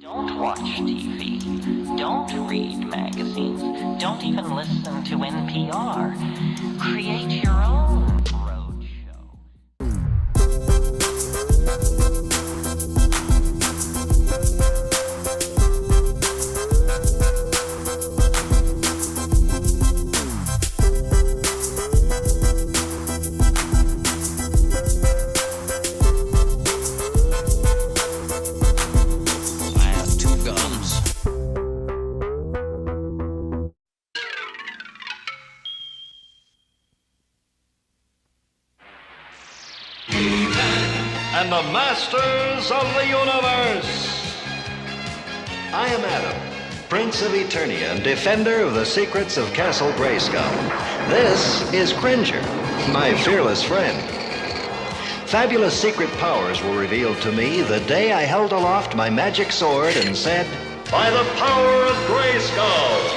Don't watch TV. Don't read magazines. Don't even listen to NPR. Create your own roadshow. And the masters of the universe. I am Adam, Prince of Eternia and defender of the secrets of Castle Grayskull. This is Cringer, my fearless friend. Fabulous secret powers were revealed to me the day I held aloft my magic sword and said, "By the power of Grayskull!"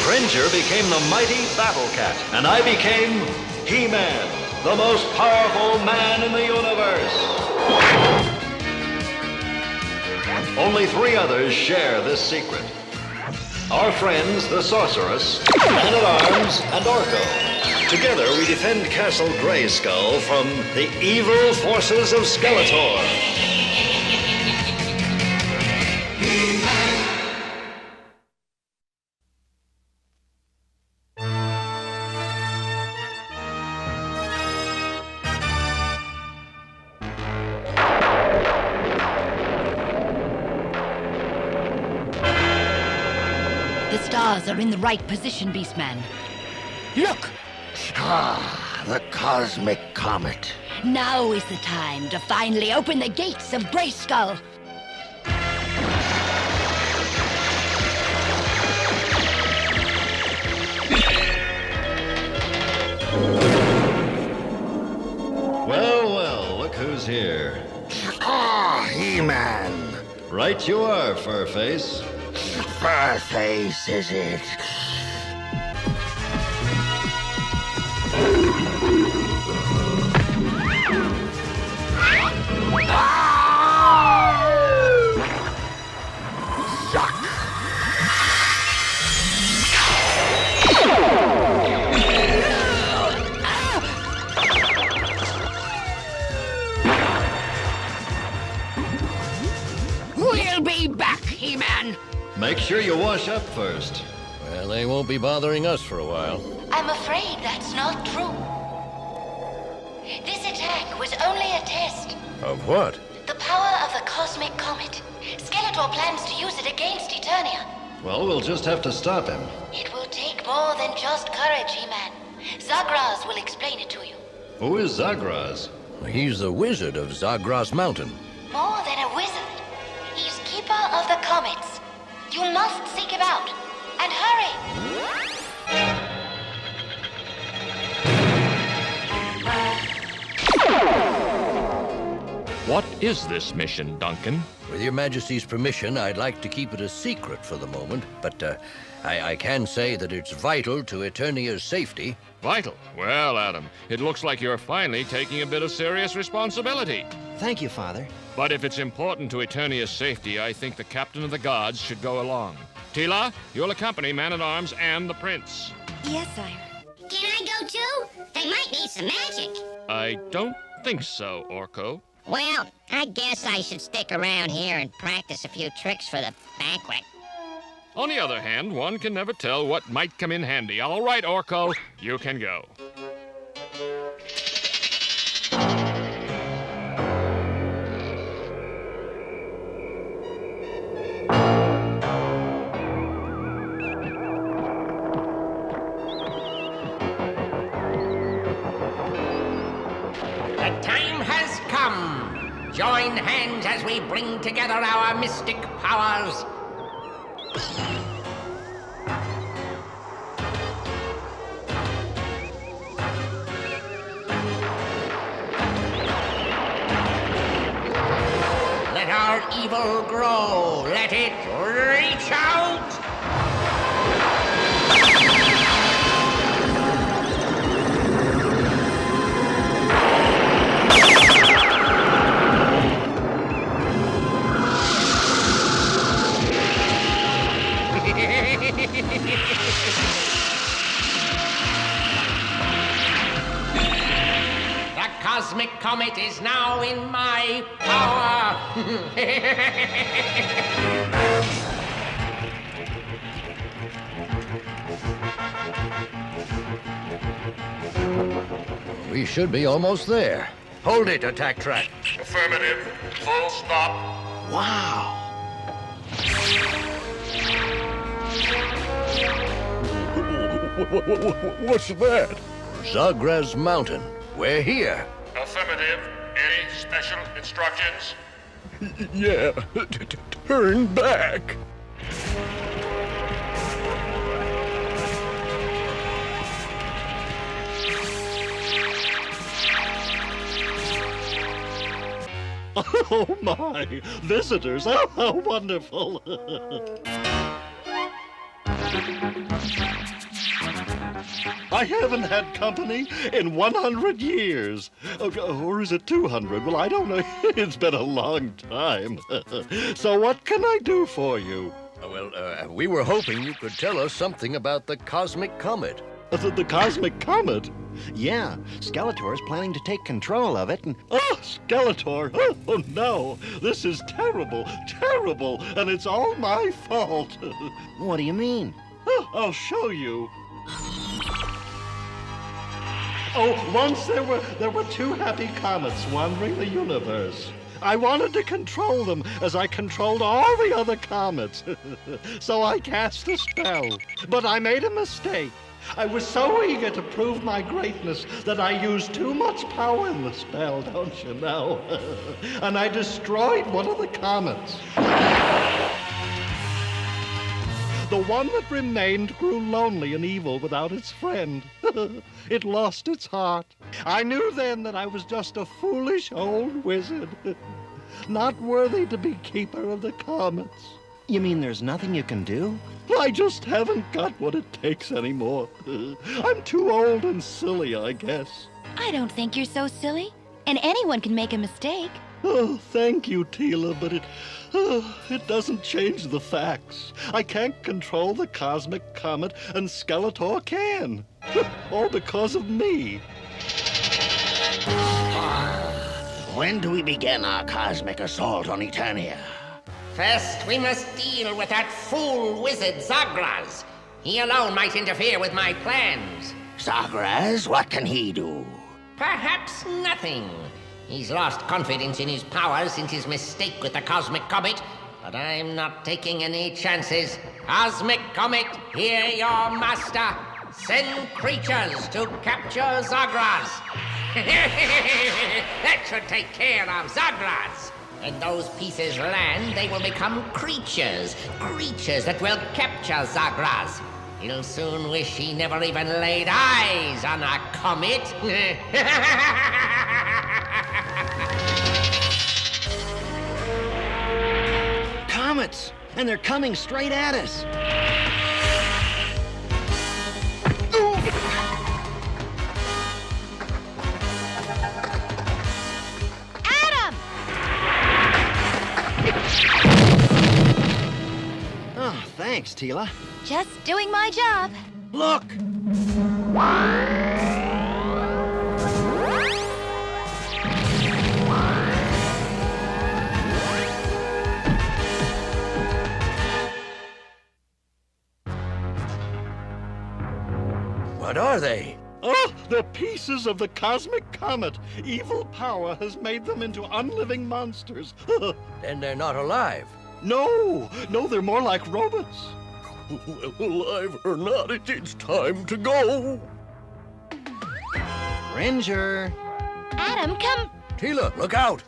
Cringer became the mighty Battle Cat, and I became He-Man, the most powerful man in the universe. Only 3 others share this secret. Our friends, the Sorceress, Man-at-Arms, and Orco. Together we defend Castle Grayskull from the evil forces of Skeletor. The stars are in the right position, Beastman. Look! The cosmic comet. Now is the time to finally open the gates of Grayskull. Well, well, look who's here. He-Man. Right you are, Furface. Furface, is it? Yuck. We'll be back, He-Man! Make sure you wash up first. Well, they won't be bothering us for a while. I'm afraid that's not true. This attack was only a test. Of what? The power of the cosmic comet. Skeletor plans to use it against Eternia. Well, we'll just have to stop him. It will take more than just courage, He-Man. Zagraz will explain it to you. Who is Zagraz? He's the wizard of Zagraz Mountain. More than a wizard. He's keeper of the comets. You must seek him out. And hurry! What is this mission, Duncan? With your Majesty's permission, I'd like to keep it a secret for the moment, but I can say that it's vital to Eternia's safety. Vital? Well, Adam, it looks like you're finally taking a bit of serious responsibility. Thank you, Father. But if it's important to Eternia's safety, I think the Captain of the Guards should go along. Teela, you'll accompany Man-at-Arms and the Prince. Yes, sire. Can I go too? They might need some magic. I don't think so, Orco. Well, I guess I should stick around here and practice a few tricks for the banquet. On the other hand, one can never tell what might come in handy. All right, Orco, you can go. The time has come. Join hands as we bring together our mystic powers. Let our evil grow. Let it reach. The cosmic comet is now in my power. We should be almost there. Hold it, attack track. Affirmative. Full stop. Wow. What's that? Zagraz Mountain. We're here. Affirmative. Any special instructions? Yeah, turn back. Oh, my. Visitors. Oh, how wonderful. I haven't had company in 100 years. Or is it 200? Well, I don't know. It's been a long time. So what can I do for you? We were hoping you could tell us something about the cosmic comet. The cosmic comet? Yeah, Skeletor is planning to take control of it and... Oh, Skeletor! Oh, no! This is terrible, terrible, and it's all my fault. What do you mean? Oh, I'll show you. Oh, once there were two happy comets wandering the universe. I wanted to control them as I controlled all the other comets. So I cast a spell, but I made a mistake. I was so eager to prove my greatness that I used too much power in the spell, don't you know? And I destroyed one of the comets. The one that remained grew lonely and evil without its friend. It lost its heart. I knew then that I was just a foolish old wizard, not worthy to be keeper of the comets. You mean there's nothing you can do? I just haven't got what it takes anymore. I'm too old and silly, I guess. I don't think you're so silly. And anyone can make a mistake. Oh, thank you, Teela, but it doesn't change the facts. I can't control the cosmic comet, and Skeletor can. All because of me. When do we begin our cosmic assault on Eternia? First, we must deal with that fool wizard Zagraz. He alone might interfere with my plans. Zagraz? What can he do? Perhaps nothing. He's lost confidence in his powers since his mistake with the Cosmic Comet. But I'm not taking any chances. Cosmic Comet, hear your master. Send creatures to capture Zagraz. That should take care of Zagraz. When those pieces land, they will become creatures. Creatures that will capture Zagraz. He'll soon wish he never even laid eyes on a comet. Comets! And they're coming straight at us. Oh, thanks, Teela. Just doing my job. Look! What are they? Oh, they're pieces of the cosmic comet. Evil power has made them into unliving monsters. Then they're not alive. No, they're more like robots. Alive or not, it's time to go. Cringer! Adam, come... Teela, look out!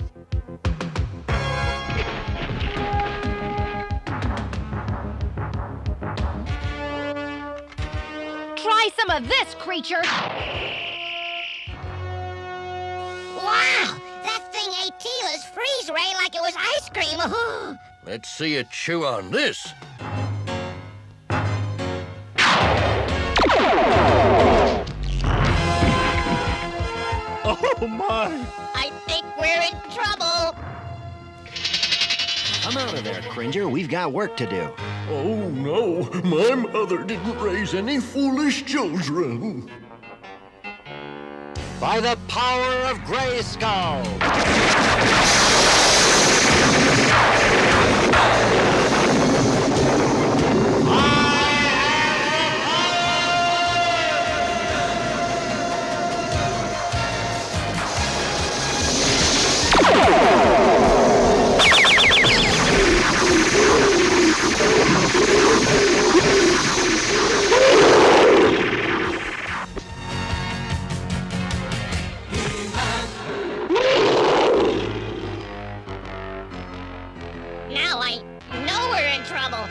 Try some of this, creature! Wow! That thing ate Teela's freeze ray like it was ice cream. Let's see it chew on this. Oh, my! I think we're in trouble. Come out of there, Cringer. We've got work to do. Oh no, my mother didn't raise any foolish children. By the power of Grayskull! Now I know we're in trouble.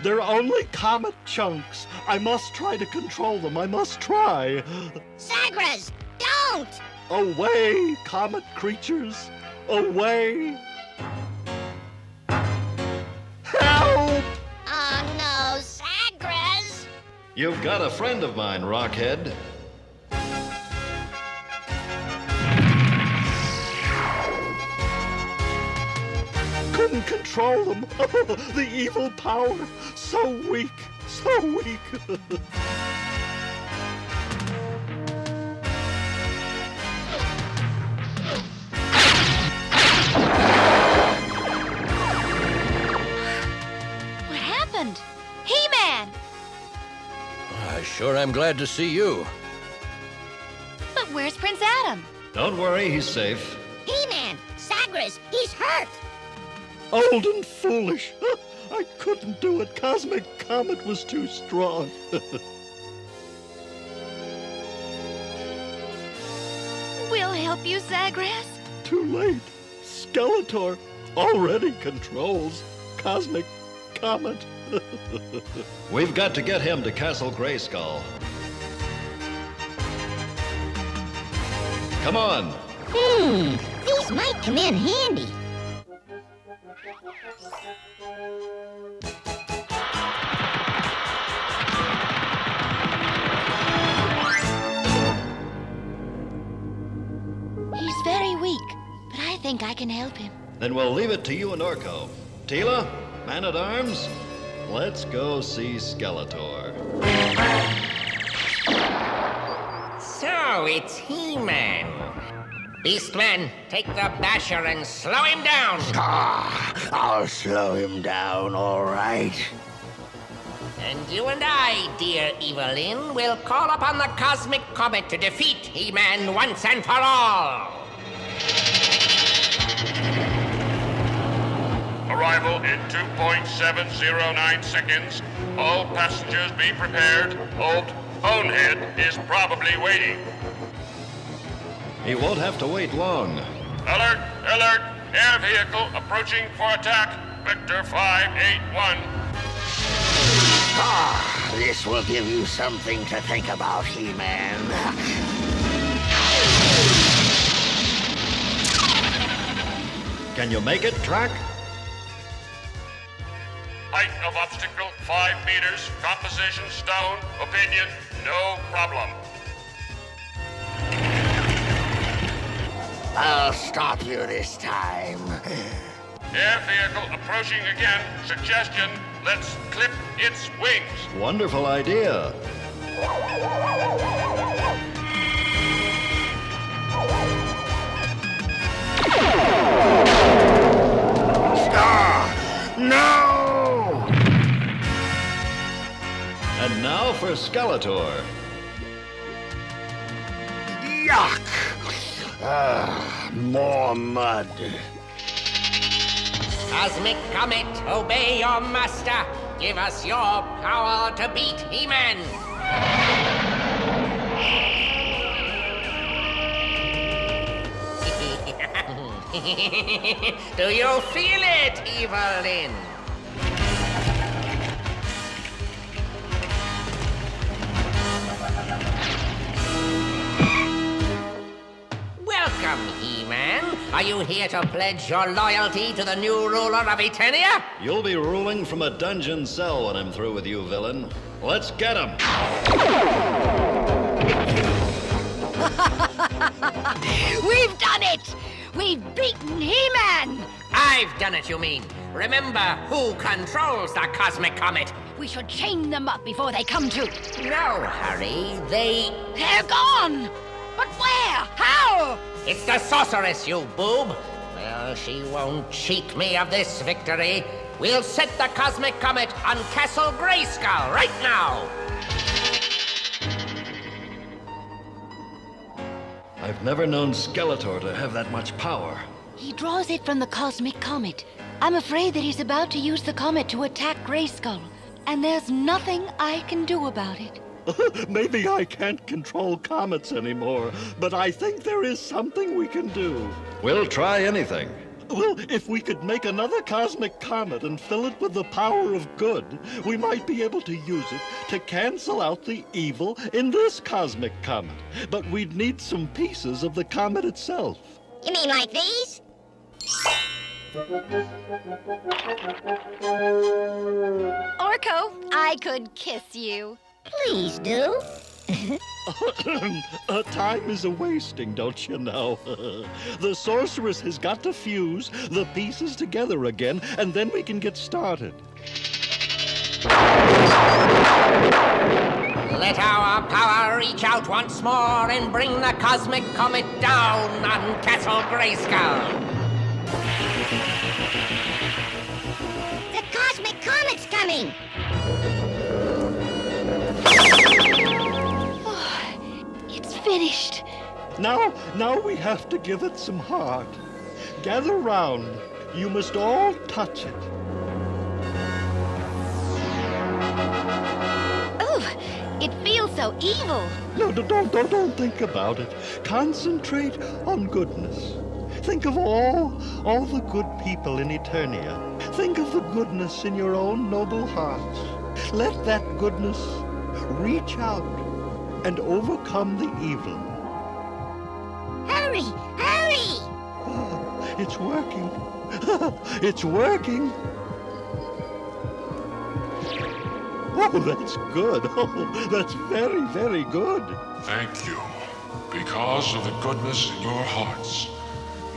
They're only comet chunks. I must try to control them. I must try. Zagraz, don't! Away, comet creatures. Away. Help! Oh no, Zagraz! You've got a friend of mine, Rockhead. Couldn't control them. The evil power. So weak. So weak. What happened? He-Man! Sure am glad to see you. But where's Prince Adam? Don't worry, he's safe. He-Man! Zagraz, he's hurt! Old and foolish. I couldn't do it. Cosmic Comet was too strong. We'll help you, Zagraz. Too late. Skeletor already controls Cosmic Comet. We've got to get him to Castle Grayskull. Come on. These might come in handy. He's very weak, but I think I can help him. Then we'll leave it to you and Orco. Teela, man-at-arms, let's go see Skeletor. So, it's He-Man. Beastman, take the basher and slow him down. I'll slow him down, all right. And you and I, dear Evelyn, will call upon the Cosmic Comet to defeat He-Man once and for all. Arrival in 2.709 seconds. All passengers be prepared. Old Bonehead is probably waiting. He won't have to wait long. Alert! Alert! Air vehicle approaching for attack. Vector 581. This will give you something to think about, He-Man. Can you make it, Track? Height of obstacle 5 meters. Composition stone. Opinion no problem. I'll stop you this time. Air vehicle approaching again. Suggestion, let's clip its wings. Wonderful idea. No! And now for Skeletor. Yuck! More mud. Cosmic Comet, obey your master. Give us your power to beat He-Man. Do you feel it, Evelyn? Welcome, He-Man. Are you here to pledge your loyalty to the new ruler of Eternia? You'll be ruling from a dungeon cell when I'm through with you, villain. Let's get him! We've done it! We've beaten He-Man! I've done it, you mean. Remember who controls the cosmic comet. We should chain them up before they come to. No hurry, They're gone! But where? How? It's the sorceress, you boob! Well, she won't cheat me of this victory. We'll set the cosmic comet on Castle Grayskull right now! I've never known Skeletor to have that much power. He draws it from the cosmic comet. I'm afraid that he's about to use the comet to attack Grayskull. And there's nothing I can do about it. Maybe I can't control comets anymore, but I think there is something we can do. We'll try anything. Well, if we could make another cosmic comet and fill it with the power of good, we might be able to use it to cancel out the evil in this cosmic comet. But we'd need some pieces of the comet itself. You mean like these? Orco, I could kiss you. Please do. Time is a-wasting, don't you know? The sorceress has got to fuse the pieces together again, and then we can get started. Let our power reach out once more and bring the cosmic comet down on Castle Grayskull. The cosmic comet's coming! It's finished. Now we have to give it some heart. Gather round. You must all touch it. Oh, it feels so evil. No, don't think about it. Concentrate on goodness. Think of all the good people in Eternia. Think of the goodness in your own noble hearts. Let that goodness reach out and overcome the evil. Hurry! Hurry! It's working. It's working. Oh, that's good. Oh, that's very, very good. Thank you. Because of the goodness in your hearts,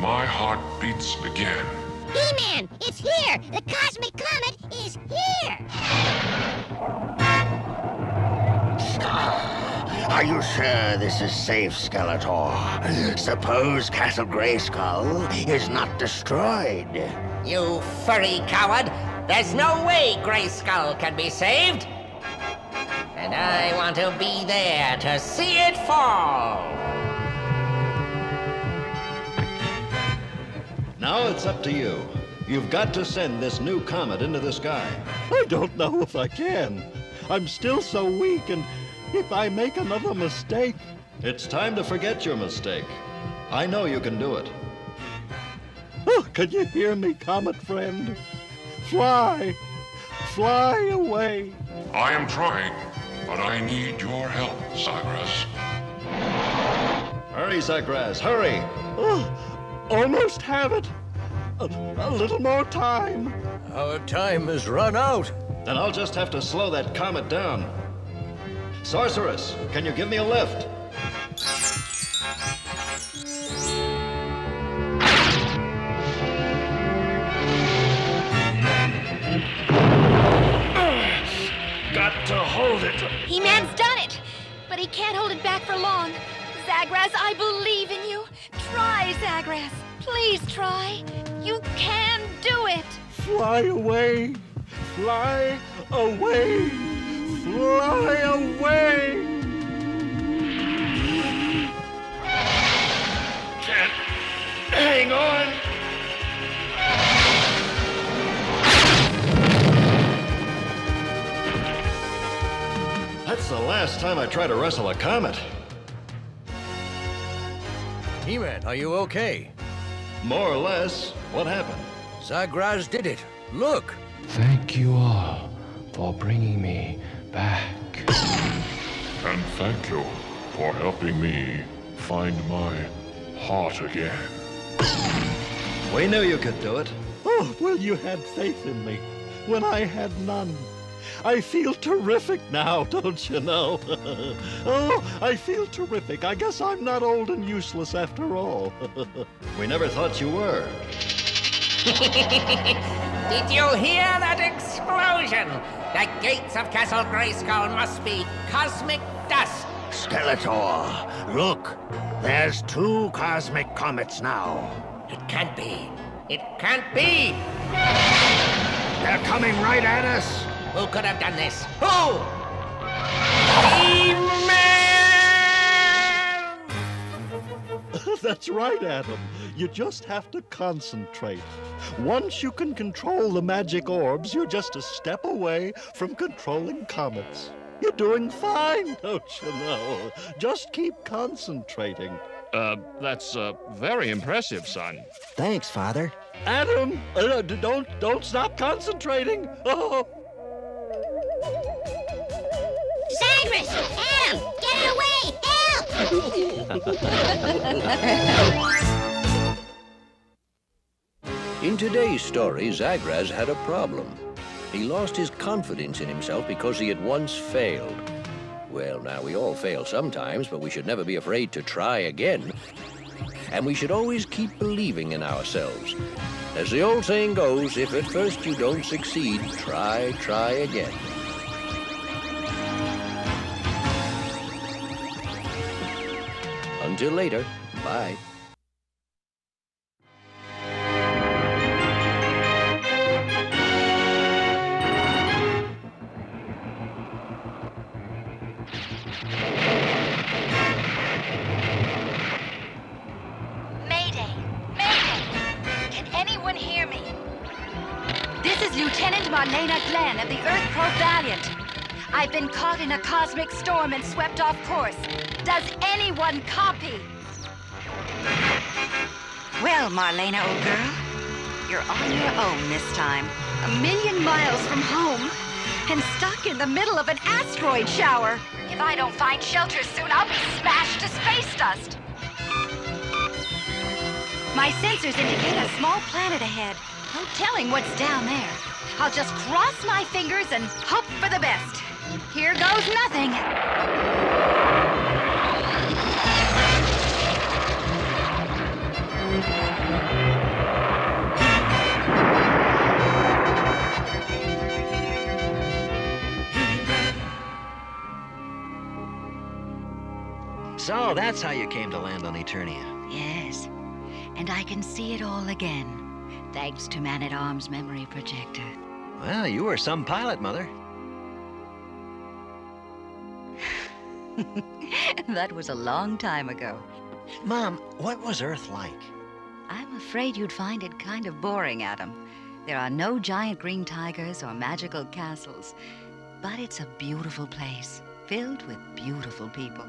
my heart beats again. He-Man, it's here! The cosmic comet is here! Are you sure this is safe, Skeletor? Suppose Castle Grayskull is not destroyed. You furry coward! There's no way Grayskull can be saved! And I want to be there to see it fall! Now it's up to you. You've got to send this new comet into the sky. I don't know if I can. I'm still so weak, and if I make another mistake... It's time to forget your mistake. I know you can do it. Oh, can you hear me, Comet friend? Fly! Fly away! I am trying, but I need your help, Zagraz. Hurry, Zagraz, hurry! Oh, almost have it. A little more time. Our time has run out. Then I'll just have to slow that comet down. Sorceress, can you give me a lift? Got to hold it. He-Man's done it, but he can't hold it back for long. Zagraz, I believe in you. Try, Zagraz. Please try. You can do it. Fly away. Fly away. Fly away. Can't hang on. That's the last time I try to wrestle a comet. He-Man, are you okay? More or less. What happened? Zagraz did it. Look. Thank you all for bringing me back. And thank you for helping me find my heart again. We knew you could do it. Oh, well, you had faith in me when I had none. I feel terrific now, don't you know? Oh, I feel terrific. I guess I'm not old and useless after all. We never thought you were. Did you hear that explosion? The gates of Castle Grayskull must be cosmic dust. Skeletor, look. There's 2 cosmic comets now. It can't be. It can't be! They're coming right at us. Who could have done this? Who? That's right, Adam. You just have to concentrate. Once you can control the magic orbs, you're just a step away from controlling comets. You're doing fine, don't you know? Just keep concentrating. That's very impressive, son. Thanks, Father. Adam, don't stop concentrating. Oh. Zagraz! Adam! Get it away! Help! In today's story, Zagraz had a problem. He lost his confidence in himself because he had once failed. Well, now, we all fail sometimes, but we should never be afraid to try again. And we should always keep believing in ourselves. As the old saying goes, if at first you don't succeed, try again. Until later, bye. Mayday! Mayday! Can anyone hear me? This is Lieutenant Marlena Glenn of the Earth Probe Valiant. I've been caught in a cosmic storm and swept off course. Does anyone copy? Well, Marlena, old girl, you're on your own this time. 1,000,000 miles from home and stuck in the middle of an asteroid shower. If I don't find shelter soon, I'll be smashed to space dust. My sensors indicate a small planet ahead. No telling what's down there. I'll just cross my fingers and hope for the best. Here goes nothing. So that's how you came to land on Eternia. Yes, and I can see it all again, thanks to Man-at-Arms' memory projector. Well, you were some pilot, Mother. That was a long time ago. Mom, what was Earth like? I'm afraid you'd find it kind of boring, Adam. There are no giant green tigers or magical castles. But it's a beautiful place, filled with beautiful people.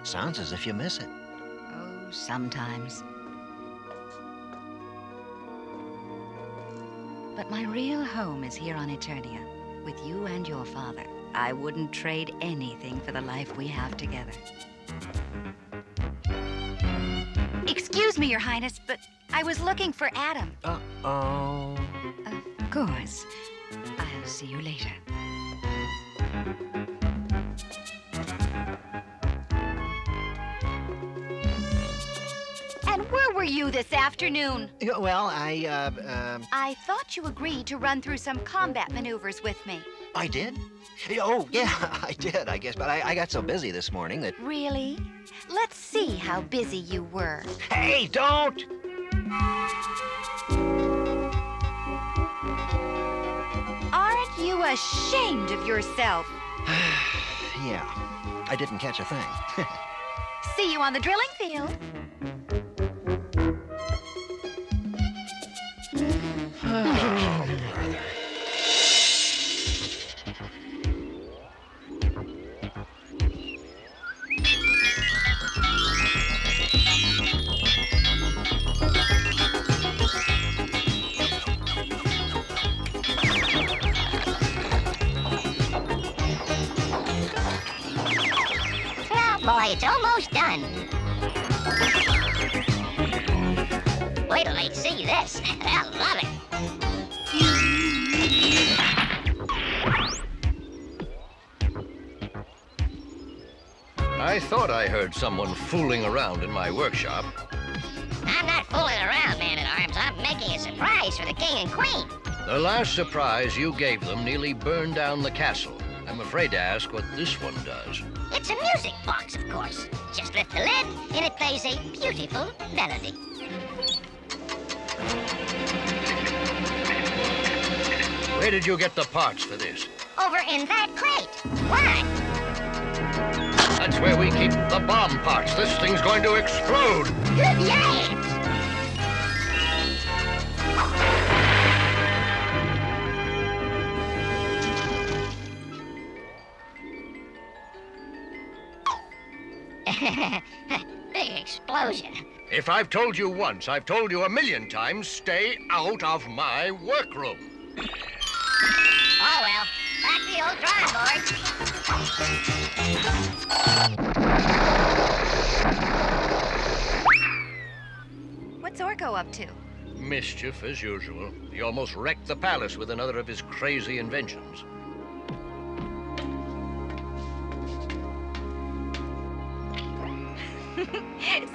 Sounds as if you miss it. Oh, sometimes. But my real home is here on Eternia, with you and your father. I wouldn't trade anything for the life we have together. Excuse me, Your Highness, but I was looking for Adam. Uh-oh. Of course. I'll see you later. And where were you this afternoon? Well, I thought you agreed to run through some combat maneuvers with me. I did? Oh, yeah, I did, I guess, but I got so busy this morning that... Really? Let's see how busy you were. Hey, don't! Aren't you ashamed of yourself? Yeah, I didn't catch a thing. See you on the drilling field. Boy, it's almost done. Wait till they see this. They'll love it. I thought I heard someone fooling around in my workshop. I'm not fooling around, Man-at-Arms. I'm making a surprise for the king and queen. The last surprise you gave them nearly burned down the castle. I'm afraid to ask what this one does. It's a music box, of course. Just lift the lid, and it plays a beautiful melody. Where did you get the parts for this? Over in that crate. Why? That's where we keep the bomb parts. This thing's going to explode. Yay! Big explosion. If I've told you once, I've told you 1,000,000 times, stay out of my workroom. Oh well, back to the old drawing board. What's Orco up to? Mischief, as usual. He almost wrecked the palace with another of his crazy inventions.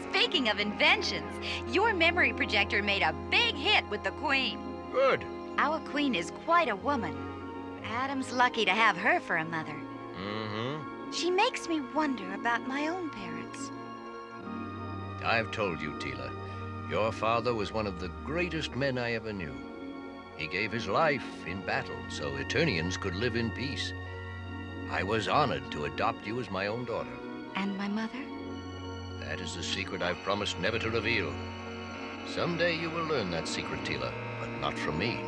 Speaking of inventions, your memory projector made a big hit with the Queen. Good. Our Queen is quite a woman. Adam's lucky to have her for a mother. Mm-hmm. She makes me wonder about my own parents. I've told you, Teela. Your father was one of the greatest men I ever knew. He gave his life in battle so Eternians could live in peace. I was honored to adopt you as my own daughter. And my mother? That is the secret I've promised never to reveal. Someday you will learn that secret, Teela, but not from me.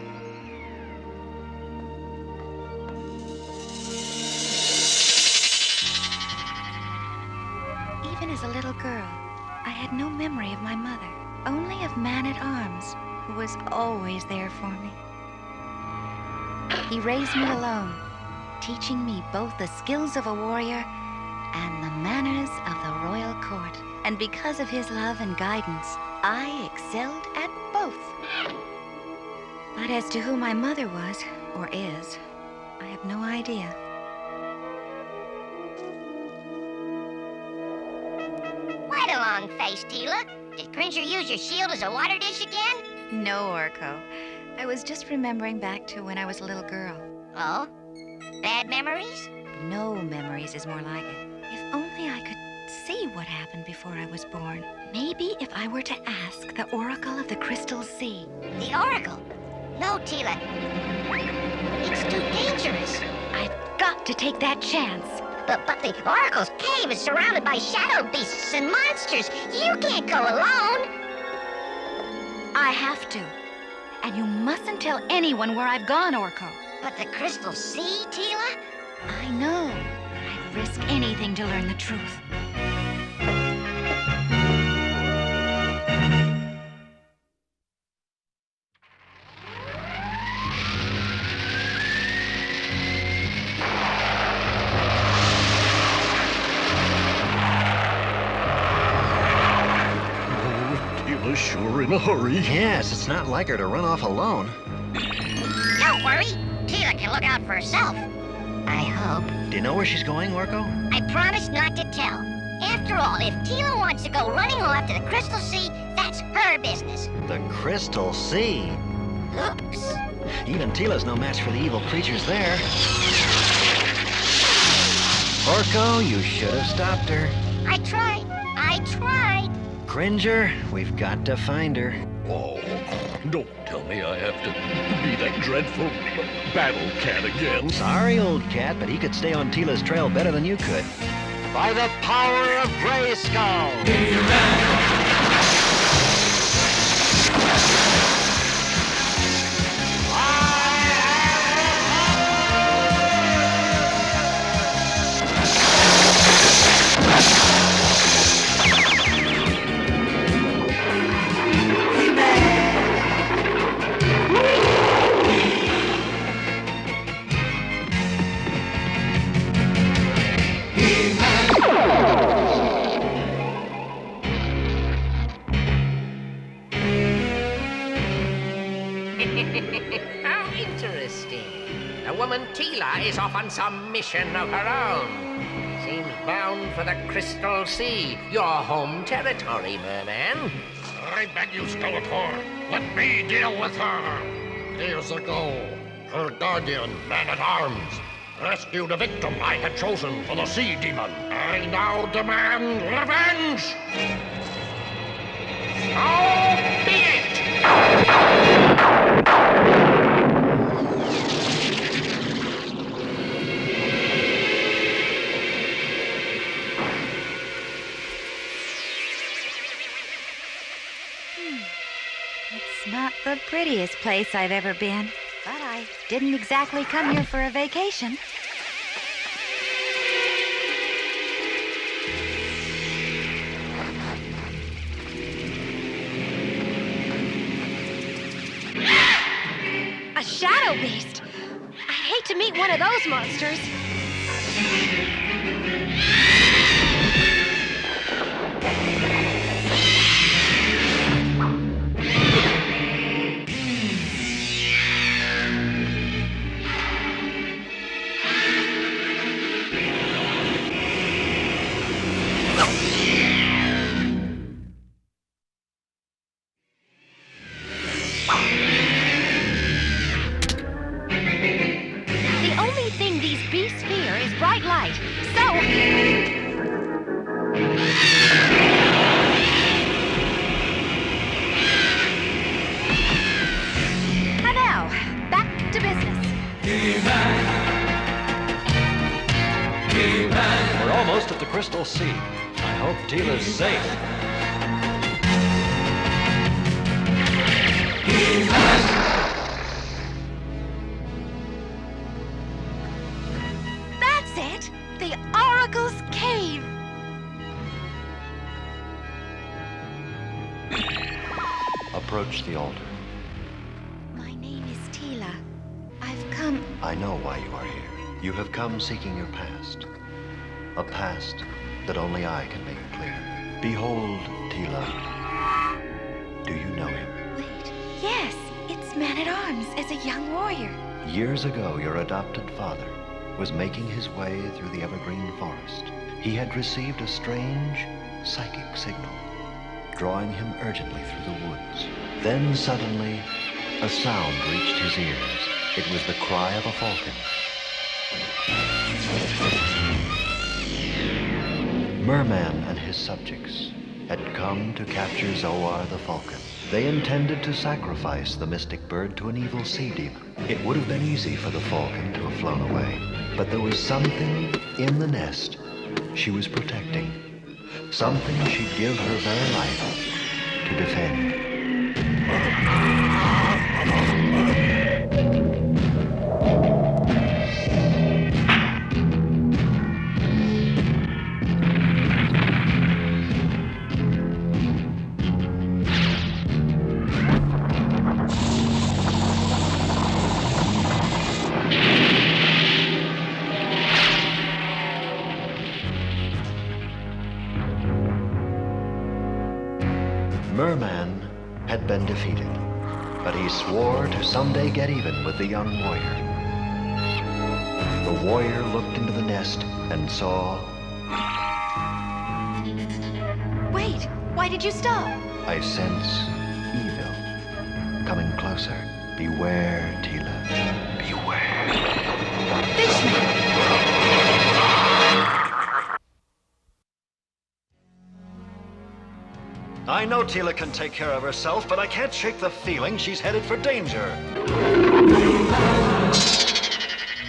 Even as a little girl, I had no memory of my mother, only of Man-at-Arms, who was always there for me. He raised me alone, teaching me both the skills of a warrior and the manners of the royal court. And because of his love and guidance, I excelled at both. But as to who my mother was, or is, I have no idea. Quite a long face, Teela. Did Cringer use your shield as a water dish again? No, Orco. I was just remembering back to when I was a little girl. Oh? Bad memories? No memories is more like it. If only I could see what happened before I was born. Maybe if I were to ask the Oracle of the Crystal Sea. The Oracle? No, Teela. It's too dangerous. I've got to take that chance. But the Oracle's cave is surrounded by shadow beasts and monsters. You can't go alone. I have to. And you mustn't tell anyone where I've gone, Orco. But the Crystal Sea, Teela? I know. I'd risk anything to learn the truth. Teela's sure in a hurry. Yes, it's not like her to run off alone. Don't worry. Teela can look out for herself. I hope. Do you know where she's going, Orco? I promise not to tell. After all, if Teela wants to go running off to the Crystal Sea, that's her business. The Crystal Sea? Oops. Even Teela's no match for the evil creatures there. Orco, you should have stopped her. I tried. Cringer, we've got to find her. Oh, don't tell me I have to be that dreadful battle cat again. Sorry, old cat, but he could stay on Teela's trail better than you could. By the power of Grayskull! How interesting. The woman Teela is off on some mission of her own. Seems bound for the Crystal Sea, your home territory, Merman. I beg you, Skeletor. Let me deal with her. Years ago, her guardian, man-at-arms, rescued a victim I had chosen for the sea demon. I now demand revenge! So be it! It's not the prettiest place I've ever been, but I didn't exactly come here for a vacation. A shadow beast! I'd hate to meet one of those monsters. We're almost at the Crystal Sea. I hope Teela's safe. That's it! The Oracle's Cave! Approach the altar. My name is Teela. I've come... I know why you are here. You have come seeking your past. A past that only I can make clear. Behold, Teela. Do you know him? Wait. Yes, it's Man-at-Arms as a young warrior. Years ago, your adopted father was making his way through the evergreen forest. He had received a strange psychic signal, drawing him urgently through the woods. Then suddenly, a sound reached his ears. It was the cry of a falcon. Merman and his subjects had come to capture Zoar the falcon. They intended to sacrifice the mystic bird to an evil sea demon. It would have been easy for the falcon to have flown away, but there was something in the nest she was protecting. Something she'd give her very life to defend. Merman had been defeated, but he swore to someday get even with the young warrior. The warrior looked into the nest and saw... Wait, why did you stop? I sense evil coming closer. Beware, Teela. Beware. Fishman! I know Teela can take care of herself, but I can't shake the feeling she's headed for danger.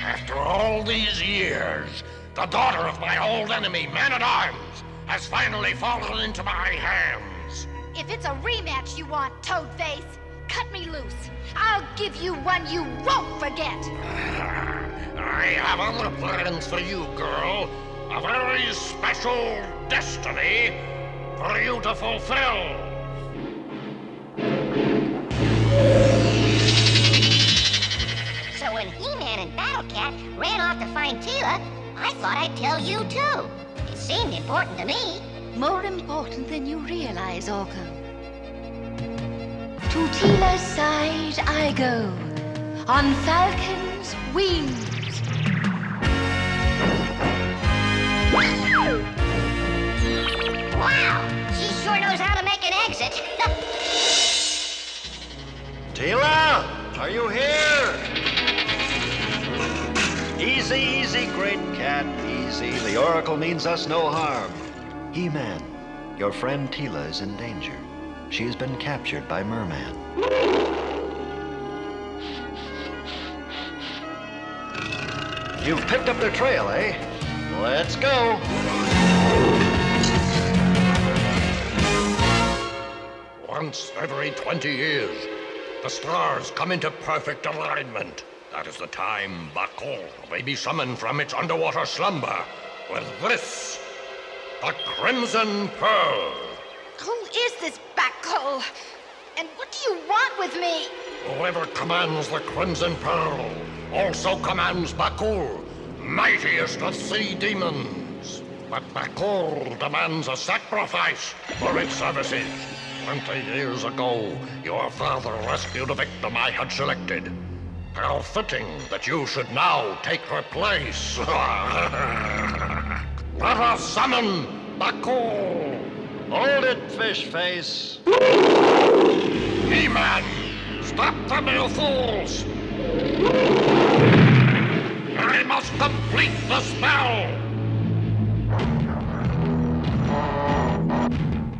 After all these years, the daughter of my old enemy, Man-at-Arms, has finally fallen into my hands. If it's a rematch you want, Toadface, cut me loose. I'll give you one you won't forget. I have other plans for you, girl. A very special destiny for you to fulfill. So when He-Man and Battle-Cat ran off to find Teela, I thought I'd tell you too. It seemed important to me. More important than you realize, Orco. To Teela's side I go, on falcon's wings. Wow, she sure knows how to make an exit. Teela! Are you here? Easy, easy, great cat, easy. The Oracle means us no harm. He-Man, your friend Teela is in danger. She has been captured by Merman. You've picked up their trail, eh? Let's go. Once every 20 years, the stars come into perfect alignment. That is the time Bakul may be summoned from its underwater slumber with this, the Crimson Pearl. Who is this Bakul? And what do you want with me? Whoever commands the Crimson Pearl also commands Bakul, mightiest of sea demons. But Bakul demands a sacrifice for its services. 20 years ago, your father rescued a victim I had selected. How fitting that you should now take her place. Let us summon Bakul. Hold it, fish face. He-Man, stop them, you fools! I must complete the spell!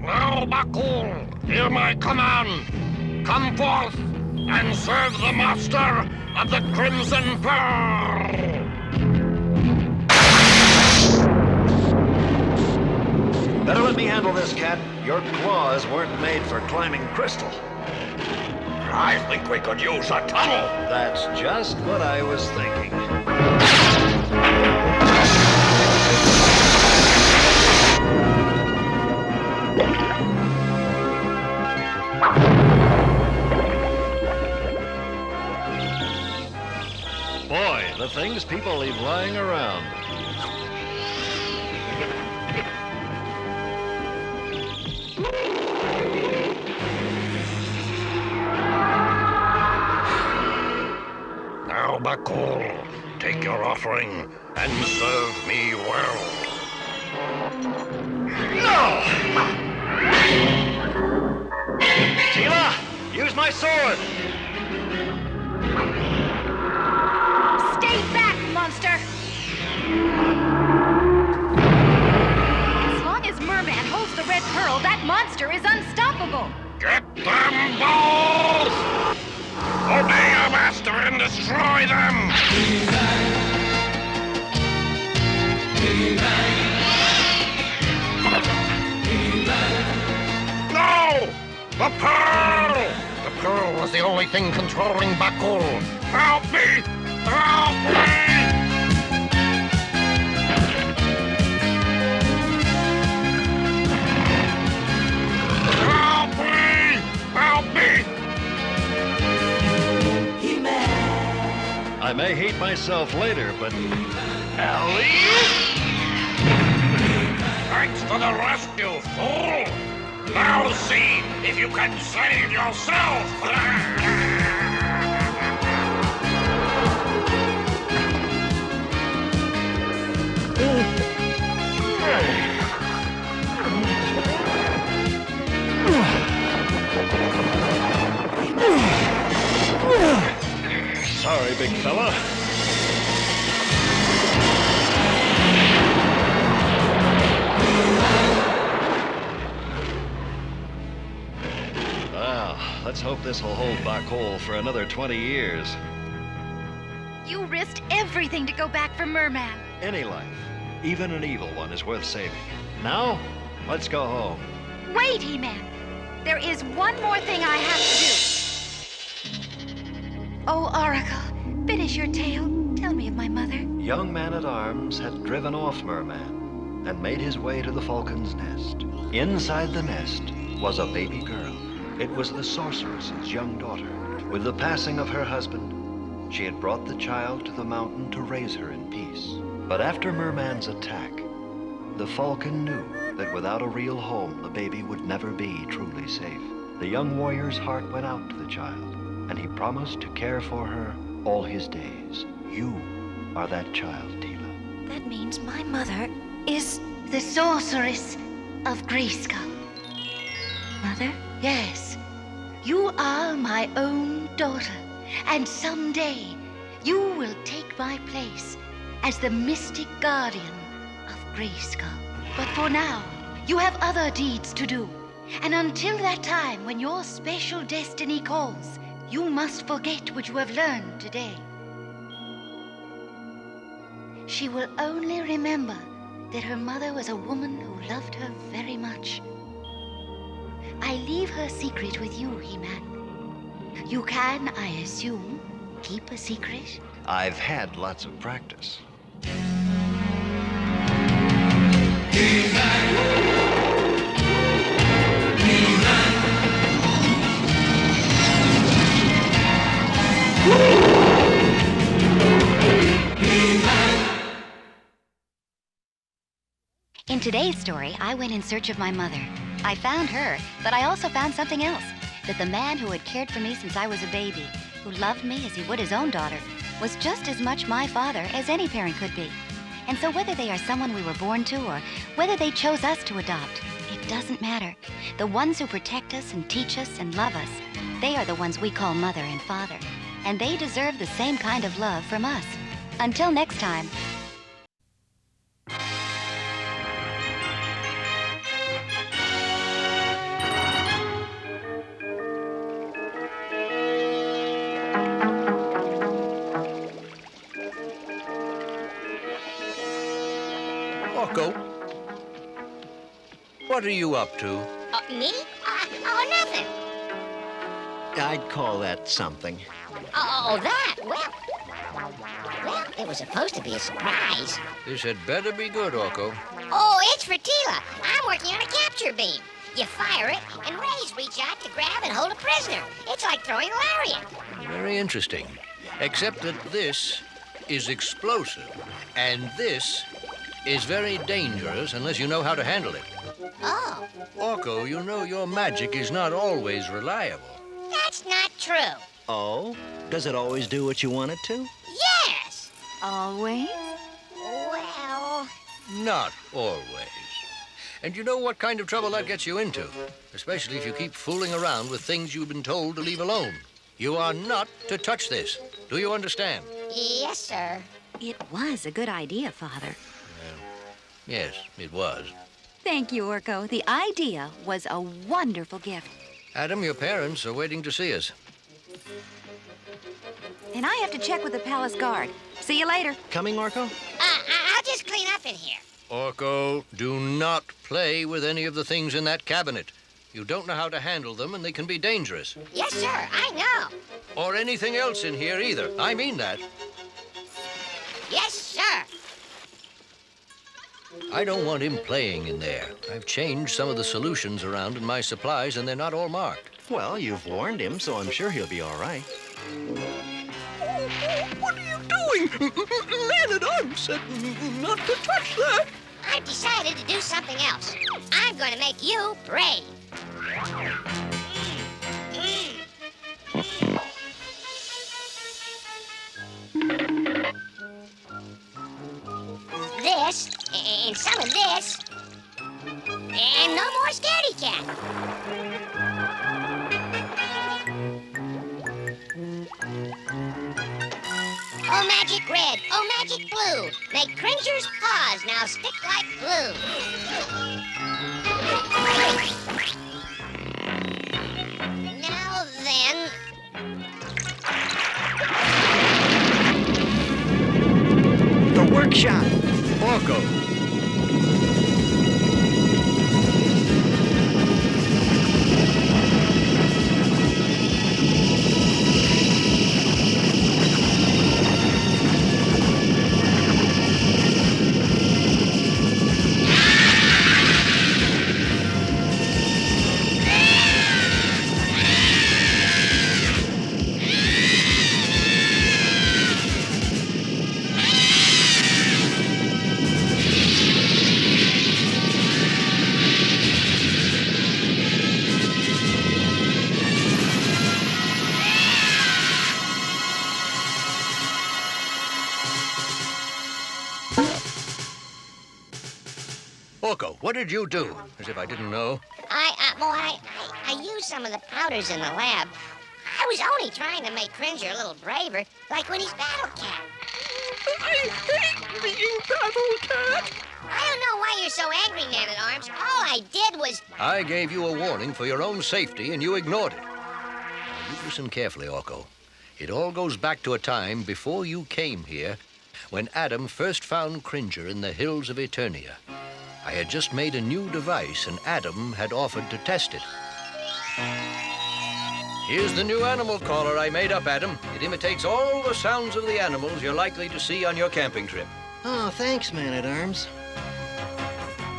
Now, Bakul, hear my command. Come forth and serve the master of the Crimson Pearl! Better let me handle this, cat. Your claws weren't made for climbing crystal. I think we could use a tunnel. That's just what I was thinking. Boy, the things people leave lying around. Now, Bakul, take your offering and serve me well. No! Teela, use my sword! Stay back, monster! As long as Merman holds the red pearl, that monster is unstoppable! Get them both! Obey your master and destroy them! No! The pearl! The pearl was the only thing controlling Bakul. Help me! Help me! Help me! Help me! I may hate myself later, but... Ellie? Thanks for the rescue, fool! Now see if you can save yourself! Sorry, big fella. Well, let's hope this will hold Bakul for another 20 years. You risked everything to go back for Merman. Any life, even an evil one, is worth saving. Now, let's go home. Wait, He-Man. There is one more thing I have to do. Oh, Oracle, finish your tale. Tell me of my mother. Young Man-at-Arms had driven off Merman and made his way to the Falcon's nest. Inside the nest was a baby girl. It was the Sorceress's young daughter. With the passing of her husband, she had brought the child to the mountain to raise her in peace. But after Merman's attack, the Falcon knew that without a real home, the baby would never be truly safe. The young warrior's heart went out to the child, and he promised to care for her all his days. You are that child, Teela. That means my mother is the Sorceress of Grayskull. Mother? Yes. You are my own daughter. And someday, you will take my place as the mystic guardian of Grayskull. But for now, you have other deeds to do. And until that time when your special destiny calls, you must forget what you have learned today. She will only remember that her mother was a woman who loved her very much. I leave her secret with you, He-Man. You can, I assume, keep a secret? I've had lots of practice. In today's story, I went in search of my mother. I found her, but I also found something else. That the man who had cared for me since I was a baby, who loved me as he would his own daughter, was just as much my father as any parent could be. And so whether they are someone we were born to or whether they chose us to adopt, it doesn't matter. The ones who protect us and teach us and love us, they are the ones we call mother and father. And they deserve the same kind of love from us. Until next time. Orco, what are you up to? Me? Nothing. I'd call that something. Oh, that? Well, it was supposed to be a surprise. This had better be good, Orco. Oh, it's for Teela. I'm working on a capture beam. You fire it, and rays reach out to grab and hold a prisoner. It's like throwing a lariat. Very interesting. Except that this is explosive, and this is very dangerous unless you know how to handle it. Oh. Orco, you know your magic is not always reliable. That's not true. Oh? Does it always do what you want it to? Yes. Always? Well... Not always. And you know what kind of trouble that gets you into, especially if you keep fooling around with things you've been told to leave alone. You are not to touch this. Do you understand? Yes, sir. It was a good idea, Father. Yes, it was. Thank you, Orco. The idea was a wonderful gift. Adam, your parents are waiting to see us. And I have to check with the palace guard. See you later. Coming, Orco? I'll just clean up in here. Orco, do not play with any of the things in that cabinet. You don't know how to handle them, and they can be dangerous. Yes, sir, I know. Or anything else in here either. I mean that. Yes, sir. I don't want him playing in there. I've changed some of the solutions around in my supplies, and they're not all marked. Well, you've warned him, so I'm sure he'll be all right. What are you doing? Man-at-Arms said not to touch that. I've decided to do something else. I'm going to make you brave. This, and some of this, and no more scaredy cat. Oh, magic red, oh, magic blue, make Cringer's paws now stick like glue. Now then... The workshop! Orco. Orco, what did you do? As if I didn't know. I used some of the powders in the lab. I I was only trying to make Cringer a little braver, like when he's Battle Cat. I hate being Battle Cat! I don't know why you're so angry, Man-at-Arms. All I did was... I gave you a warning for your own safety, and you ignored it. Now, you listen carefully, Orco. It all goes back to a time before you came here, when Adam first found Cringer in the hills of Eternia. I had just made a new device, and Adam had offered to test it. Here's the new animal caller I made up, Adam. It imitates all the sounds of the animals you're likely to see on your camping trip. Oh, thanks, Man-at-Arms.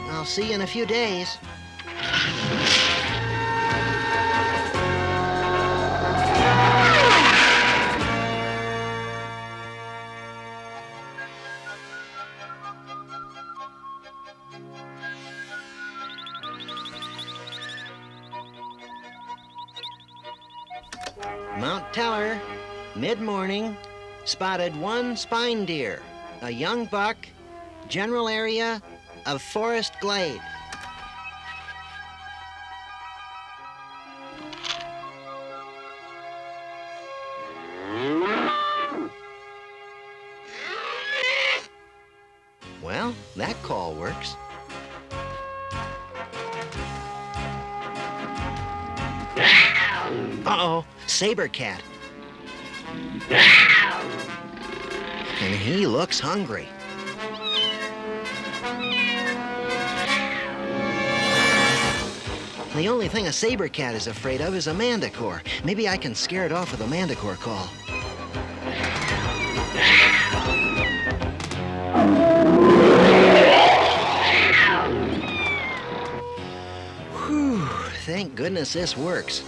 I'll see you in a few days. Mount Teller, mid-morning, spotted one spine deer, a young buck, general area of forest glade. Well, that call works. Uh-oh, saber cat. And he looks hungry. The only thing a saber cat is afraid of is a manticore. Maybe I can scare it off with a manticore call. Whew, thank goodness this works.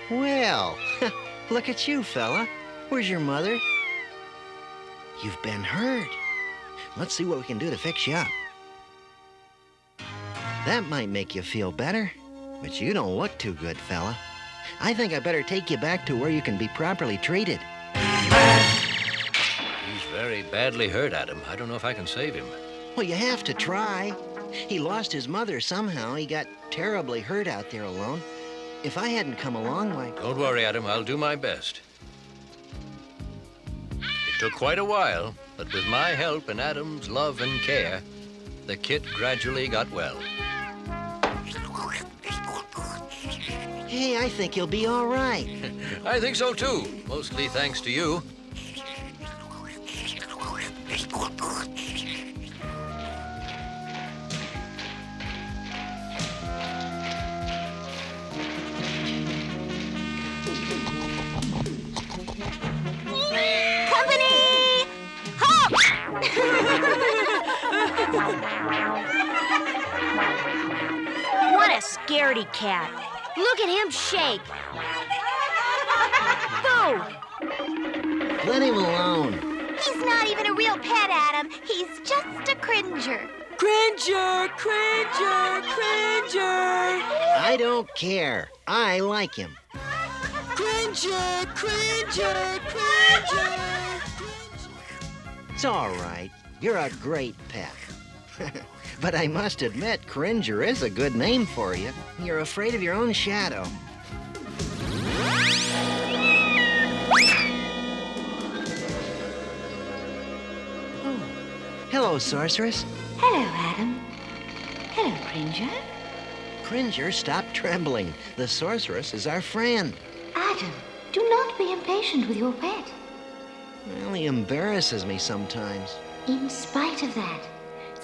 Well, look at you, fella. Where's your mother? You've been hurt. Let's see what we can do to fix you up. That might make you feel better, but you don't look too good, fella. I think I better take you back to where you can be properly treated. He's very badly hurt, Adam. I don't know if I can save him. Well, you have to try. He lost his mother somehow. He got terribly hurt out there alone. If I hadn't come along, why... Don't worry, Adam. I'll do my best. It took quite a while, but with my help and Adam's love and care, the kit gradually got well. Hey, I think you'll be all right. I think so, too. Mostly thanks to you. What a scaredy cat. Look at him shake. Boo! Let him alone. He's not even a real pet, Adam. He's just a Cringer. Cringer! Cringer! Cringer! I don't care. I like him. Cringer! Cringer! Cringer! It's all right. You're a great pet. But I must admit, Cringer is a good name for you. You're afraid of your own shadow. Oh. Hello, Sorceress. Hello, Adam. Hello, Cringer. Cringer, stop trembling. The Sorceress is our friend. Adam, do not be impatient with your pet. Well, he embarrasses me sometimes. In spite of that,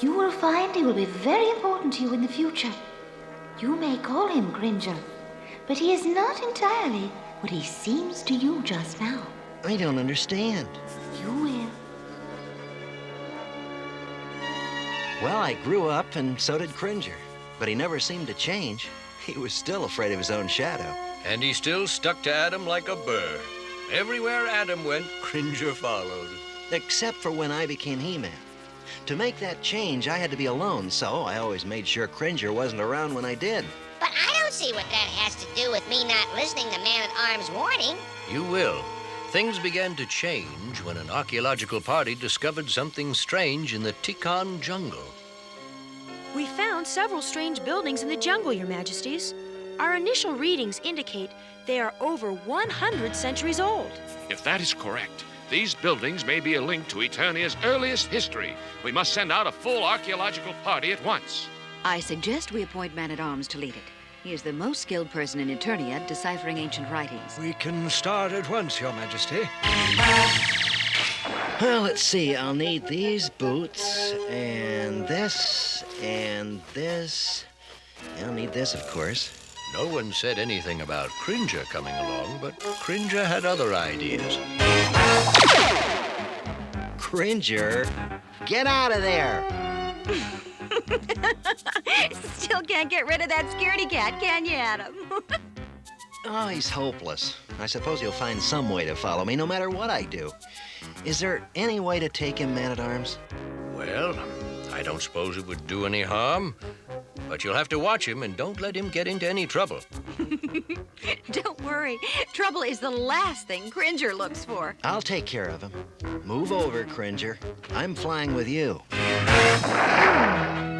you will find he will be very important to you in the future. You may call him Cringer, but he is not entirely what he seems to you just now. I don't understand. You will. Well, I grew up, and so did Cringer. But he never seemed to change. He was still afraid of his own shadow. And he still stuck to Adam like a burr. Everywhere Adam went, Cringer followed. Except for when I became He-Man. To make that change, I had to be alone, so I always made sure Cringer wasn't around when I did. But I don't see what that has to do with me not listening to Man-at-Arms' warning. You will. Things began to change when an archaeological party discovered something strange in the Tikon jungle. We found several strange buildings in the jungle, Your Majesties. Our initial readings indicate they are over 100 centuries old. If that is correct, these buildings may be a link to Eternia's earliest history. We must send out a full archaeological party at once. I suggest we appoint Man-at-Arms to lead it. He is the most skilled person in Eternia at deciphering ancient writings. We can start at once, Your Majesty. Well, let's see. I'll need these boots, and this, and this. I'll need this, of course. No one said anything about Cringer coming along, but Cringer had other ideas. Cringer? Get out of there! Still can't get rid of that scaredy cat, can you, Adam? Oh, he's hopeless. I suppose he'll find some way to follow me, no matter what I do. Is there any way to take him, Man-at-Arms? Well, I don't suppose it would do any harm. But you'll have to watch him and don't let him get into any trouble. Don't worry. Trouble is the last thing Cringer looks for. I'll take care of him. Move over, Cringer. I'm flying with you.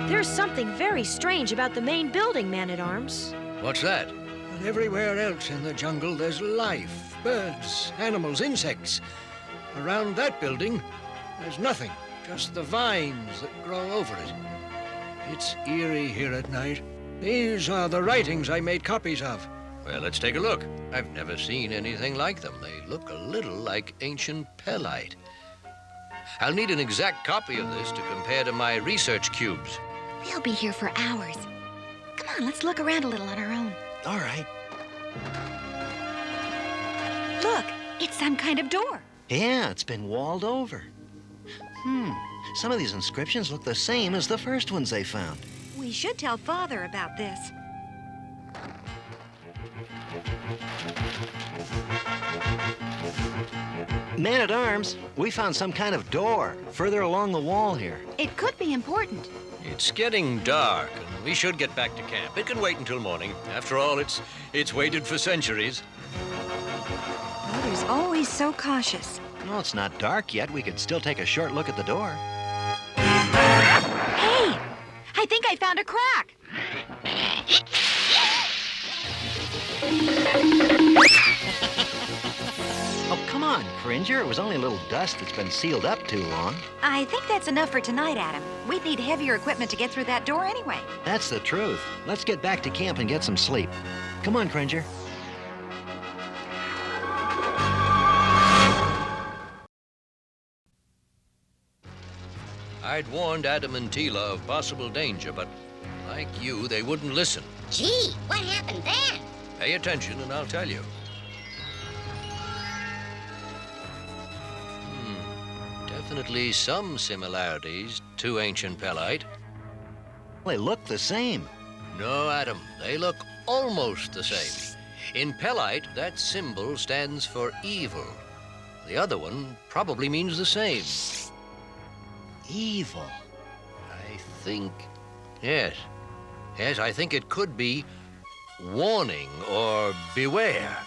There's something very strange about the main building, Man-at-Arms. What's that? And everywhere else in the jungle, there's life. Birds, animals, insects. Around that building, there's nothing. Just the vines that grow over it. It's eerie here at night. These are the writings I made copies of. Well, let's take a look. I've never seen anything like them. They look a little like ancient pellite. I'll need an exact copy of this to compare to my research cubes. We'll be here for hours. Come on, let's look around a little on our own. All right. Look, it's some kind of door. Yeah, it's been walled over. Some of these inscriptions look the same as the first ones they found. We should tell Father about this. Man-at-Arms, we found some kind of door further along the wall here. It could be important. It's getting dark, and we should get back to camp. It can wait until morning. After all, it's waited for centuries. Mother's always so cautious. No, it's not dark yet. We could still take a short look at the door. Hey! I think I found a crack. Oh, come on, Cringer. It was only a little dust that's been sealed up too long. I think that's enough for tonight, Adam. We'd need heavier equipment to get through that door anyway. That's the truth. Let's get back to camp and get some sleep. Come on, Cringer. I'd warned Adam and Teela of possible danger, but like you, they wouldn't listen. Gee, what happened then? Pay attention and I'll tell you. Definitely some similarities to ancient pellite. They look the same. No, Adam, they look almost the same. In pellite, that symbol stands for evil. The other one probably means the same. Evil? I think... Yes, I think it could be warning or beware.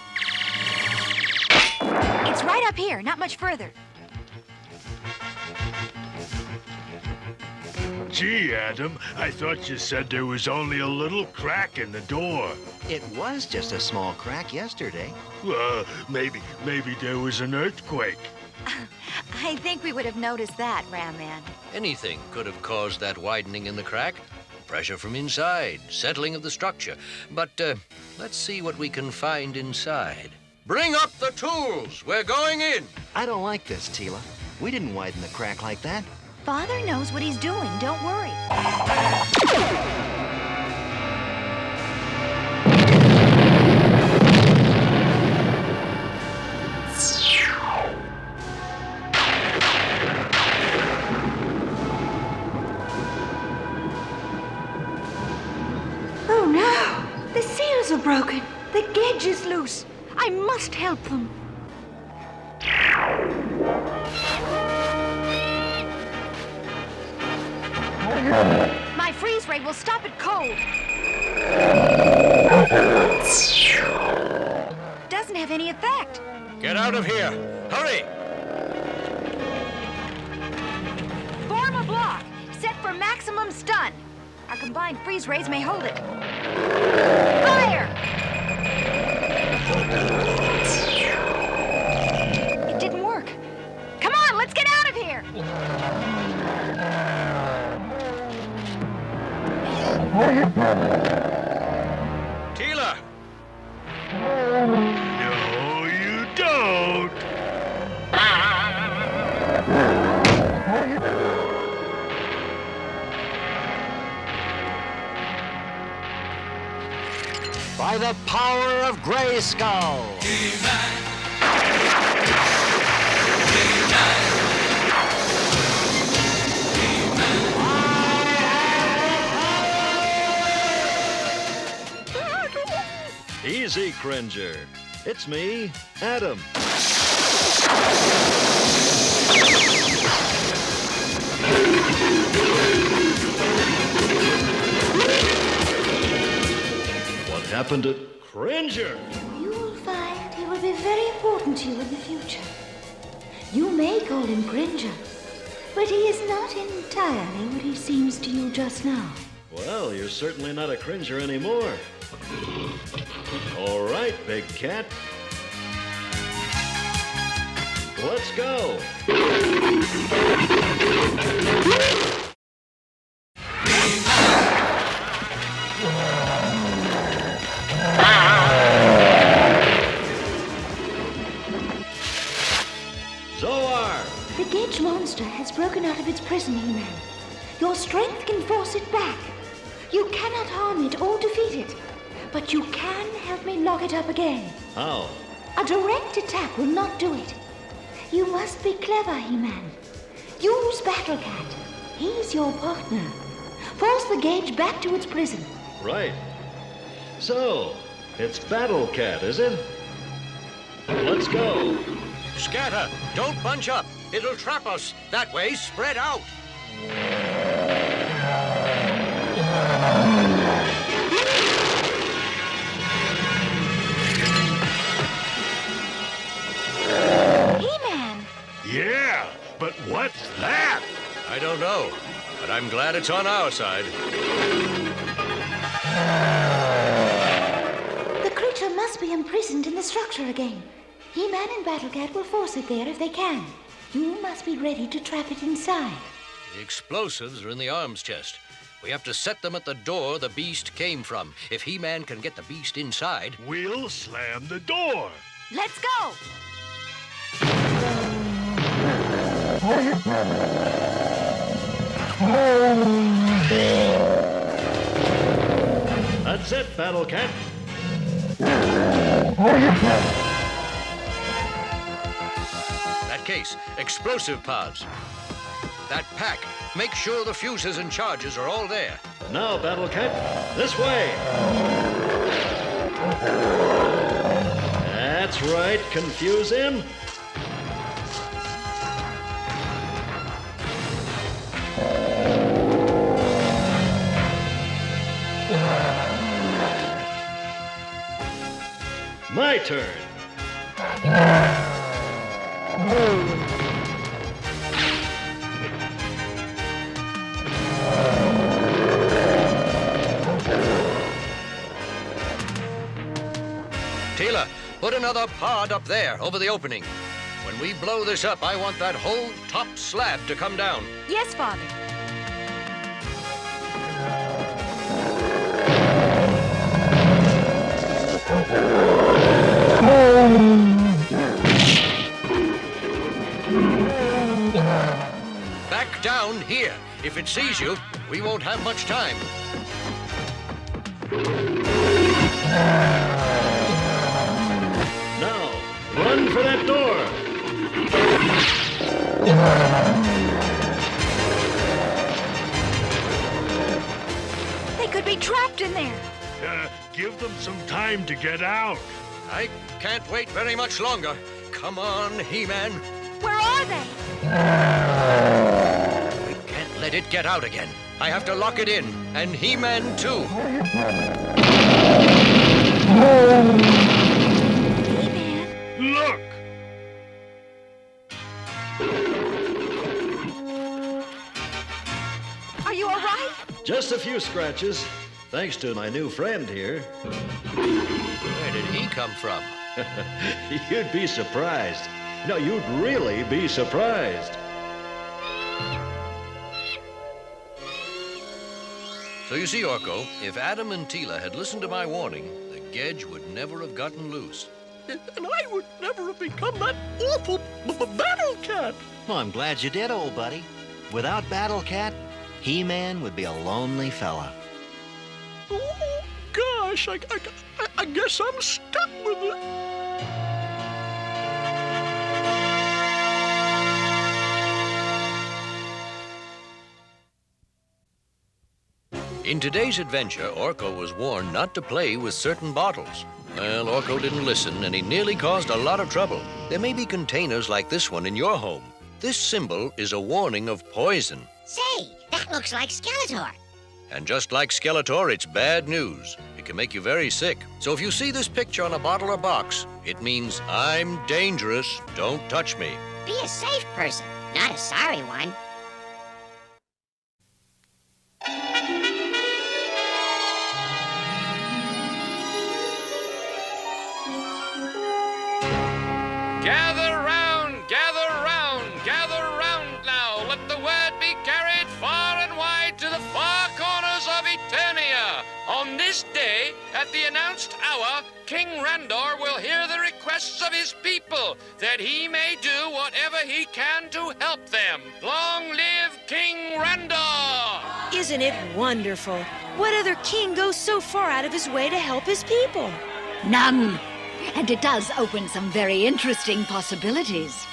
It's right up here, not much further. Gee, Adam, I thought you said there was only a little crack in the door. It was just a small crack yesterday. Maybe there was an earthquake. I think we would have noticed that, Ram Man. Anything could have caused that widening in the crack. Pressure from inside, settling of the structure. But let's see what we can find inside. Bring up the tools! We're going in! I don't like this, Teela. We didn't widen the crack like that. Father knows what he's doing, don't worry. Oh no! The seals are broken. The gauge is loose. I must help them. My freeze ray will stop it cold. Doesn't have any effect. Get out of here! Hurry! Form a block. Set for maximum stun. Our combined freeze rays may hold it. Fire! It didn't work. Come on, let's get out of here! Teela! No, you don't. By the power of Grayskull. Easy, Cringer. It's me, Adam. What happened to Cringer? You will find he will be very important to you in the future. You may call him Cringer, but he is not entirely what he seems to you just now. Well, you're certainly not a Cringer anymore. All right, big cat. Let's go. The Gage monster has broken out of its prison, He-Man. Your strength can force it back. You cannot harm it or defeat it, but you can help me lock it up again. How? A direct attack will not do it. You must be clever, He-Man. Use Battle Cat. He's your partner. Force the Gage back to its prison. Right. So, it's Battle Cat, is it? Let's go. Scatter! Don't bunch up! It'll trap us! That way, spread out! He-Man! Yeah, but what's that? I don't know, but I'm glad it's on our side. The creature must be imprisoned in the structure again. He-Man and Battle Cat will force it there if they can. You must be ready to trap it inside. The explosives are in the arms chest. We have to set them at the door the beast came from. If He-Man can get the beast inside... We'll slam the door. Let's go! That's it, Battle Cat. That case, explosive pods. That pack, make sure the fuses and charges are all there. Now, Battle Cat, this way. That's right, confuse him. My turn. Teela, put another pod up there, over the opening. When we blow this up, I want that whole top slab to come down. Yes, Father. Back down here. If it sees you, we won't have much time. Now, run for that door. They could be trapped in there. Give them some time to get out. I can't wait very much longer. Come on, He-Man. Where are they? We can't let it get out again. I have to lock it in, and He-Man too. Look! your scratches, thanks to my new friend here. Where did he come from? You'd be surprised. No, you'd really be surprised. So you see, Orco, if Adam and Teela had listened to my warning, the Gedge would never have gotten loose. And I would never have become that awful battle cat. Well, I'm glad you did, old buddy. Without Battle Cat, He-Man would be a lonely fella. Oh, gosh, I guess I'm stuck with it. In today's adventure, Orco was warned not to play with certain bottles. Well, Orco didn't listen, and he nearly caused a lot of trouble. There may be containers like this one in your home. This symbol is a warning of poison. Say, that looks like Skeletor. And just like Skeletor, it's bad news. It can make you very sick. So if you see this picture on a bottle or box, it means I'm dangerous, don't touch me. Be a safe person, not a sorry one. Gather round, gather round, gather round now. Let the word be carried far and wide to the far corners of Eternia. On this day, at the announced hour, King Randor will hear the requests of his people, that he may do whatever he can to help them. Long live King Randor! Isn't it wonderful? What other king goes so far out of his way to help his people? None. And it does open some very interesting possibilities.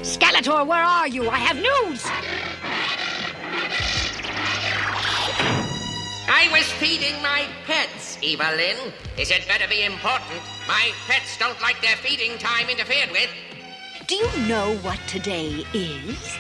Skeletor, where are you? I have news! I was feeding my pets, Evelyn. Is it better be important? My pets don't like their feeding time interfered with. Do you know what today is?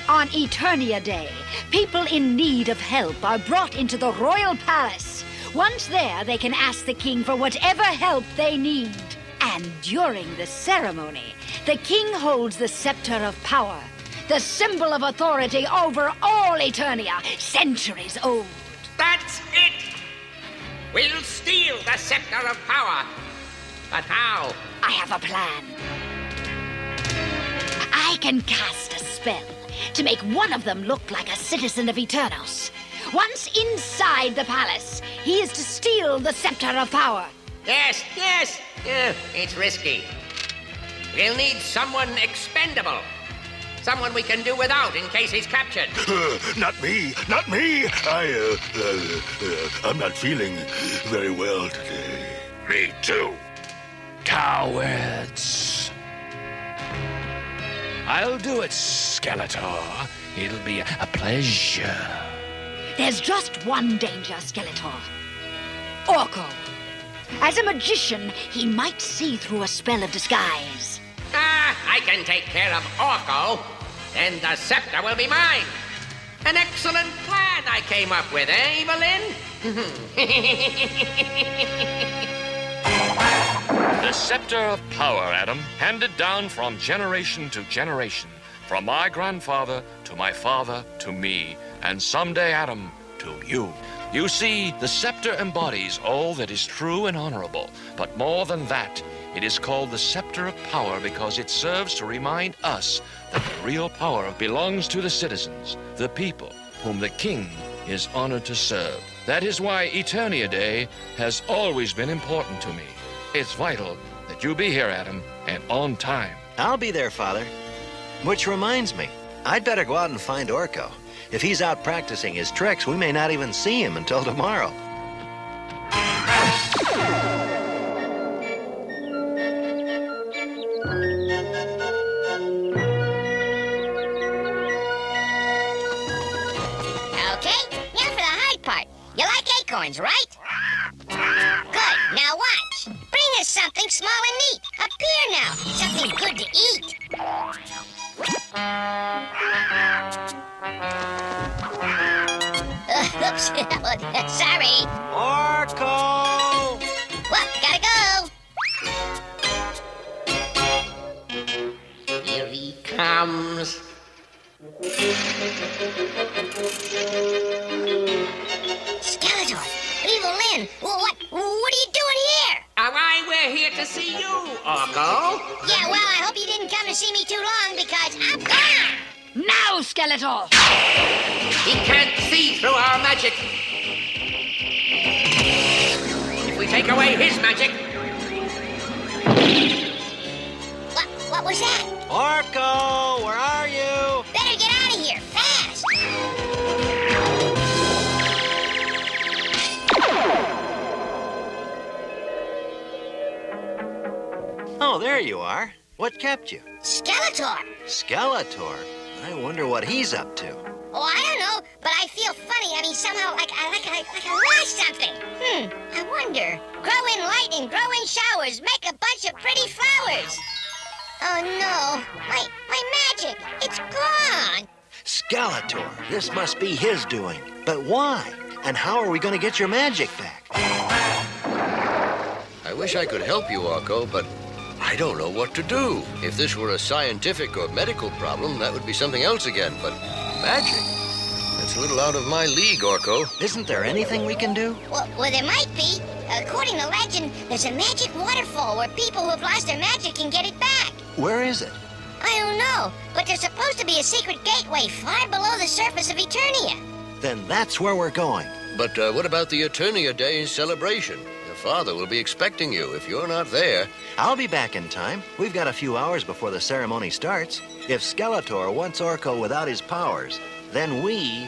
On Eternia Day, people in need of help are brought into the royal palace. Once there, they can ask the king for whatever help they need. And during the ceremony, the king holds the scepter of power, the symbol of authority over all Eternia, centuries old. That's it! We'll steal the scepter of power. But how? I have a plan. I can cast a spell to make one of them look like a citizen of Eternos. Once inside the palace, he is to steal the scepter of power. Yes, yes. It's risky. We'll need someone expendable. Someone we can do without in case he's captured. Not me, not me. I'm not feeling very well today. Me too. Cowards. I'll do it, Skeletor. It'll be a pleasure. There's just one danger, Skeletor. Orco. As a magician, he might see through a spell of disguise. I can take care of Orco. Then the scepter will be mine. An excellent plan I came up with, eh, Evelyn? The scepter of power, Adam, handed down from generation to generation. From my grandfather to my father to me, and someday, Adam, to you. You see, the scepter embodies all that is true and honorable. But more than that, it is called the scepter of power because it serves to remind us that the real power belongs to the citizens, the people, whom the king is honored to serve. That is why Eternia Day has always been important to me. It's vital that you be here, Adam, and on time. I'll be there, Father. Which reminds me, I'd better go out and find Orco. If he's out practicing his tricks, we may not even see him until tomorrow. Acorns, right? Good, now watch. Bring us something small and neat. Appear now, something good to eat. Oops, sorry. Orco! Well, gotta go. Here he comes. Skeletor, Evil Lynn, what are you doing here? Why, we're here to see you, Orco. Yeah, well, I hope you didn't come to see me too long because I'm gone. Now, Skeletor! He can't see through our magic. If we take away his magic... What was that? Orco, where are you? Better get out of here, fast! Oh, there you are. What kept you? Skeletor! Skeletor? I wonder what he's up to. Oh, I don't know, but I feel funny. I mean, somehow, like I lost something. I wonder. Grow in light and grow in showers. Make a bunch of pretty flowers. Oh, no. My magic. It's gone. Skeletor, this must be his doing. But why? And how are we going to get your magic back? I wish I could help you, Orco, but I don't know what to do. If this were a scientific or medical problem, that would be something else again. But magic? That's a little out of my league, Orco. Isn't there anything we can do? Well, there might be. According to legend, there's a magic waterfall where people who've lost their magic can get it back. Where is it? I don't know, but there's supposed to be a secret gateway far below the surface of Eternia. Then that's where we're going. But what about the Eternia Day celebration? Your father will be expecting you. If you're not there... I'll be back in time. We've got a few hours before the ceremony starts. If Skeletor wants Orco without his powers, then we,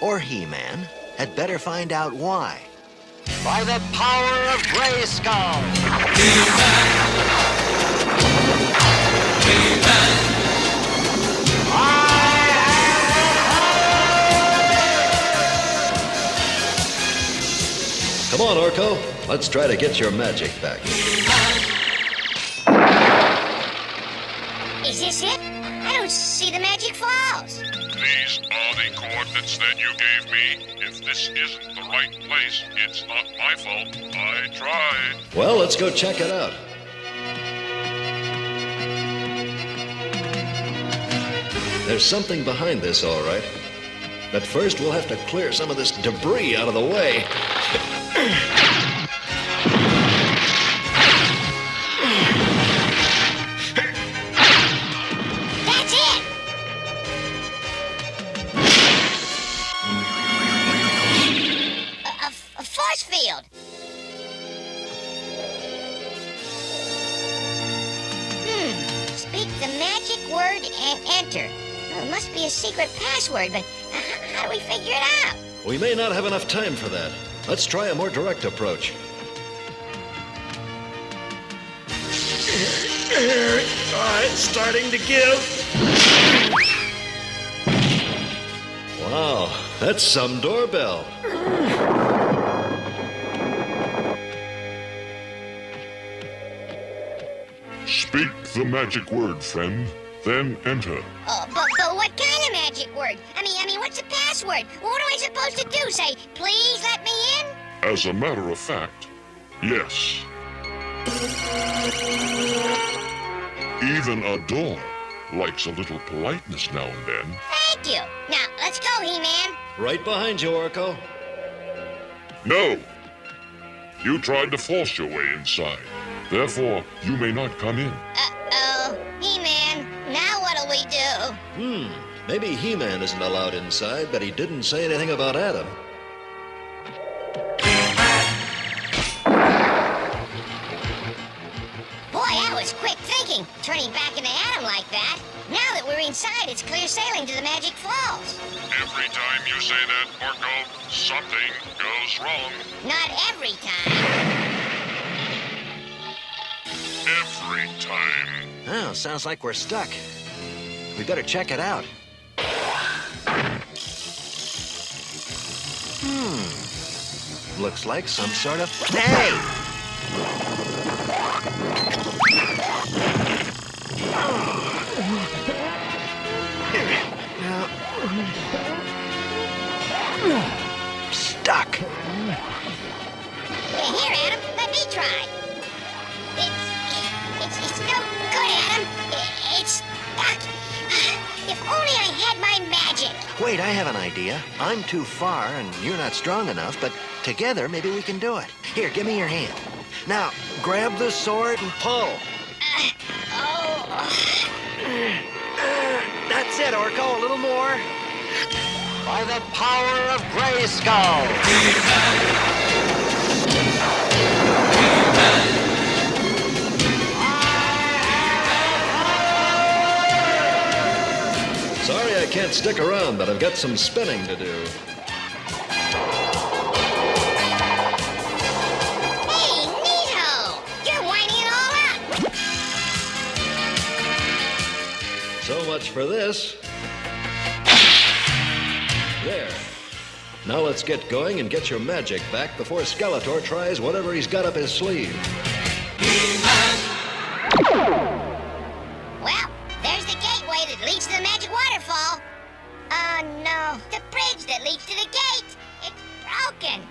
or He-Man, had better find out why. By the power of Grayskull! Come on, Orco. Let's try to get your magic back. Is this it? I don't see the magic falls. These are the coordinates that you gave me. If this isn't the right place, it's not my fault. I tried. Well, let's go check it out. There's something behind this, all right. But first, we'll have to clear some of this debris out of the way. That's it! A force field. Speak the magic word and enter. It must be a secret password, but how do we figure it out? We may not have enough time for that. Let's try a more direct approach. It's starting to give. Wow, that's some doorbell. Speak the magic word, friend. Then enter. Oh, but what kind of magic word? I mean, what's the password? What am I supposed to do? Say, please let me in? As a matter of fact, yes. Even Adora likes a little politeness now and then. Thank you. Now, let's go, He-Man. Right behind you, Orco. No! You tried to force your way inside. Therefore, you may not come in. Uh-oh. He-Man, now what'll we do? Maybe He-Man isn't allowed inside, but he didn't say anything about Adam. Boy, that was quick thinking, turning back into Adam like that. Now that we're inside, it's clear sailing to the Magic Falls. Every time you say that, Orco, something goes wrong. Not every time. Every time. Oh, sounds like we're stuck. We better check it out. Looks like some sort of... Hey! Stuck. Here, Adam, let me try. It's no good, Adam. It's stuck. If only I had my magic. Wait, I have an idea. I'm too far and you're not strong enough, but together maybe we can do it. Here, give me your hand. Now, grab the sword and pull. That's it, Orco. A little more. By the power of Grayskull. Sorry I can't stick around, but I've got some spinning to do. Hey, neato! You're winding it all up! So much for this. There. Now let's get going and get your magic back before Skeletor tries whatever he's got up his sleeve. Well, there's the gateway that leads to the magic waterfall. Oh no, the bridge that leads to the gate. It's broken.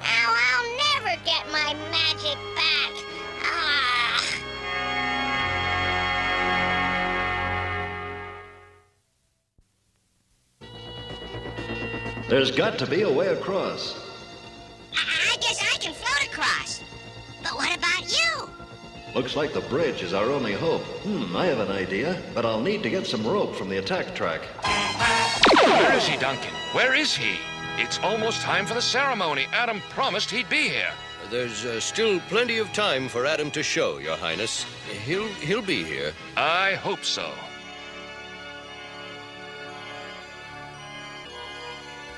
Now I'll never get my magic back. Ah. There's got to be a way across. I guess I can float across. But what about you? Looks like the bridge is our only hope. I have an idea, but I'll need to get some rope from the attack track. Where is he, Duncan? Where is he? It's almost time for the ceremony. Adam promised he'd be here. There's still plenty of time for Adam to show, Your Highness. He'll be here. I hope so.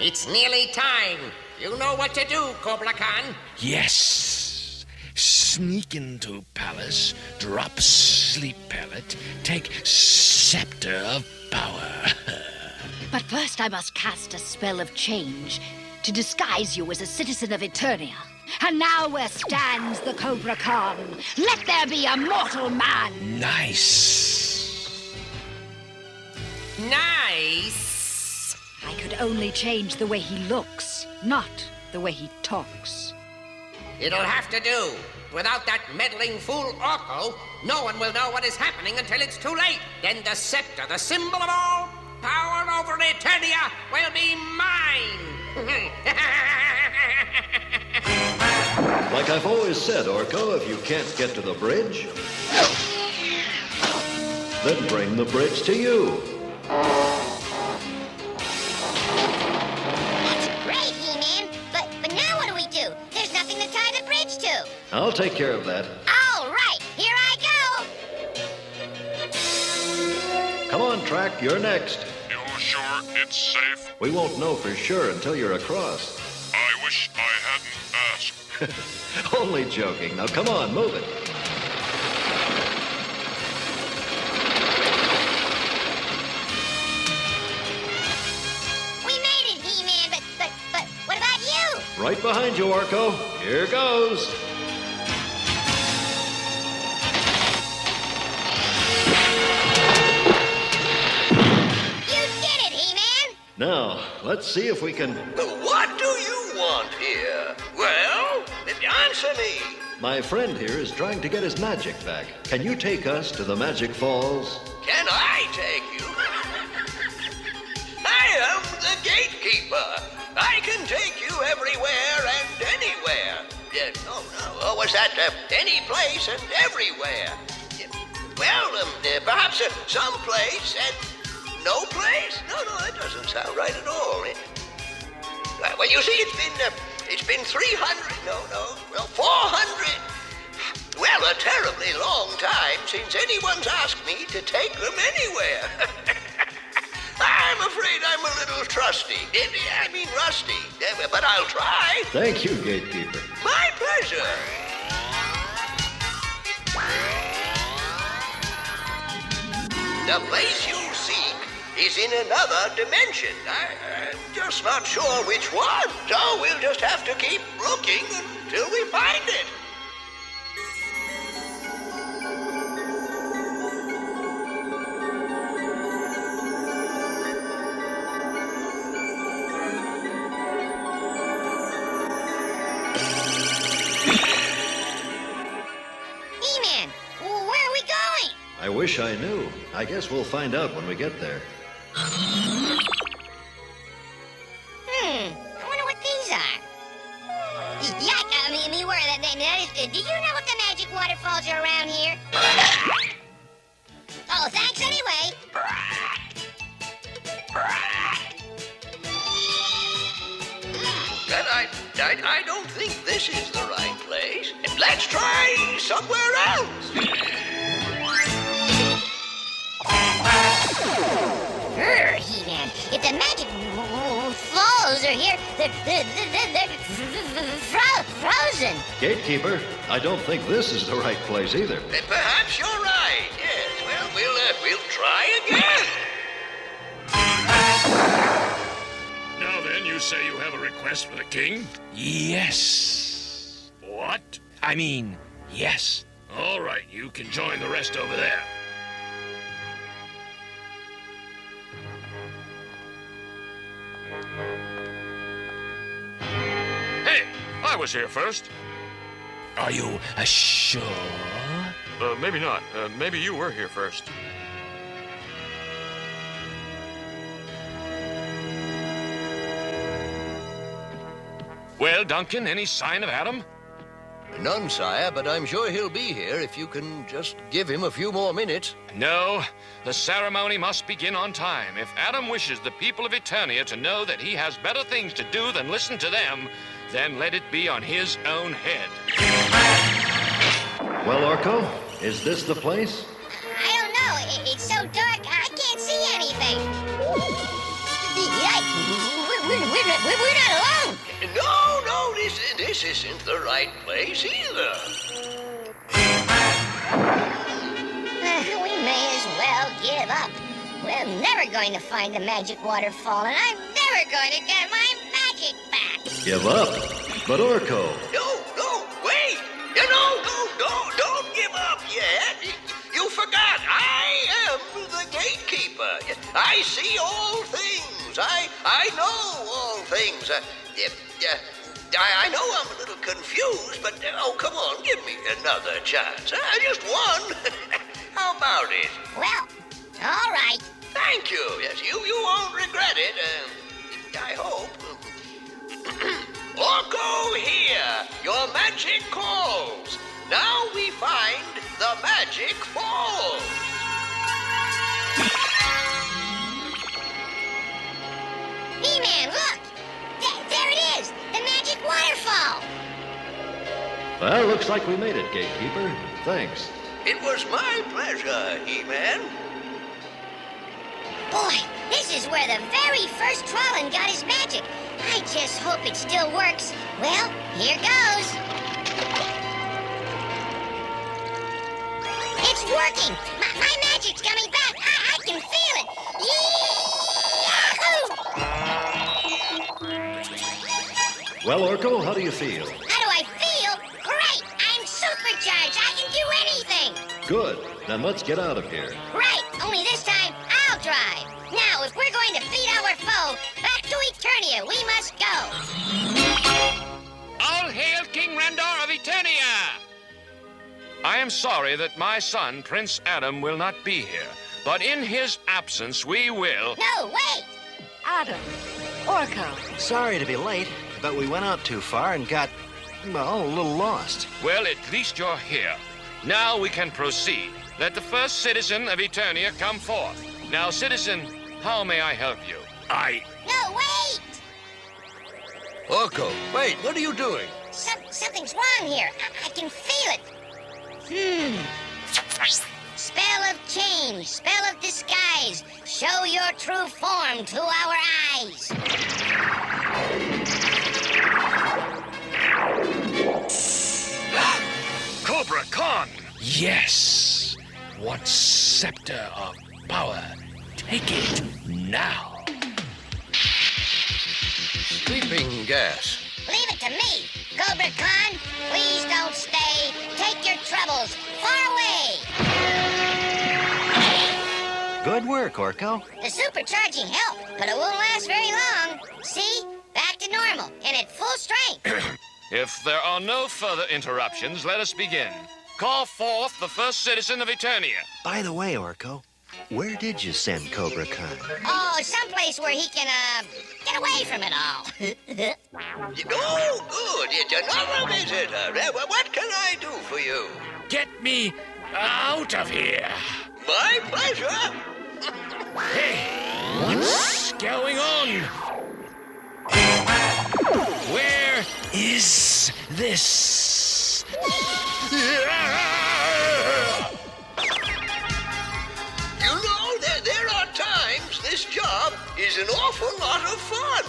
It's nearly time. You know what to do, Cobra Khan. Yes. Sneak into palace, drop sleep pellet, take scepter of power. But first I must cast a spell of change to disguise you as a citizen of Eternia. And now where stands the Cobra Khan? Let there be a mortal man! Nice. Nice. I could only change the way he looks, not the way he talks. It'll have to do. Without that meddling fool Orco, no one will know what is happening until it's too late. Then the scepter, the symbol of all power over Eternia, will be mine. Like I've always said, Orco, if you can't get to the bridge, then bring the bridge to you. Great, He-Man. But now what do we do? There's nothing to tie the bridge to. I'll take care of that. All right, here I go. Come on, Track, you're next. You sure it's safe? We won't know for sure until you're across. I wish I hadn't asked. Only joking. Now come on, move it. We made it, He-Man, but what about you? Right behind you, Orco. Here goes. You did it, He-Man. Now, let's see if we can... What do you want here? Well, answer me. My friend here is trying to get his magic back. Can you take us to the Magic Falls? Can I take you? I am the Gatekeeper. I can take you everywhere and anywhere. Oh, was that any place and everywhere? Well, perhaps some place and no place? No, that doesn't sound right at all. Well, you see, it's been 300, 400. Well, a terribly long time since anyone's asked me to take them anywhere. I'm afraid I'm a little rusty, but I'll try. Thank you, Gatekeeper. My pleasure. The place you seek is in another dimension. I'm just not sure which one, so we'll just have to keep looking until we find it. wish I knew. I guess we'll find out when we get there. I wonder what these are. Yeah, I mean, where that is, do you know if the magic waterfalls are around here? Oh, thanks anyway. I don't think this is the right place. Let's try somewhere else. He-Man, if the magic falls are here, they're frozen. Gatekeeper, I don't think this is the right place either. Perhaps you're right. Yes. Well, we'll try again. Now then, you say you have a request for the king? Yes. What? I mean, yes. All right, you can join the rest over there. Hey, I was here first. Are you sure? Maybe not. Maybe you were here first. Well, Duncan, any sign of Adam? None, sire, but I'm sure he'll be here if you can just give him a few more minutes. No, the ceremony must begin on time. If Adam wishes the people of Eternia to know that he has better things to do than listen to them, then let it be on his own head. Well, Orco, is this the place? I don't know. It's so dark, I can't see anything. We're not alone. No, this isn't the right place either. We may as well give up. We're never going to find the magic waterfall, and I'm never going to get my magic back. Give up? But Orco... No, wait! Don't give up yet. You forgot, I am the Gatekeeper. I see all things. I know all things. I know I'm a little confused, but oh, come on, give me another chance. Just one. How about it? Well, all right. Thank you. Yes, you won't regret it. I hope. Orco here. Your magic calls. Now we find the magic falls. He-Man, look! There it is! The magic waterfall! Well, looks like we made it, Gatekeeper. Thanks. It was my pleasure, He-Man. Boy, this is where the very first Trollin got his magic. I just hope it still works. Well, here goes. It's working! My magic's coming back! I can feel it! Yahoo! Well, Orco, how do you feel? How do I feel? Great! I'm supercharged! I can do anything! Good. Then let's get out of here. Right! Only this time, I'll drive! Now, if we're going to beat our foe, back to Eternia we must go! All hail King Randor of Eternia! I am sorry that my son, Prince Adam, will not be here, but in his absence we will... No, wait! Adam, Orco. Sorry to be late, but we went out too far and got, well, a little lost. Well, at least you're here. Now we can proceed. Let the first citizen of Eternia come forth. Now, citizen, how may I help you? No, wait! Orco, wait, what are you doing? Something's wrong here. I can feel it. Spell of change, spell of disguise. Show your true form to our eyes. Cobra Khan! Yes. What scepter of power? Take it now. Sleeping gas. Leave it to me. Cobra Khan, please don't stay. Take your troubles far away. Good work, Orco. The supercharging helped, but it won't last very long. See? Back to normal and at full strength. If there are no further interruptions, let us begin. Call forth the first citizen of Eternia. By the way, Orco, where did you send Cobra Khan? Oh, someplace where he can, get away from it all. Oh, good. It's another visitor. What can I do for you? Get me out of here. My pleasure. Hey, what's going on? Where is this? You know, there are times this job is an awful lot of fun.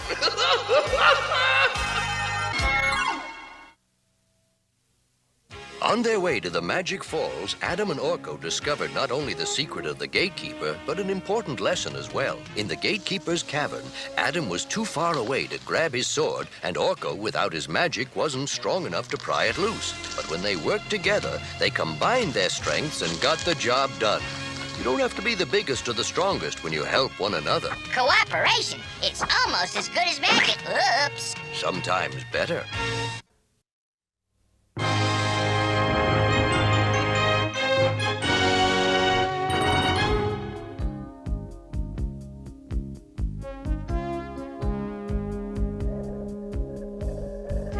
On their way to the Magic Falls, Adam and Orco discovered not only the secret of the Gatekeeper, but an important lesson as well. In the Gatekeeper's cavern, Adam was too far away to grab his sword, and Orco, without his magic, wasn't strong enough to pry it loose. But when they worked together, they combined their strengths and got the job done. You don't have to be the biggest or the strongest when you help one another. Cooperation. It's almost as good as magic. Oops. Sometimes better.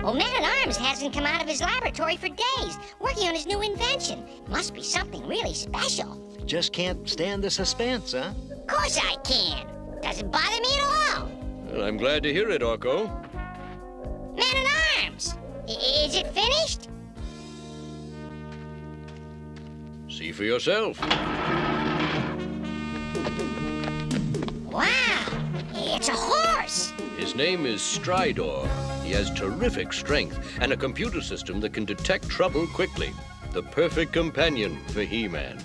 Well, Man-at-Arms hasn't come out of his laboratory for days, working on his new invention. Must be something really special. Just can't stand the suspense, huh? Of course I can. Doesn't bother me at all. Well, I'm glad to hear it, Orco. Man-at-Arms! Is it finished? See for yourself. Wow! It's a horse! His name is Stridor. He has terrific strength and a computer system that can detect trouble quickly. The perfect companion for He-Man.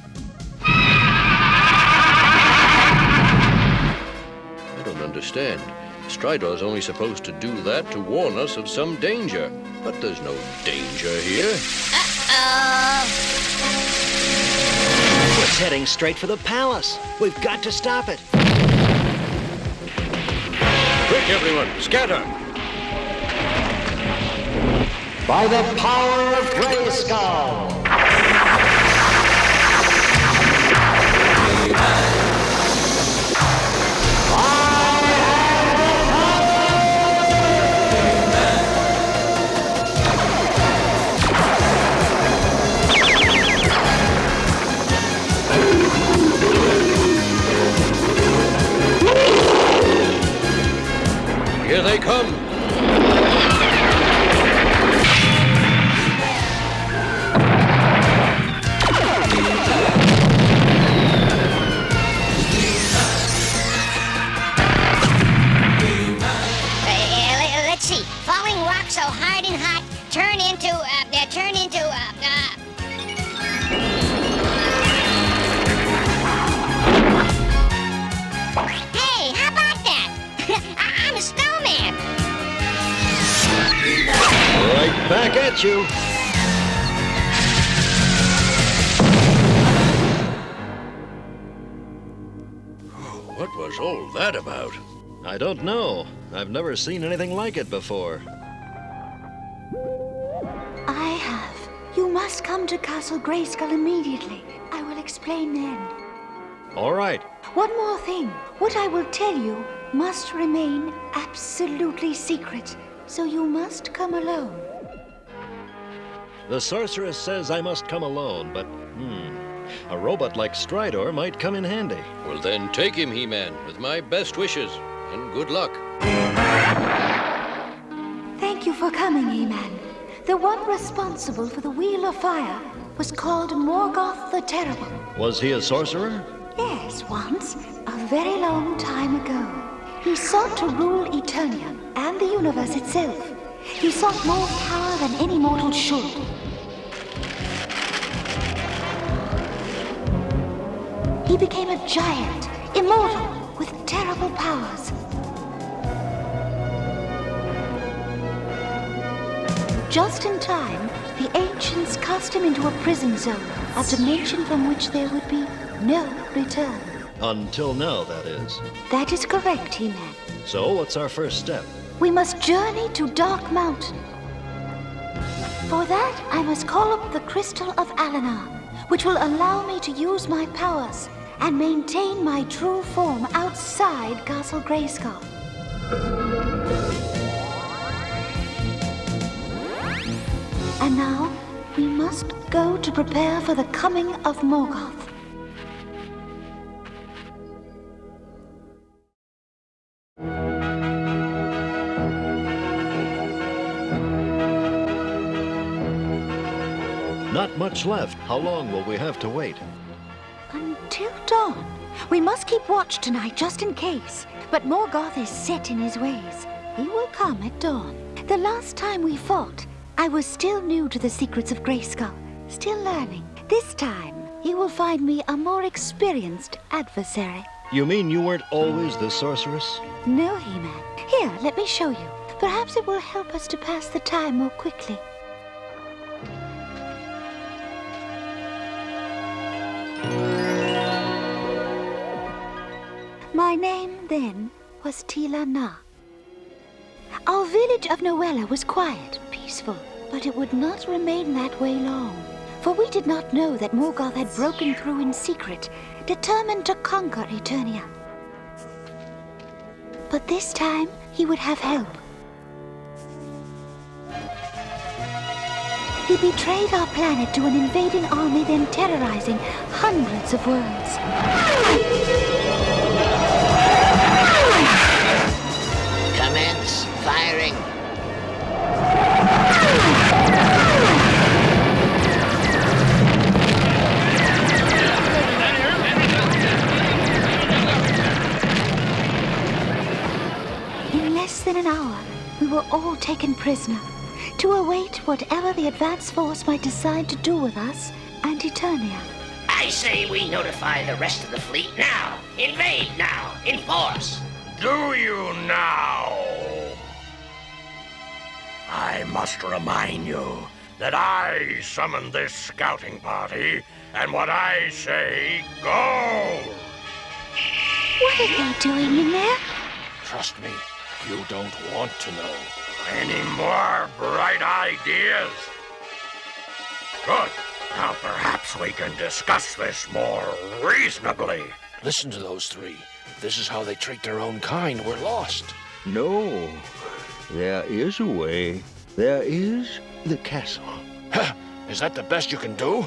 I don't understand. Stridor's only supposed to do that to warn us of some danger. But there's no danger here. It's heading straight for the palace. We've got to stop it. Quick, everyone, scatter! By the power of Grayskull! Here they come! Let's see. Falling rocks so hard and hot turn into, Hey, how about that? I'm a snowman. Right back at you. What was all that about? I don't know. I've never seen anything like it before. I have. You must come to Castle Grayskull immediately. I will explain then. All right. One more thing. What I will tell you must remain absolutely secret, so you must come alone. The Sorceress says I must come alone, but, a robot like Stridor might come in handy. Well, then take him, He-Man, with my best wishes, and good luck. Thank you for coming, He-Man. The one responsible for the Wheel of Fire was called Morgoth the Terrible. Was he a sorcerer? Yes, once, a very long time ago. He sought to rule Eternia and the universe itself. He sought more power than any mortal should. He became a giant, immortal, with terrible powers. Just in time, the ancients cast him into a prison zone, a dimension from which there would be no return. Until now, that is. That is correct, He-Man. So, what's our first step? We must journey to Dark Mountain. For that, I must call up the Crystal of Alanar, which will allow me to use my powers and maintain my true form outside Castle Grayskull. And now, we must go to prepare for the coming of Morgoth. Not much left. How long will we have to wait? Until dawn. We must keep watch tonight, just in case. But Morgoth is set in his ways. He will come at dawn. The last time we fought, I was still new to the secrets of Grayskull, still learning. This time, he will find me a more experienced adversary. You mean you weren't always the sorceress? No, He-Man. Here, let me show you. Perhaps it will help us to pass the time more quickly. My name then was Teela Na. Our village of Noella was quiet, peaceful, but it would not remain that way long. For we did not know that Morgoth had broken through in secret, determined to conquer Eternia. But this time, he would have help. He betrayed our planet to an invading army, then terrorizing hundreds of worlds. Commence firing. In less than an hour, we were all taken prisoner to await whatever the advance force might decide to do with us and Eternia. I say we notify the rest of the fleet now. Invade now, in force. Do you now? I must remind you that I summoned this scouting party, and what I say goes. What are they doing in there? Trust me, you don't want to know. Any more bright ideas? Good. Now perhaps we can discuss this more reasonably. Listen to those three. If this is how they treat their own kind, we're lost. No. There is a way. There is the castle. Huh? Is that the best you can do?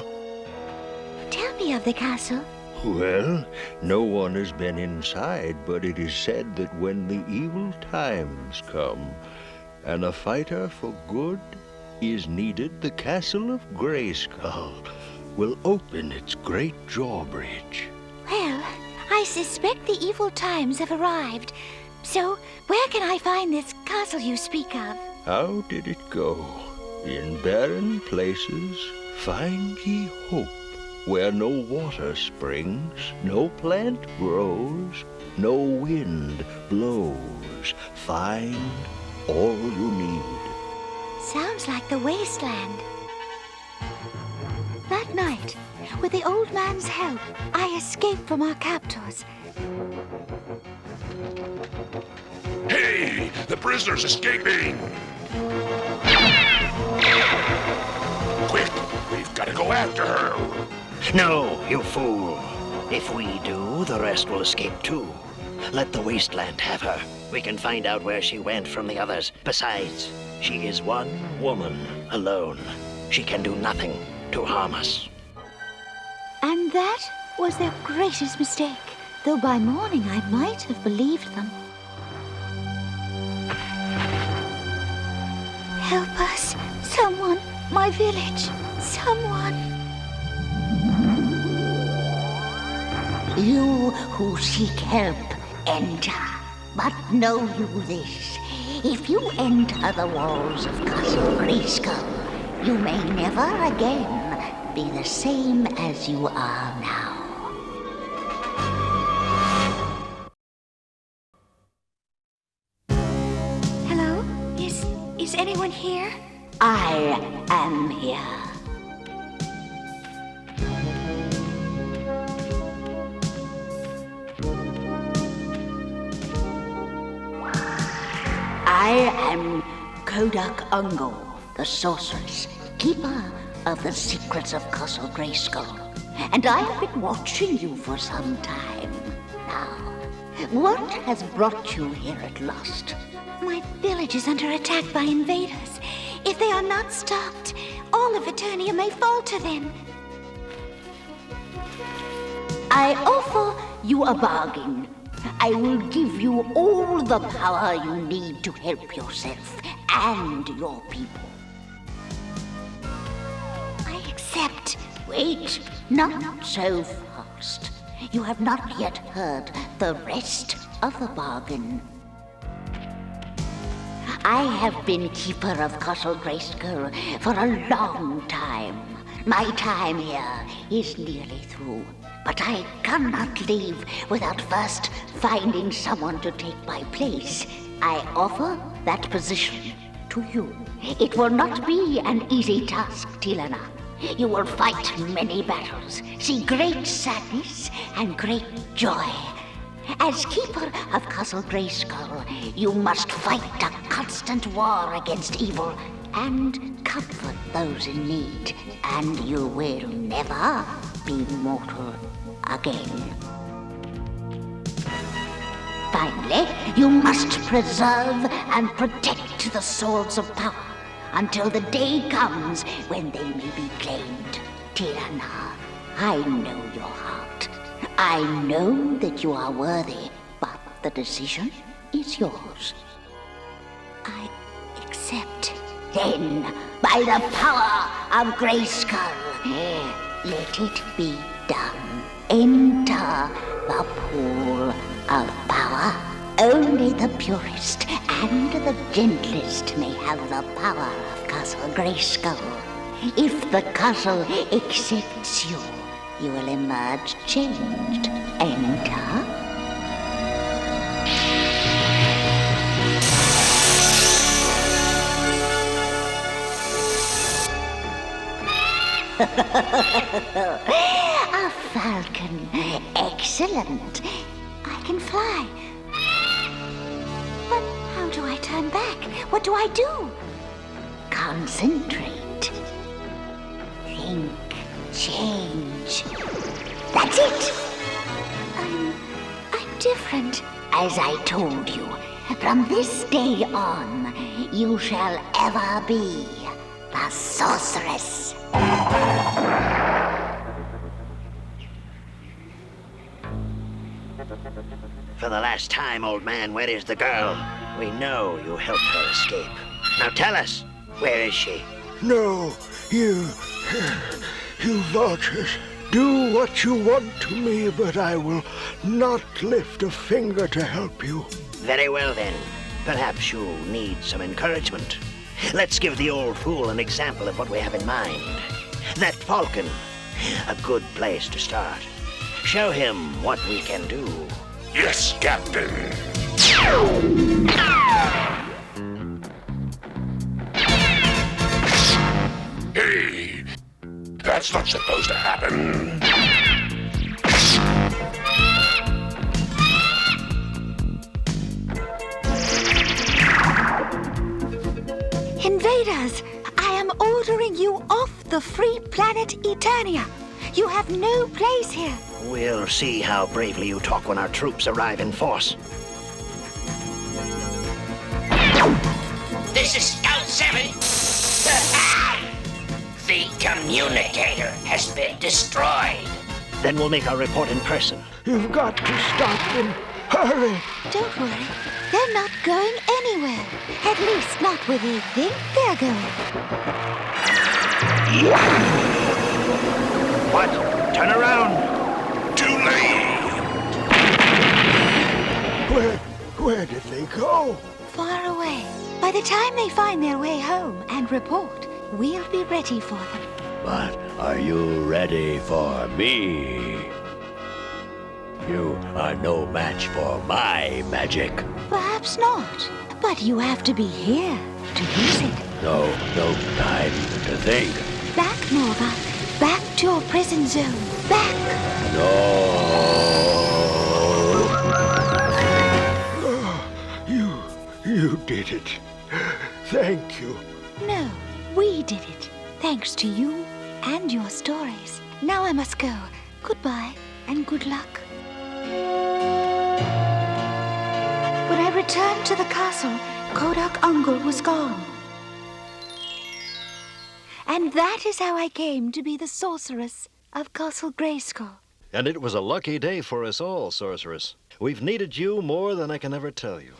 Tell me of the castle. Well, no one has been inside, but it is said that when the evil times come, and a fighter for good is needed, the castle of Grayskull will open its great drawbridge. Well, I suspect the evil times have arrived. So, where can I find this castle you speak of? How did it go? In barren places find ye hope, where no water springs, no plant grows, no wind blows. Find all you need. Sounds like the wasteland. That night, with the old man's help, I escaped from our captors. Hey! The prisoner's escaping! Quick! We've got to go after her! No, you fool. If we do, the rest will escape too. Let the wasteland have her. We can find out where she went from the others. Besides, she is one woman alone. She can do nothing to harm us. And that was their greatest mistake, though by morning I might have believed them. Help us! Someone! My village! Someone! You who seek help, enter. But know you this. If you enter the walls of Castle Grayskull, you may never again be the same as you are now. Hello? Is anyone here? I am here. I am Kodak Ungle, the Sorceress, keeper of the secrets of Castle Grayskull. And I have been watching you for some time now. What has brought you here at last? My village is under attack by invaders. If they are not stopped, all of Eternia may fall to them. I offer you a bargain. I will give you all the power you need to help yourself and your people. I accept. Wait, not so fast. You have not yet heard the rest of the bargain. I have been keeper of Castle Grayskull for a long time. My time here is nearly through, but I cannot leave without first finding someone to take my place. I offer that position to you. It will not be an easy task, Teela. You will fight many battles, see great sadness and great joy. As keeper of Castle Grayskull, you must fight a constant war against evil and comfort those in need, and you will never be mortal again. Finally, you must preserve and protect the swords of power until the day comes when they may be claimed. Teela, I know your heart. I know that you are worthy, but the decision is yours. I accept. Then, by the power of Grayskull, let it be done. Enter the pool of power. Only the purest and the gentlest may have the power of Castle Grayskull. If the castle accepts you, you will emerge changed. Enter. A falcon. Excellent. I can fly. But how do I turn back? What do I do? Concentrate. Think. Change. That's it! I'm different. As I told you, from this day on, you shall ever be the Sorceress. For the last time, old man, where is the girl? We know you helped her escape. Now tell us, where is she? No, you vultures, do what you want to me, but I will not lift a finger to help you. Very well then. Perhaps you need some encouragement. Let's give the old fool an example of what we have in mind. That falcon, a good place to start. Show him what we can do. Yes, Captain. Hey, that's not supposed to happen. Invaders! I am ordering you off the free planet Eternia. You have no place here. We'll see how bravely you talk when our troops arrive in force. This is Scout 7. The communicator has been destroyed. Then we'll make our report in person. You've got to stop them. Hurry! Don't worry. They're not going anywhere. At least not where they think they're going. What? Turn around! Too late! Where did they go? Far away. By the time they find their way home and report, we'll be ready for them. But are you ready for me? You are no match for my magic. Perhaps not. But you have to be here to use it. No time to think. Back, Nova. Back to your prison zone. Back! No! You did it. Thank you. No, We did it, thanks to you and your stories. Now I must go. Goodbye and good luck. When I returned to the castle, Kodak Ungol was gone. And that is how I came to be the sorceress of Castle Grayskull. And it was a lucky day for us all, Sorceress. We've needed you more than I can ever tell you.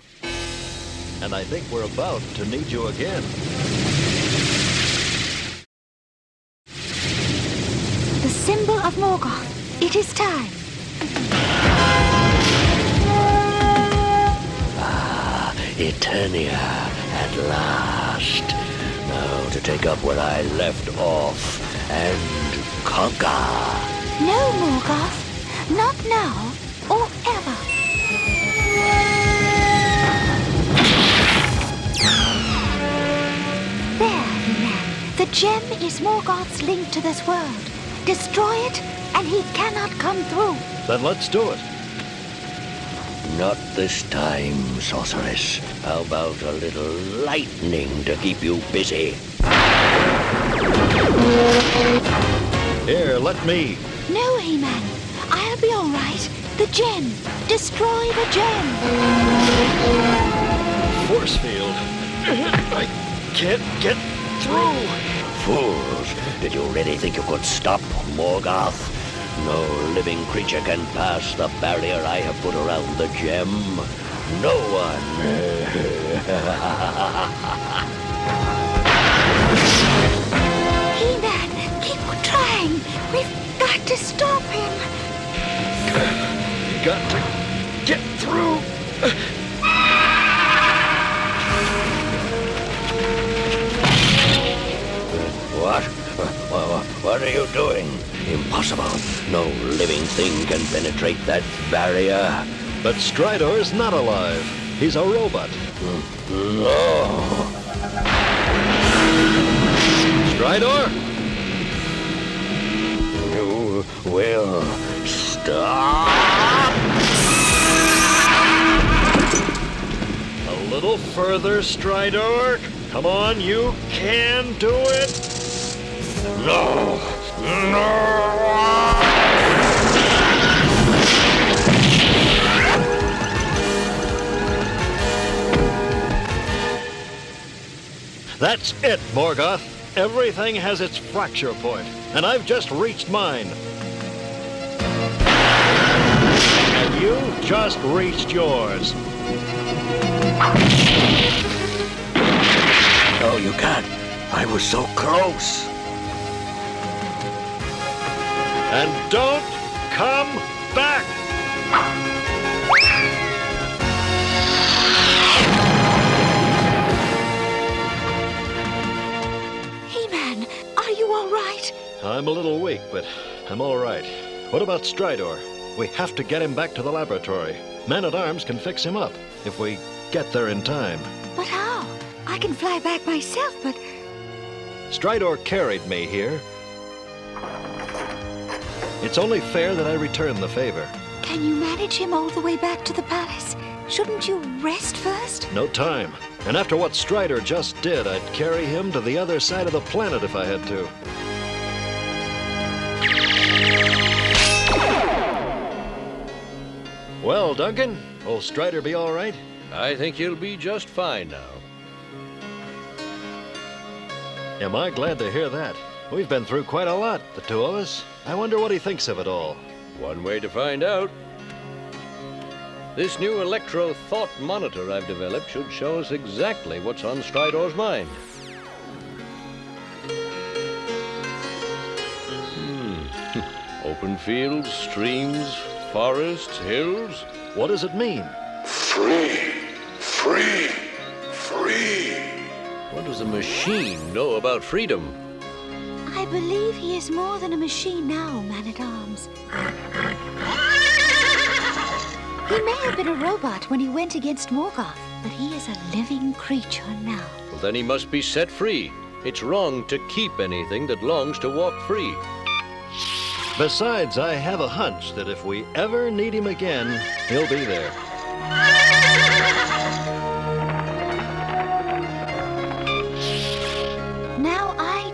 And I think we're about to need you again. The symbol of Morgoth. It is time. Eternia, at last. Now to take up where I left off and conquer. No, Morgoth. Not now or ever. There, He-Man. The gem is Morgoth's link to this world. Destroy it, and he cannot come through. Then let's do it. Not this time, Sorceress. How about a little lightning to keep you busy? Here, let me. No, He-Man. I'll be all right. The gem. Destroy the gem. Force field. I can't get through. Fools, did you really think you could stop Morgoth? No living creature can pass the barrier I have put around the gem. No one. He-Man, keep trying. We've got to stop him. Got to get through. What are you doing? Impossible. No living thing can penetrate that barrier. But Stridor's not alive. He's a robot. No. Stridor? You will stop. A little further, Stridor. Come on, you can do it. No! No! That's it, Morgoth. Everything has its fracture point, and I've just reached mine. And you just reached yours. No, you can't. I was so close. And don't come back! He-Man, are you all right? I'm a little weak, but I'm all right. What about Stridor? We have to get him back to the laboratory. Man-at-Arms can fix him up, if we get there in time. But how? I can fly back myself, but... Stridor carried me here. It's only fair that I return the favor. Can you manage him all the way back to the palace? Shouldn't you rest first? No time. And after what Stridor just did, I'd carry him to the other side of the planet if I had to. Well, Duncan, will Stridor be all right? I think he'll be just fine now. Am I glad to hear that? We've been through quite a lot, the two of us. I wonder what he thinks of it all. One way to find out. This new electro-thought monitor I've developed should show us exactly what's on Stridor's mind. Open fields, streams, forests, hills. What does it mean? Free! Free! Free! What does the machine know about freedom? I believe he is more than a machine now, Man-at-Arms. He may have been a robot when he went against Morgoth, but he is a living creature now. Well, then he must be set free. It's wrong to keep anything that longs to walk free. Besides, I have a hunch that if we ever need him again, he'll be there. Now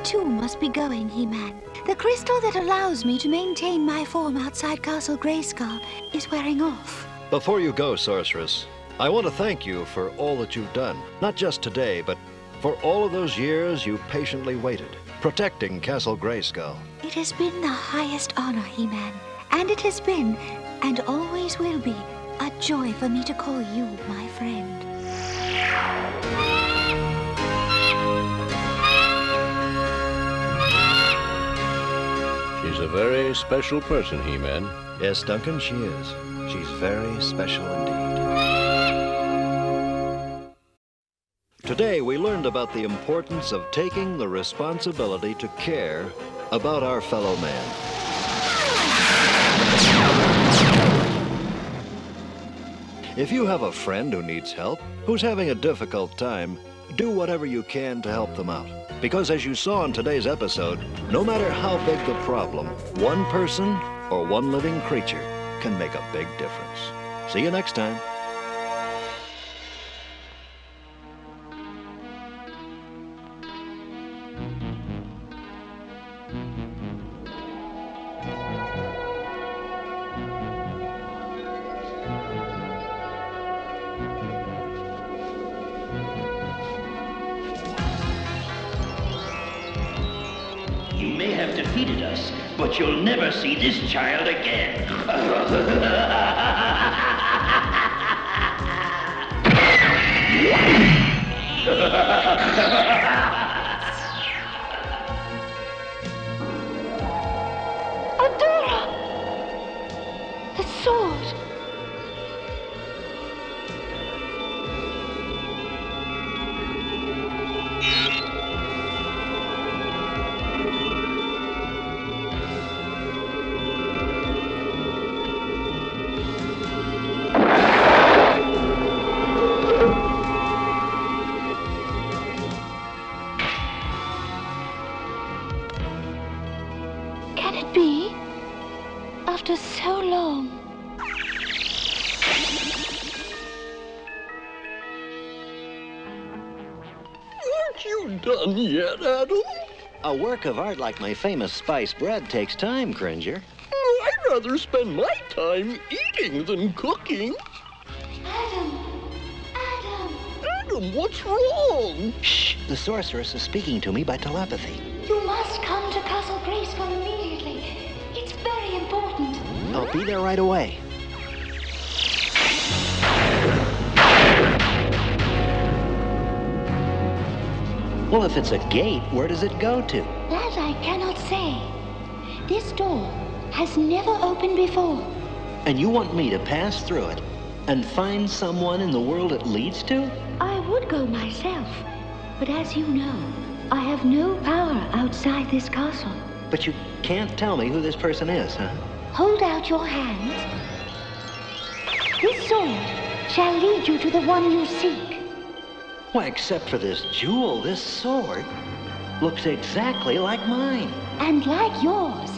too must be going, He-Man. The crystal that allows me to maintain my form outside Castle Grayskull is wearing off. Before you go, Sorceress, I want to thank you for all that you've done. Not just today, but for all of those years you patiently waited, protecting Castle Grayskull. It has been the highest honor, He-Man. And it has been, and always will be, a joy for me to call you my friend. She's a very special person, He-Man. Yes, Duncan, she is. She's very special indeed. Today, we learned about the importance of taking the responsibility to care about our fellow man. If you have a friend who needs help, who's having a difficult time, do whatever you can to help them out. Because as you saw in today's episode, no matter how big the problem, one person or one living creature can make a big difference. See you next time. You may have defeated us, but you'll never see this child again. Adora! The sword! Can it be? After so long. Aren't you done yet, Adam? A work of art like my famous spiced bread takes time, Cringer. I'd rather spend my time eating than cooking. Adam, what's wrong? Shh! The Sorceress is speaking to me by telepathy. You must come to Castle Grayskull immediately. It's very important. I'll be there right away. Well, if it's a gate, where does it go to? That I cannot say. This door has never opened before. And you want me to pass through it and find someone in the world it leads to? I would go myself, but as you know, I have no power outside this castle. But you can't tell me who this person is, huh? Hold out your hands. This sword shall lead you to the one you seek. Why, except for this jewel, this sword looks exactly like mine. And like yours,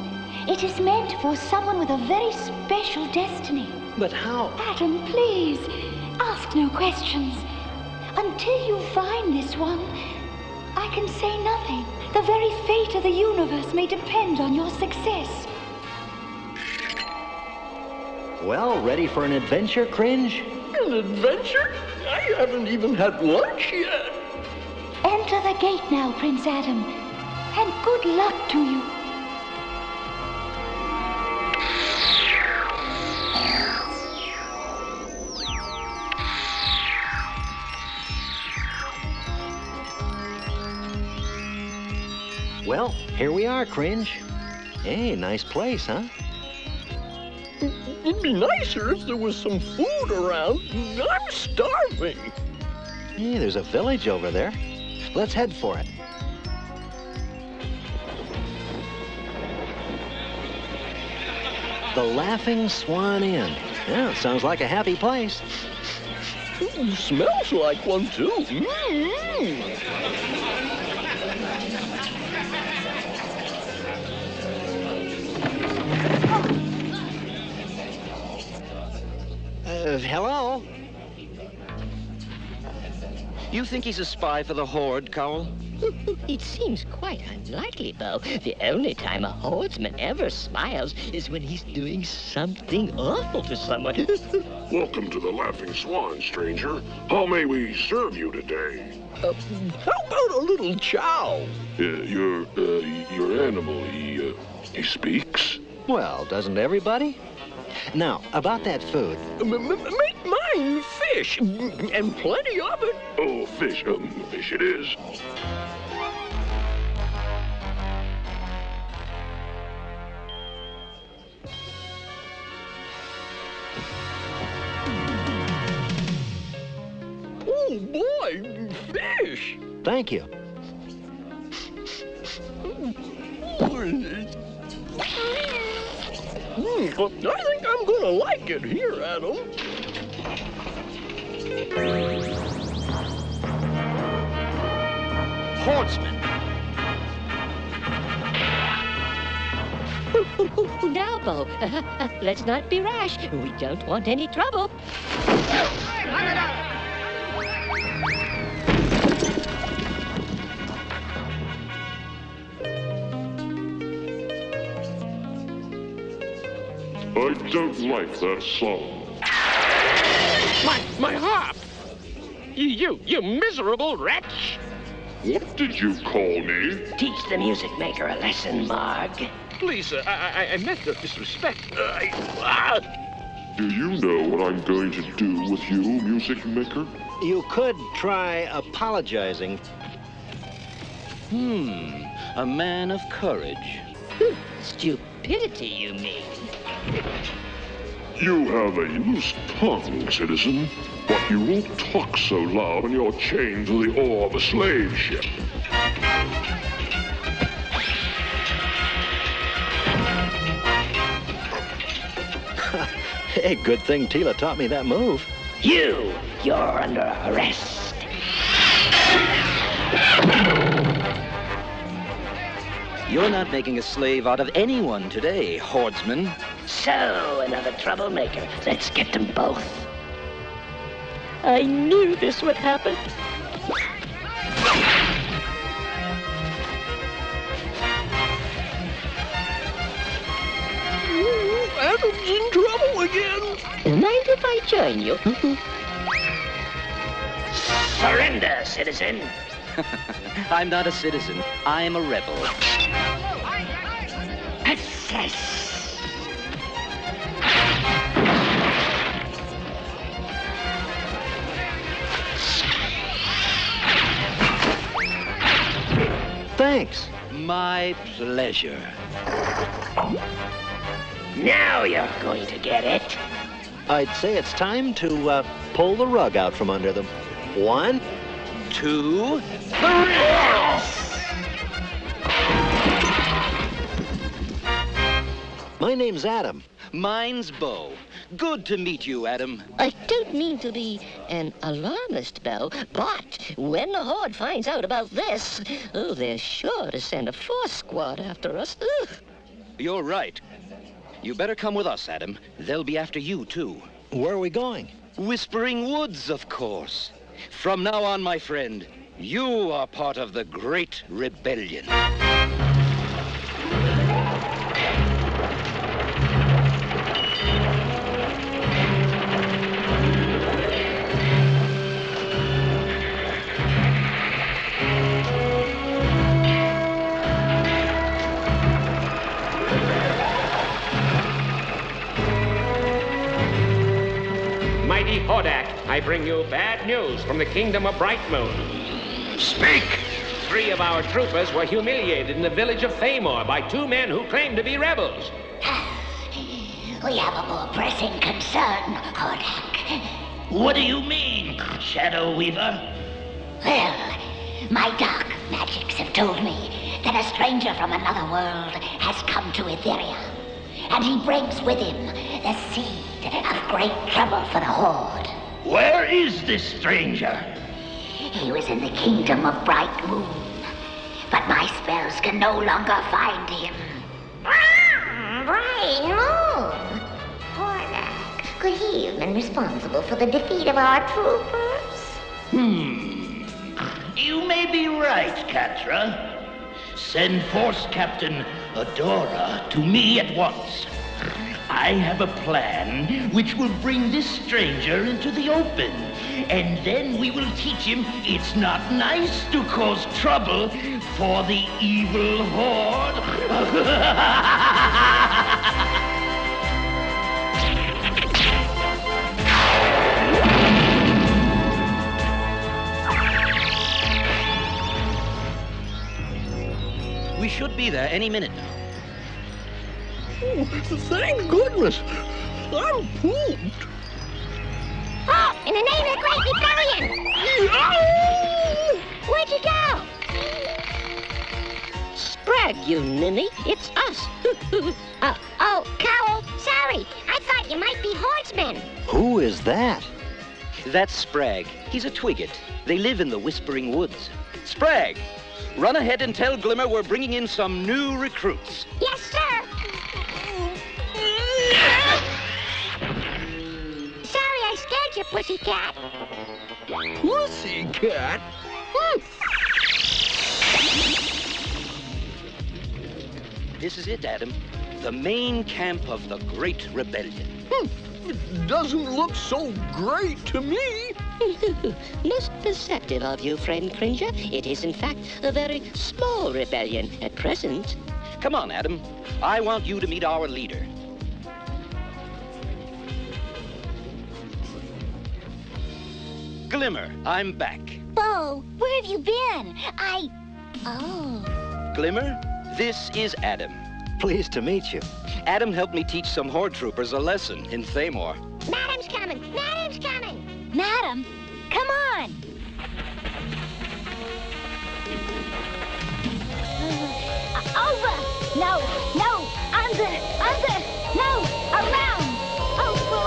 it is meant for someone with a very special destiny. But how? Adam, please, ask no questions. Until you find this one, I can say nothing. The very fate of the universe may depend on your success. Well, ready for an adventure, Cringe? An adventure? I haven't even had lunch yet. Enter the gate now, Prince Adam, and good luck to you. Well, here we are, Cringe. Hey, nice place, huh? It'd be nicer if there was some food around. I'm starving. Hey, there's a village over there. Let's head for it. The Laughing Swan Inn. Yeah, it sounds like a happy place. Ooh, smells like one, too. Hello? You think he's a spy for the Horde, Cowell? It seems quite unlikely, Bo. The only time a horseman ever smiles is when he's doing something awful to someone. Welcome to the Laughing Swan, stranger. How may we serve you today? How about a little chow? Your animal, he speaks? Well, doesn't everybody? Now, about that food. Make mine fish, and plenty of it. Oh, fish. Fish it is. Oh, boy, fish. Thank you. I think I'm gonna like it here, Adam. Horseman. Now, Bo, let's not be rash. We don't want any trouble. I don't like that song. My harp! You miserable wretch! What did you call me? Teach the music maker a lesson, Marg. Please, sir, I meant no disrespect. Do you know what I'm going to do with you, music maker? You could try apologizing. A man of courage. Stupidity, you mean? You have a loose tongue, citizen, but you won't talk so loud when you're chained to the oar of a slave ship. Hey, good thing Teela taught me that move. You're under arrest. You're not making a slave out of anyone today, Hordsman. So, another troublemaker. Let's get them both. I knew this would happen. Adam's in trouble again. Mind if I join you? Surrender, citizen. I'm not a citizen. I'm a rebel. Assess. Thanks. My pleasure. Now you're going to get it. I'd say it's time to pull the rug out from under them. 1, 2, 3. My name's Adam. Mine's Bo. Good to meet you, Adam. I don't mean to be an alarmist, Bo, but when the Horde finds out about this, they're sure to send a force squad after us. Ugh. You're right. You better come with us, Adam. They'll be after you, too. Where are we going? Whispering Woods, of course. From now on, my friend, you are part of the Great Rebellion. Mighty Hordak, I bring you bad news from the kingdom of Brightmoon. Speak! 3 of our troopers were humiliated in the village of Thamor by 2 men who claimed to be rebels. We have a more pressing concern, Hordak. What do you mean, Shadow Weaver? Well, my dark magics have told me that a stranger from another world has come to Etheria, and he brings with him the seed of great trouble for the Horde. Where is this stranger? He was in the kingdom of Brightmoon, but my spells can no longer find him. Brightmoon! Hordak, could he have been responsible for the defeat of our troopers? You may be right, Catra. Send Force Captain Adora to me at once. I have a plan which will bring this stranger into the open, and then we will teach him it's not nice to cause trouble for the evil horde. We should be there any minute now. Oh, thank goodness. I'm pooped. Oh, in the name of the Great Rebellion! Where'd you go? Sprag, you ninny. It's us. Oh, Cowl, sorry. I thought you might be horsemen. Who is that? That's Sprag. He's a Twigget. They live in the Whispering Woods. Sprag, run ahead and tell Glimmer we're bringing in some new recruits. Yes, sir. Sorry I scared you, pussycat. Pussycat? This is it, Adam. The main camp of the Great Rebellion. It doesn't look so great to me. Most perceptive of you, friend Cringer. It is, in fact, a very small rebellion at present. Come on, Adam. I want you to meet our leader. Glimmer, I'm back. Bo, where have you been? Oh. Glimmer, this is Adam. Pleased to meet you. Adam helped me teach some Horde troopers a lesson in Thamor. Madam's coming. Madam's coming. Madam, come on. Over. No. Under. No. Around. Over.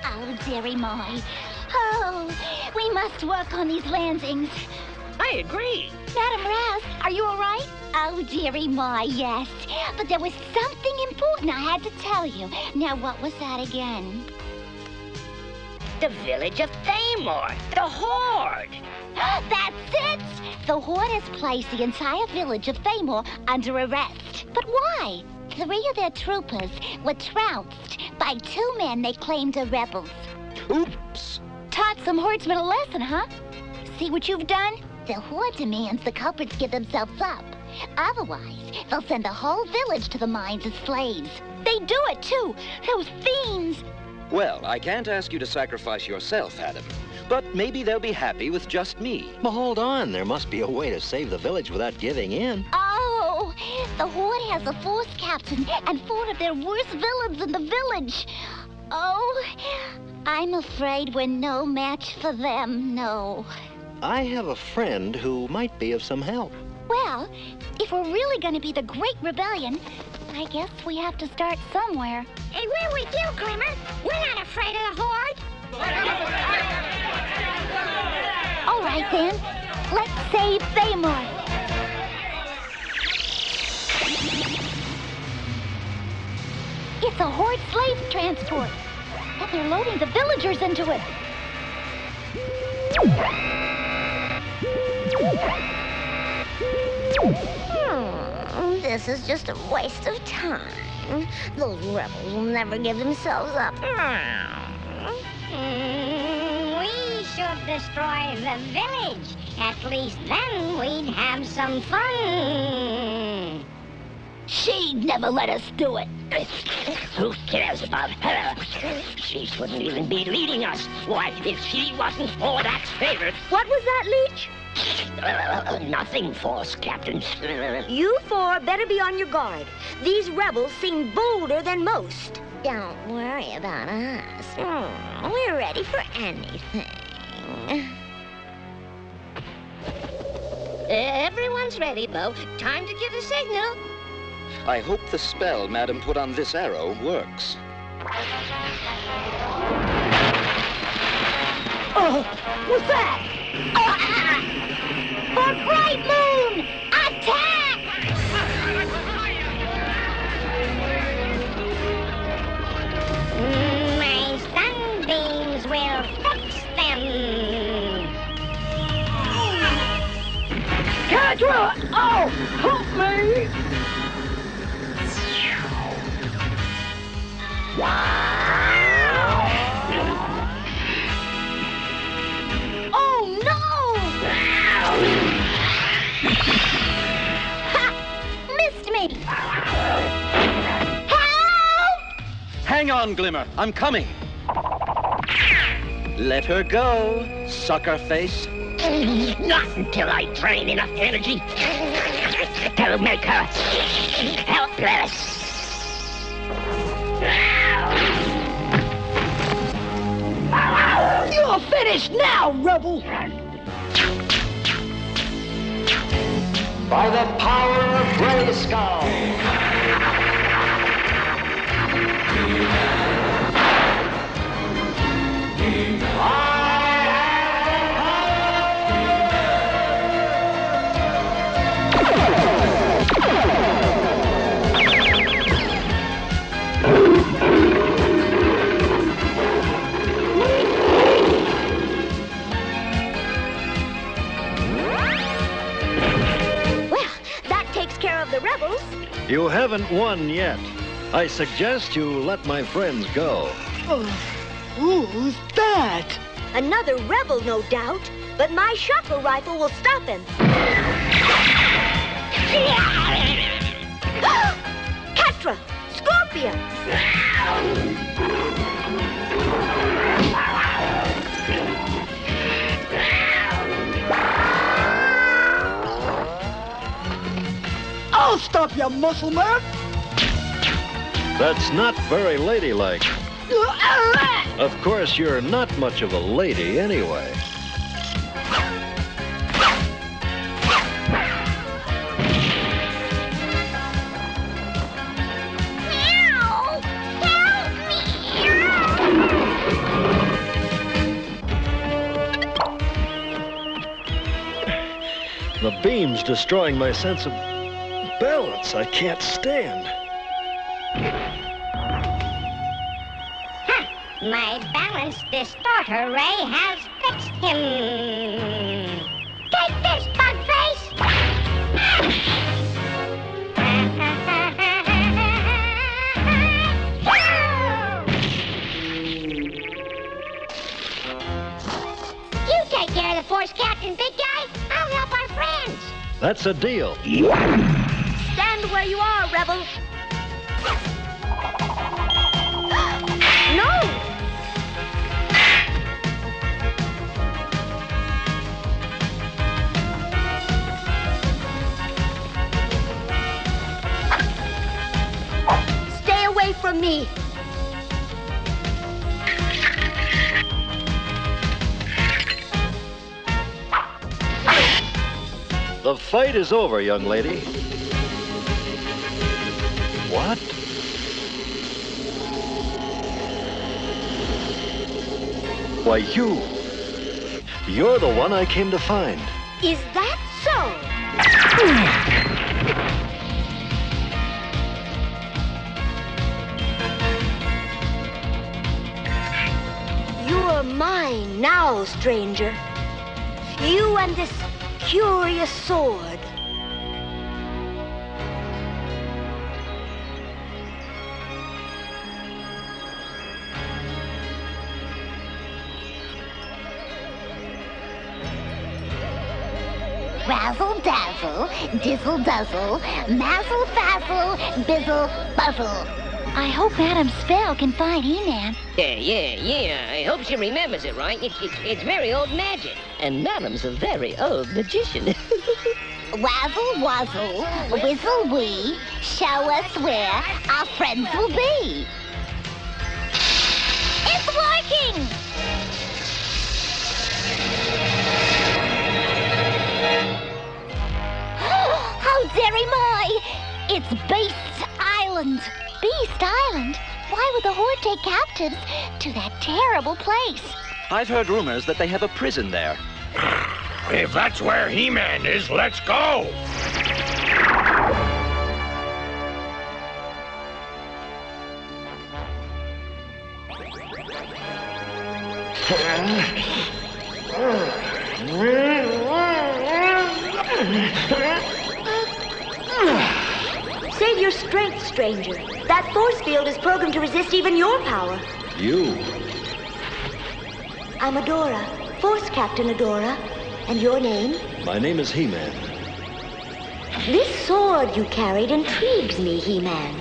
Oh, dearie my. Oh, we must work on these landings. I agree. Madam Raz, are you all right? Oh, dearie my, yes. But there was something important I had to tell you. Now, what was that again? The village of Thamor. The Horde. That's it! The Horde has placed the entire village of Thamor under arrest. But why? 3 of their troopers were trounced by 2 men they claimed are rebels. Oops. Taught some horsemen a lesson, huh? See what you've done? The Horde demands the culprits give themselves up. Otherwise, they'll send the whole village to the mines as slaves. They do it, too! Those fiends! Well, I can't ask you to sacrifice yourself, Adam. But maybe they'll be happy with just me. But hold on, there must be a way to save the village without giving in. Oh! The Horde has a force captain and 4 of their worst villains in the village. Oh, I'm afraid we're no match for them, no. I have a friend who might be of some help. Well, if we're really going to be the Great Rebellion, I guess we have to start somewhere. And we're with you, Glimmer. We're not afraid of the Horde. All right, then. Let's save Thamor. It's a Horde slave transport. And they're loading the villagers into it. This is just a waste of time. Those rebels will never give themselves up. We should destroy the village. At least then we'd have some fun. She'd never let us do it. Who cares about her? She shouldn't even be leading us. Why, if she wasn't Hordak's favorite... What was that, Leech? Nothing, Force Captain. You 4 better be on your guard. These rebels seem bolder than most. Don't worry about us. We're ready for anything. Everyone's ready, Bo. Time to give the signal. I hope the spell Madam put on this arrow works. Oh, what's that? For Brightmoon! Attack! My stun Catra! Oh, help me! Oh, no! Ha! Missed me! Help! Hang on, Glimmer. I'm coming. Let her go, sucker face. Not until I drain enough energy to make her helpless. You're finished now, rebel! By the power of Grayskull. The rebels. You haven't won yet. I suggest you let my friends go. Who's that? Another rebel, no doubt. But my shotgun rifle will stop him. Catra! Scorpion! I'll stop you, muscle man! That's not very ladylike. Of course, you're not much of a lady anyway. The beam's destroying my sense of balance. I can't stand. My balance distorter ray has fixed him. Take this, Bugface! You take care of the force, Captain Big Guy. I'll help our friends. That's a deal. Stand where you are, rebel. No! Stay away from me. The fight is over, young lady. What? Why, you're the one I came to find. Is that so? You're mine now, stranger. You and this curious sword. Razzle dazzle, dizzle duzzle, mazzle fazzle, bizzle buzzle. I hope Adam's spell can find He-Man. Yeah. I hope she remembers it, right? It's very old magic. And Madam's a very old magician. Wazzle wazzle, whizzle wee, show us where our friends will be. It's working! How dare my! It's Beast Island. Beast Island? Why would the Horde take captives to that terrible place? I've heard rumors that they have a prison there. If that's where He-Man is, let's go! Save your strength, stranger. That force field is programmed to resist even your power. You? I'm Adora, Force Captain Adora. And your name? My name is He-Man. This sword you carried intrigues me, He-Man.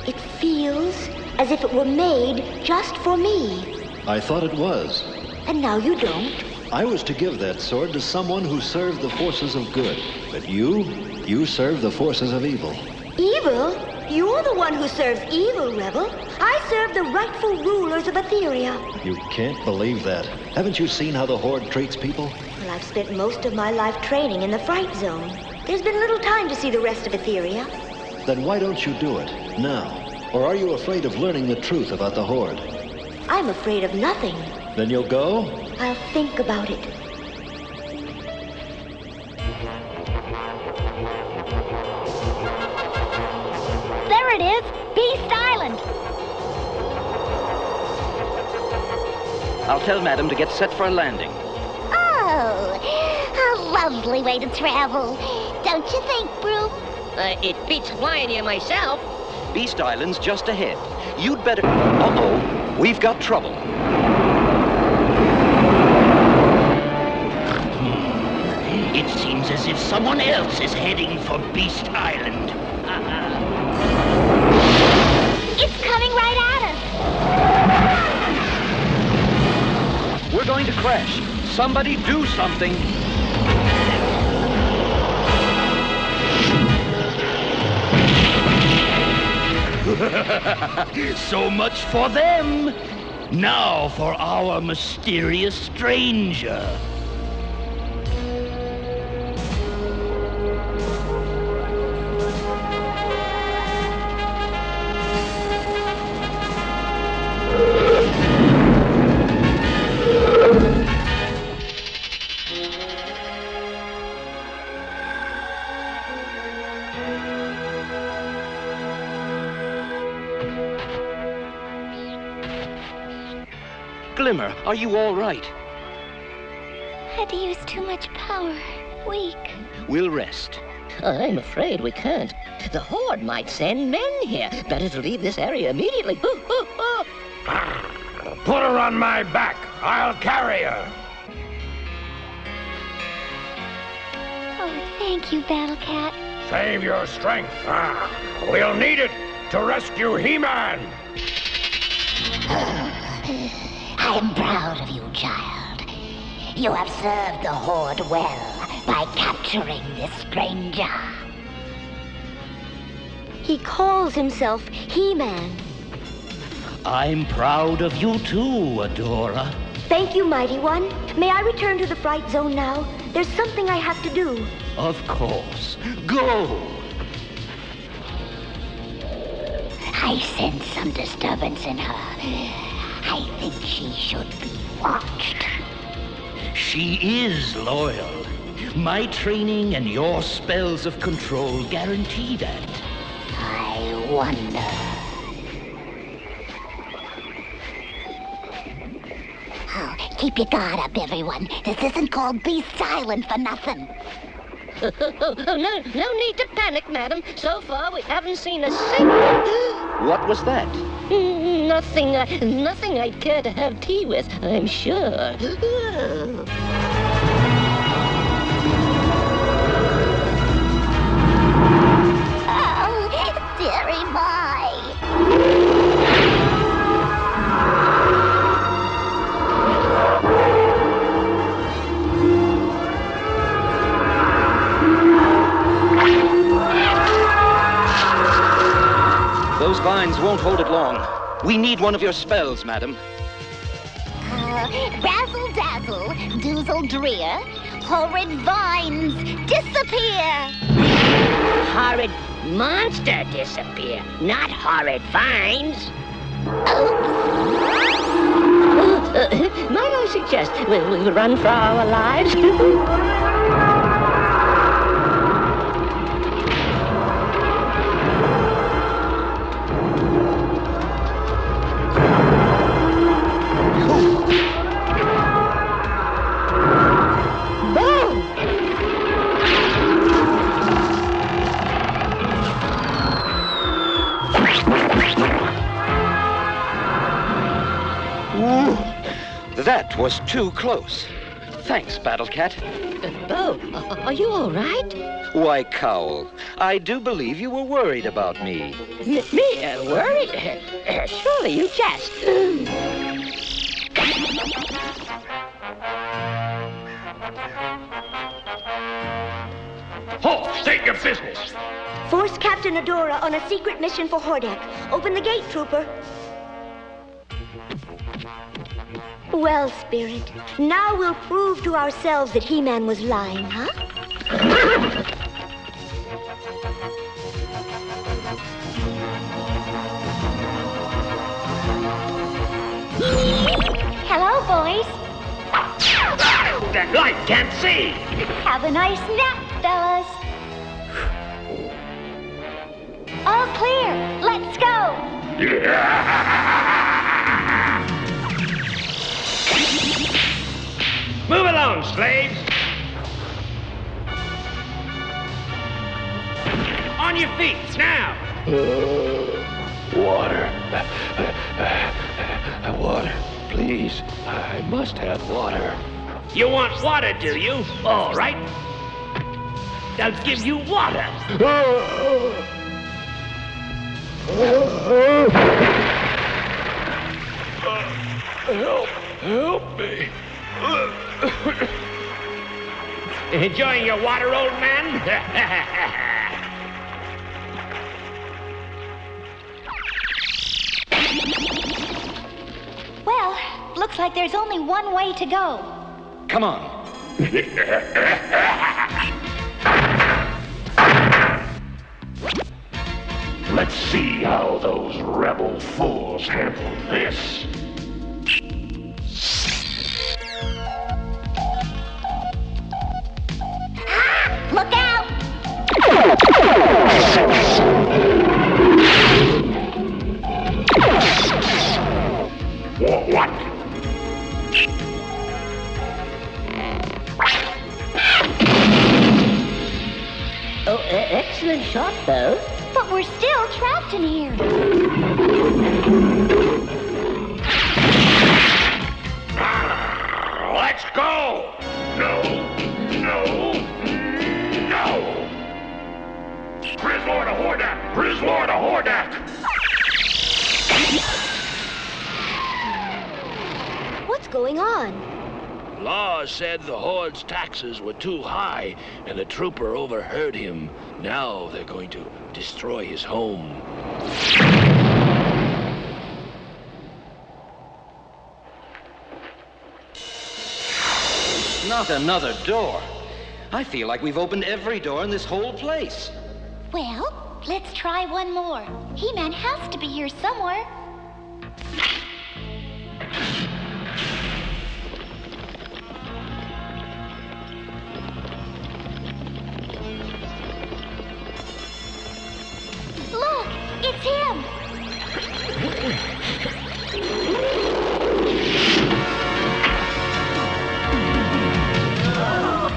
It feels as if it were made just for me. I thought it was. And now you don't. I was to give that sword to someone who served the forces of good. But you serve the forces of evil. Evil? You're the one who serves evil, Rebel. I serve the rightful rulers of Etheria. You can't believe that. Haven't you seen how the Horde treats people? Well, I've spent most of my life training in the Fright Zone. There's been little time to see the rest of Etheria. Then why don't you do it now? Or are you afraid of learning the truth about the Horde? I'm afraid of nothing. Then you'll go? I'll think about it. There it is! Beast Island! I'll tell Madam to get set for a landing. Oh, a lovely way to travel. Don't you think, Broom? It beats flying here myself. Beast Island's just ahead. You'd better... Uh-oh, we've got trouble. It seems as if someone else is heading for Beast Island. It's coming right at us! We're going to crash. Somebody do something. So much for them. Now for our mysterious stranger. Glimmer, are you all right? Had to use too much power. Weak. We'll rest. I'm afraid we can't. The Horde might send men here. Better to leave this area immediately. Put her on my back. I'll carry her. Oh, thank you, Battle Cat. Save your strength. We'll need it to rescue He-Man. I am proud of you, child. You have served the Horde well by capturing this stranger. He calls himself He-Man. I'm proud of you too, Adora. Thank you, Mighty One. May I return to the Fright Zone now? There's something I have to do. Of course. Go! I sense some disturbance in her. I think she should be watched. She is loyal. My training and your spells of control guarantee that. I wonder. Oh, keep your guard up, everyone. This isn't called Beast Island for nothing. No need to panic, madam. So far, we haven't seen a single... What was that? Nothing I'd care to have tea with, I'm sure. Oh, dearie my. Those vines won't hold it long. We need one of your spells, madam. Razzle dazzle, doozle drear, horrid vines, disappear! Horrid monster disappear, not horrid vines. Might I suggest we run for our lives? That was too close. Thanks, Battle Cat. Bo, are you all right? Why, Cowl, I do believe you were worried about me. Me? Worried? Surely you jest. Halt! State your business! Force Captain Adora on a secret mission for Hordak. Open the gate, Trooper. Well, Spirit, now we'll prove to ourselves that He-Man was lying, huh? Hello, boys. That light can't see! Have a nice nap, fellas. All clear. Let's go. Move along, slaves! On your feet, now! Water. Water, please. I must have water. You want water, do you? All right. I'll give you water. Help me. Enjoying your water, old man? Well, looks like there's only one way to go. Come on. Let's see how those rebel fools handle this. Look out! What? Oh, excellent shot, Bo. But we're still trapped in here. Let's go! No. Prislord of Hordak! Prislord of Hordak! What's going on? Law said the Horde's taxes were too high, and a trooper overheard him. Now they're going to destroy his home. Not another door. I feel like we've opened every door in this whole place. Well, let's try one more. He-Man has to be here somewhere. Look, it's him.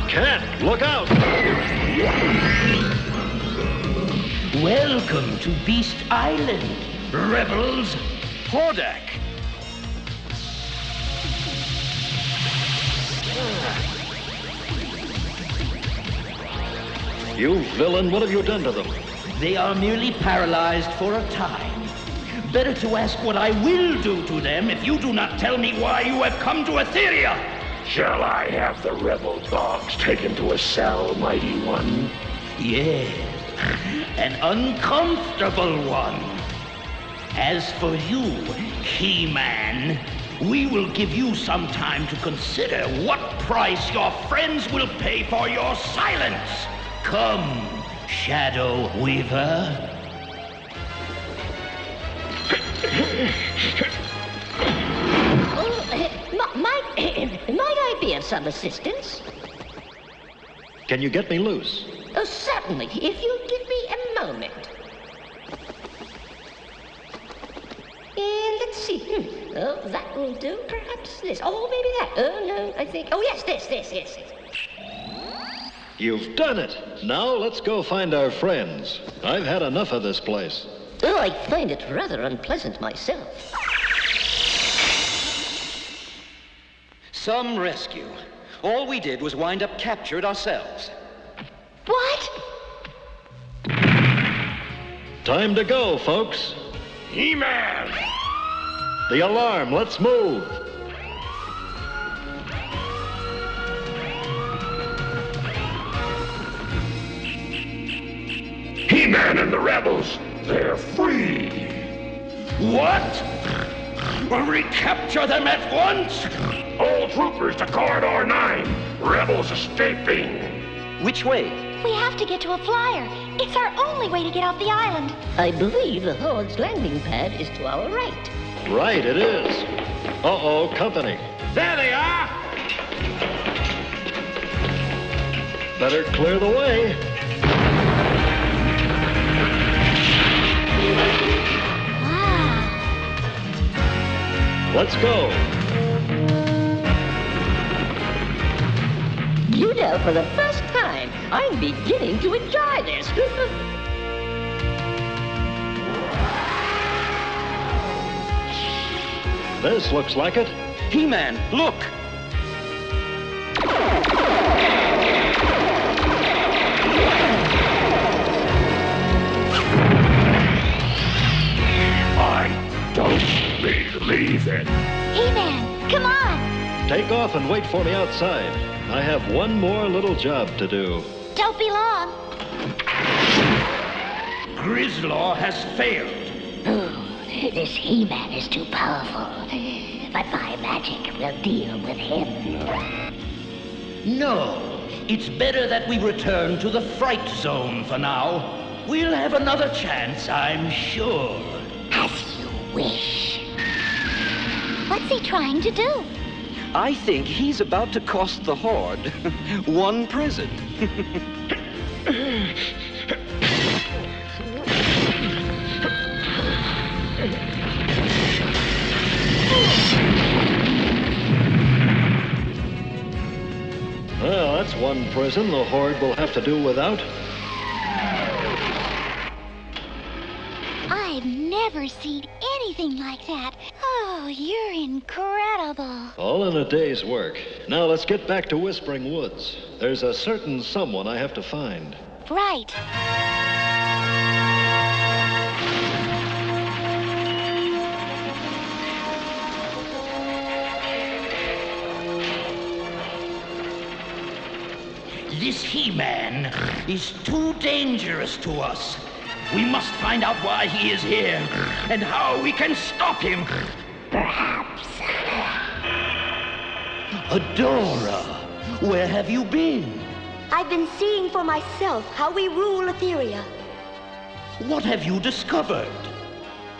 Cat, look out! Welcome to Beast Island, rebels. Hordak! You villain, what have you done to them? They are merely paralyzed for a time. Better to ask what I will do to them if you do not tell me why you have come to Etheria. Shall I have the rebel dogs taken to a cell, mighty one? Yes, an uncomfortable one. As for you, He-Man, we will give you some time to consider what price your friends will pay for your silence. Come, Shadow Weaver. Might I be of some assistance? Can you get me loose? Oh, certainly, if you give me a moment. Let's see. Oh, that will do. Perhaps this. Oh, maybe that. Oh, no, I think. Oh, yes, this, yes. You've done it. Now let's go find our friends. I've had enough of this place. Oh, I find it rather unpleasant myself. Some rescue. All we did was wind up captured ourselves. What? Time to go, folks. He-Man! The alarm, let's move. He-Man and the rebels, they're free. What? We'll recapture them at once? All troopers to Corridor 9. Rebels escaping. Which way? We have to get to a flyer. It's our only way to get off the island. I believe the Horde's landing pad is to our right. Right, it is. Uh-oh, company. There they are! Better clear the way. Let's go. You know, for the first time, I'm beginning to enjoy this. This looks like it. He-Man, look! I don't believe it. He-Man, come on! Take off and wait for me outside. I have one more little job to do. Don't be long. Grizzlaw has failed. This He-Man is too powerful. But my magic will deal with him. No, it's better that we return to the Fright Zone for now. We'll have another chance, I'm sure. As you wish. What's he trying to do? I think he's about to cost the Horde one prison. Well, that's one prison the Horde will have to do without. I've never seen anything like that. Oh, you're incredible. All in a day's work. Now let's get back to Whispering Woods. There's a certain someone I have to find. Right. This He-Man is too dangerous to us. We must find out why he is here and how we can stop him. Perhaps. Adora, where have you been? I've been seeing for myself how we rule Etheria. What have you discovered?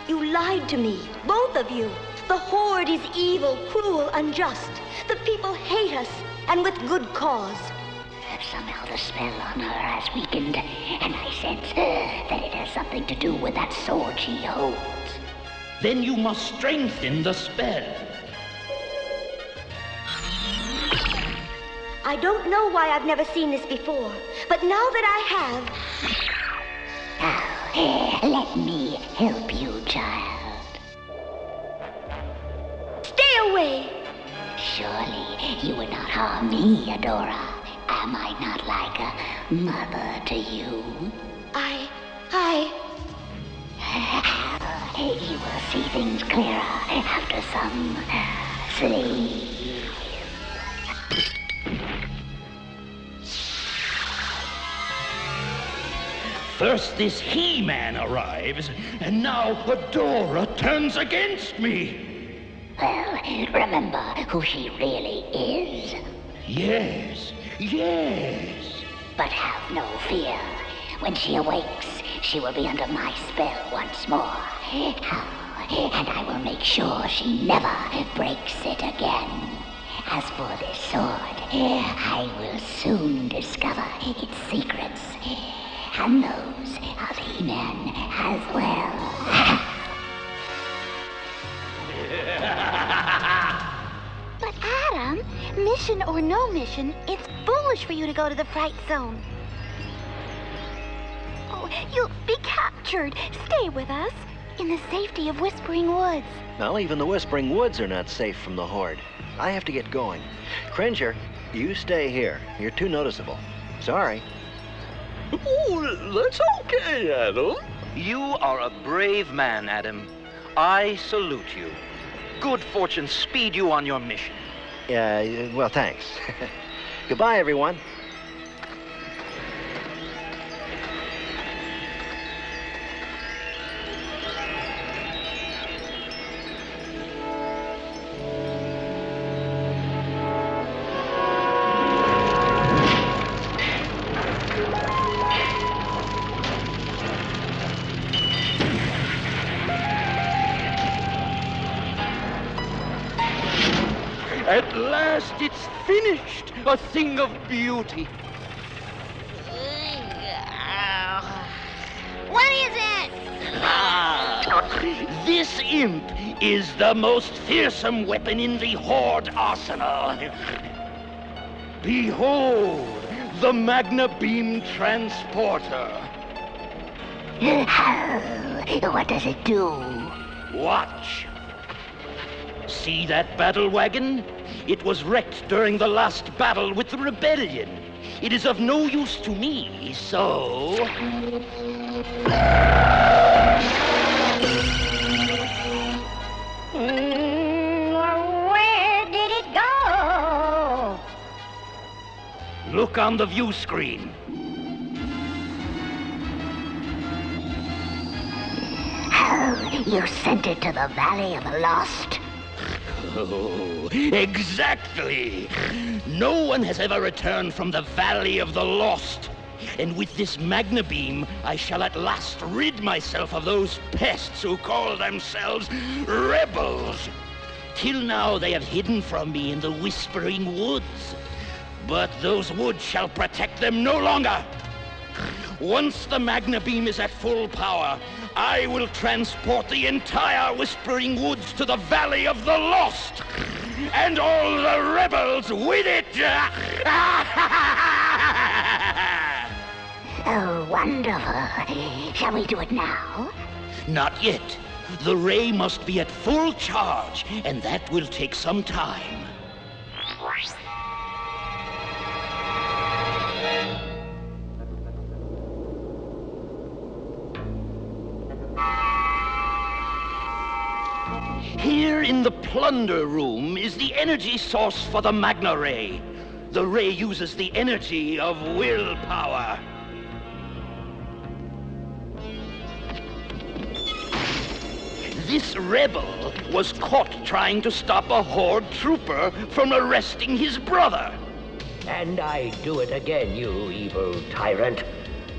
You lied to me, both of you. The Horde is evil, cruel, unjust. The people hate us, and with good cause. Somehow the spell on her has weakened, and I sense that it has something to do with that sword she holds. Then you must strengthen the spell. I don't know why I've never seen this before, but now that I have... Now, let me help you, child. Stay away! Surely you would not harm me, Adora. Am I not like a mother to you? You will see things clearer after some sleep. First this He-Man arrives, and now Adora turns against me. Well, remember who she really is. Yes. But have no fear. When she awakes, she will be under my spell once more. And I will make sure she never breaks it again. As for this sword, I will soon discover its secrets. And those of He-Man as well. But Adam, mission or no mission, it's foolish for you to go to the Fright Zone. Oh, you'll be captured. Stay with us. In the safety of Whispering Woods. Well, even the Whispering Woods are not safe from the Horde. I have to get going. Cringer, you stay here. You're too noticeable. Sorry. Oh, that's okay, Adam. You are a brave man, Adam. I salute you. Good fortune speed you on your mission. Well, thanks. Goodbye, everyone. At last it's finished, a thing of beauty. What is it? This imp is the most fearsome weapon in the Horde arsenal. Behold, the Magna Beam Transporter. What does it do? Watch. See that battle wagon? It was wrecked during the last battle with the rebellion. It is of no use to me, so... Where did it go? Look on the view screen. You sent it to the Valley of the Lost? Oh, exactly. No one has ever returned from the Valley of the Lost. And with this Magna Beam, I shall at last rid myself of those pests who call themselves rebels. Till now they have hidden from me in the Whispering Woods. But those woods shall protect them no longer. Once the Magna Beam is at full power, I will transport the entire Whispering Woods to the Valley of the Lost, and all the rebels with it! Oh, wonderful. Shall we do it now? Not yet. The ray must be at full charge, and that will take some time. Here in the plunder room is the energy source for the Magna Ray. The ray uses the energy of willpower. This rebel was caught trying to stop a Horde trooper from arresting his brother. And I do it again, you evil tyrant.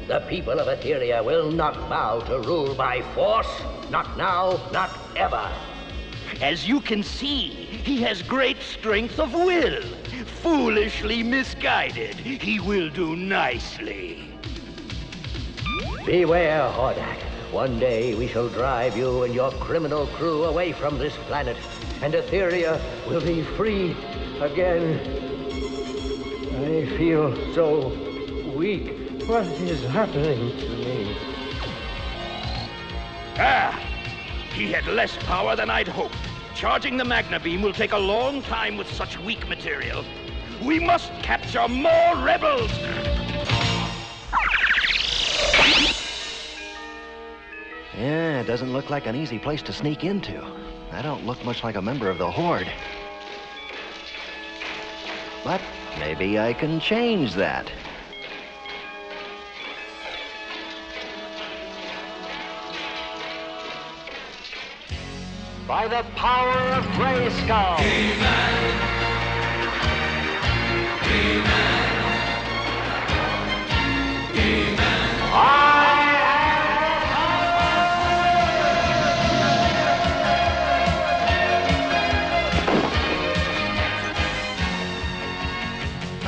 The people of Etheria will not bow to rule by force. Not now, not ever. As you can see, he has great strength of will. Foolishly misguided, he will do nicely. Beware, Hordak. One day we shall drive you and your criminal crew away from this planet, and Etheria will be free again. I feel so weak. What is happening to me? Ah! He had less power than I'd hoped. Charging the Magna Beam will take a long time with such weak material. We must capture more rebels! Yeah, it doesn't look like an easy place to sneak into. I don't look much like a member of the Horde. But maybe I can change that. By the power of Grayskull.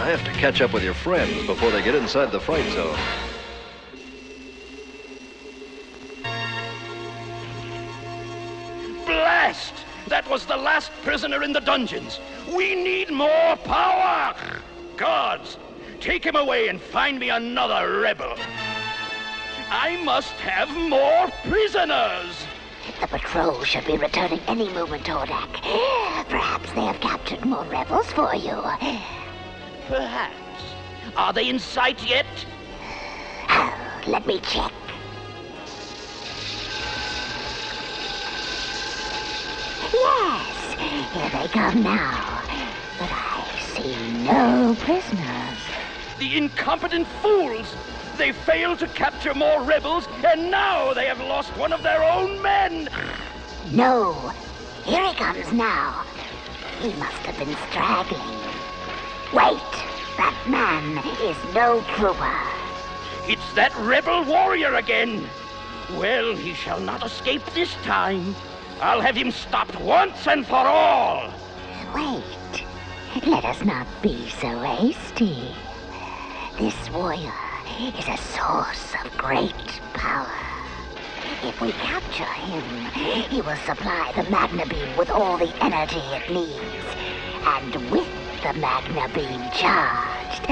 I have to catch up with your friends before they get inside the fight zone. Blast! That was the last prisoner in the dungeons. We need more power! Guards, take him away and find me another rebel. I must have more prisoners! The patrol should be returning any moment, Hordak. Perhaps they have captured more rebels for you. Perhaps. Are they in sight yet? Let me check. Yes, here they come now. But I see no prisoners. The incompetent fools! They failed to capture more rebels, and now they have lost one of their own men! No, here he comes now. He must have been straggling. Wait, that man is no trooper. It's that rebel warrior again! Well, he shall not escape this time. I'll have him stopped once and for all! Wait, let us not be so hasty. This warrior is a source of great power. If we capture him, he will supply the Magna Beam with all the energy it needs. And with the Magna Beam charged,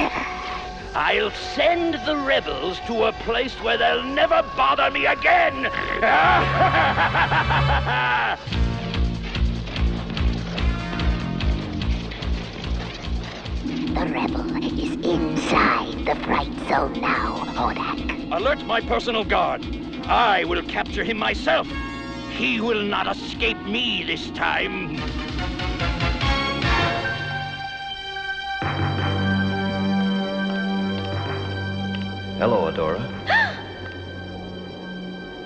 I'll send the rebels to a place where they'll never bother me again! the rebel is inside the Bright Zone now, Hordak. Alert my personal guard. I will capture him myself. He will not escape me this time. Hello, Adora.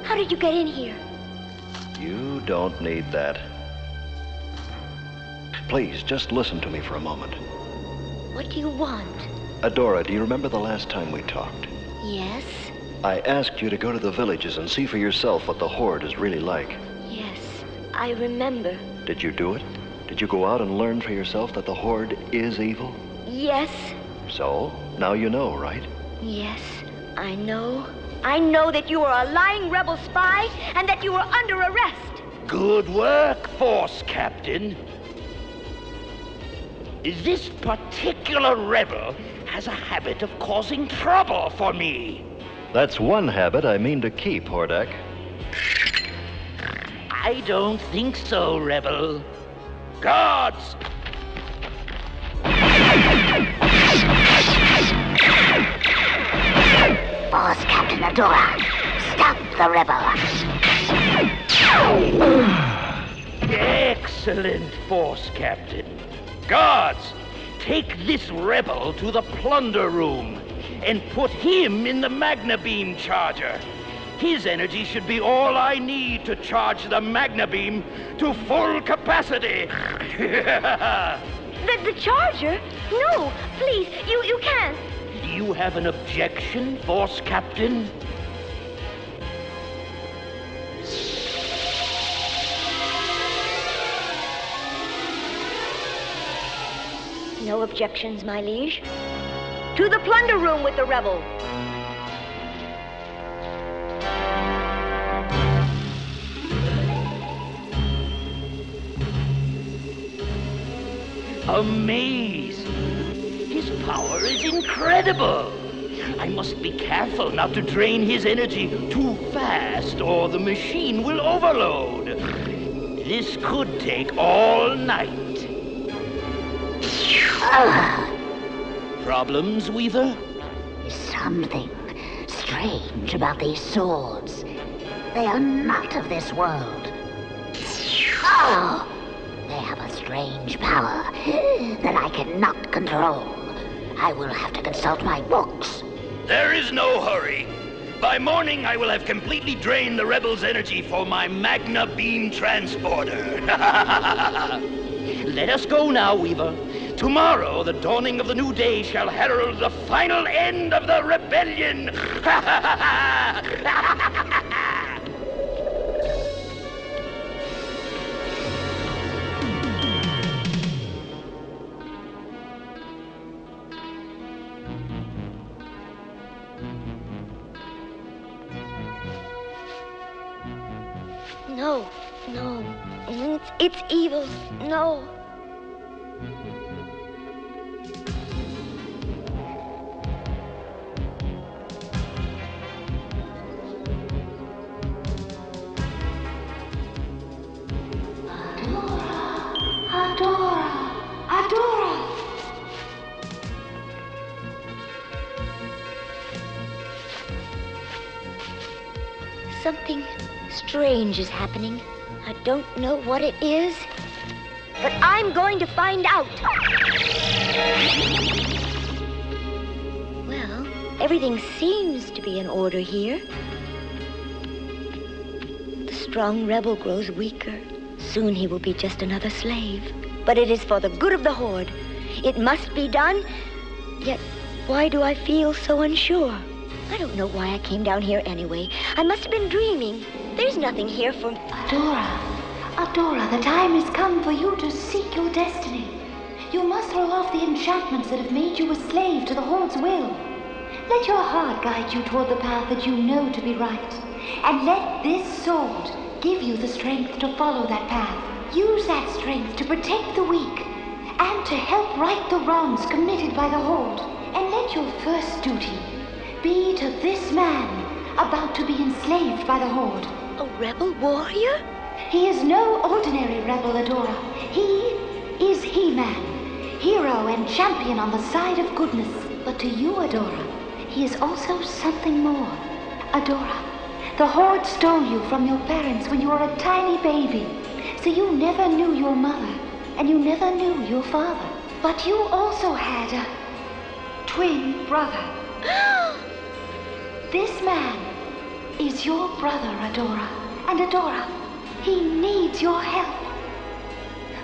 How did you get in here? You don't need that. Please, just listen to me for a moment. What do you want? Adora, do you remember the last time we talked? Yes, I asked you to go to the villages and see for yourself what the Horde is really like. yes, I remember. Did you do it? Did you go out and learn for yourself that the Horde is evil? Yes, So, now you know, right? yes, I know. I know that you are a lying rebel spy and that you are under arrest. Good work, Force Captain. This particular rebel has a habit of causing trouble for me. That's one habit I mean to keep, Hordak. I don't think so, Rebel. Guards! Force Captain Adora, stop the rebel. Excellent, Force Captain. Guards, take this rebel to the plunder room and put him in the Magna Beam charger. His energy should be all I need to charge the Magna Beam to full capacity. The charger? No, please, you can't. Do you have an objection, Force Captain? No objections, my liege. To the plunder room with the rebel. Amazing! His power is incredible! I must be careful not to drain his energy too fast or the machine will overload. This could take all night. Problems, Weaver? Something strange about these swords. They are not of this world. Oh! They have a strange power that I cannot control. I will have to consult my books. There is no hurry. By morning, I will have completely drained the rebels' energy for my Magna Beam transporter. Let us go now, Weaver. Tomorrow, the dawning of the new day shall herald the final end of the rebellion. No, no. It's evil. No. Something strange is happening. I don't know what it is, but I'm going to find out. Well, everything seems to be in order here. The strong rebel grows weaker. Soon he will be just another slave. But it is for the good of the Horde. It must be done. Yet, why do I feel so unsure? I don't know why I came down here anyway. I must have been dreaming. There's nothing here for... Adora, the time has come for you to seek your destiny. You must throw off the enchantments that have made you a slave to the Horde's will. Let your heart guide you toward the path that you know to be right. And let this sword give you the strength to follow that path. Use that strength to protect the weak and to help right the wrongs committed by the Horde. And let your first duty be to this man about to be enslaved by the Horde. A rebel warrior? He is no ordinary rebel, Adora. He is He-Man, hero and champion on the side of goodness. But to you, Adora, he is also something more. Adora, the Horde stole you from your parents when you were a tiny baby. So you never knew your mother, and you never knew your father. But you also had a twin brother. This man is your brother, Adora. And Adora, he needs your help.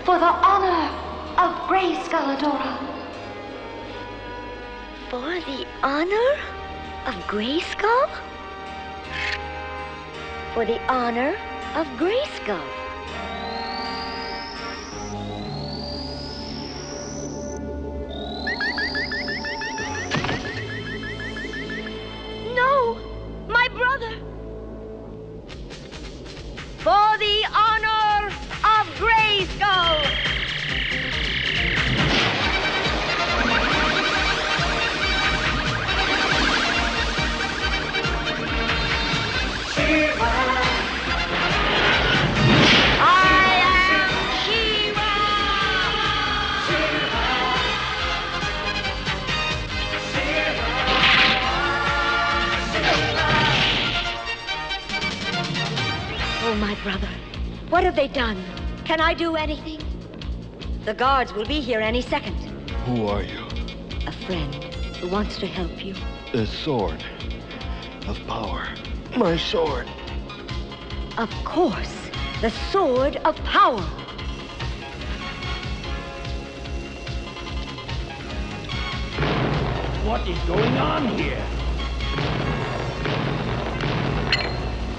For the honor of Grayskull, Adora. For the honor of Grayskull? For the honor of Grayskull. No! My brother! For the honor of Grayskull! My brother, what have they done? Can I do anything? The guards will be here any second. Who are you? A friend who wants to help you. The sword of power. My sword. Of course, the sword of power. What is going on here?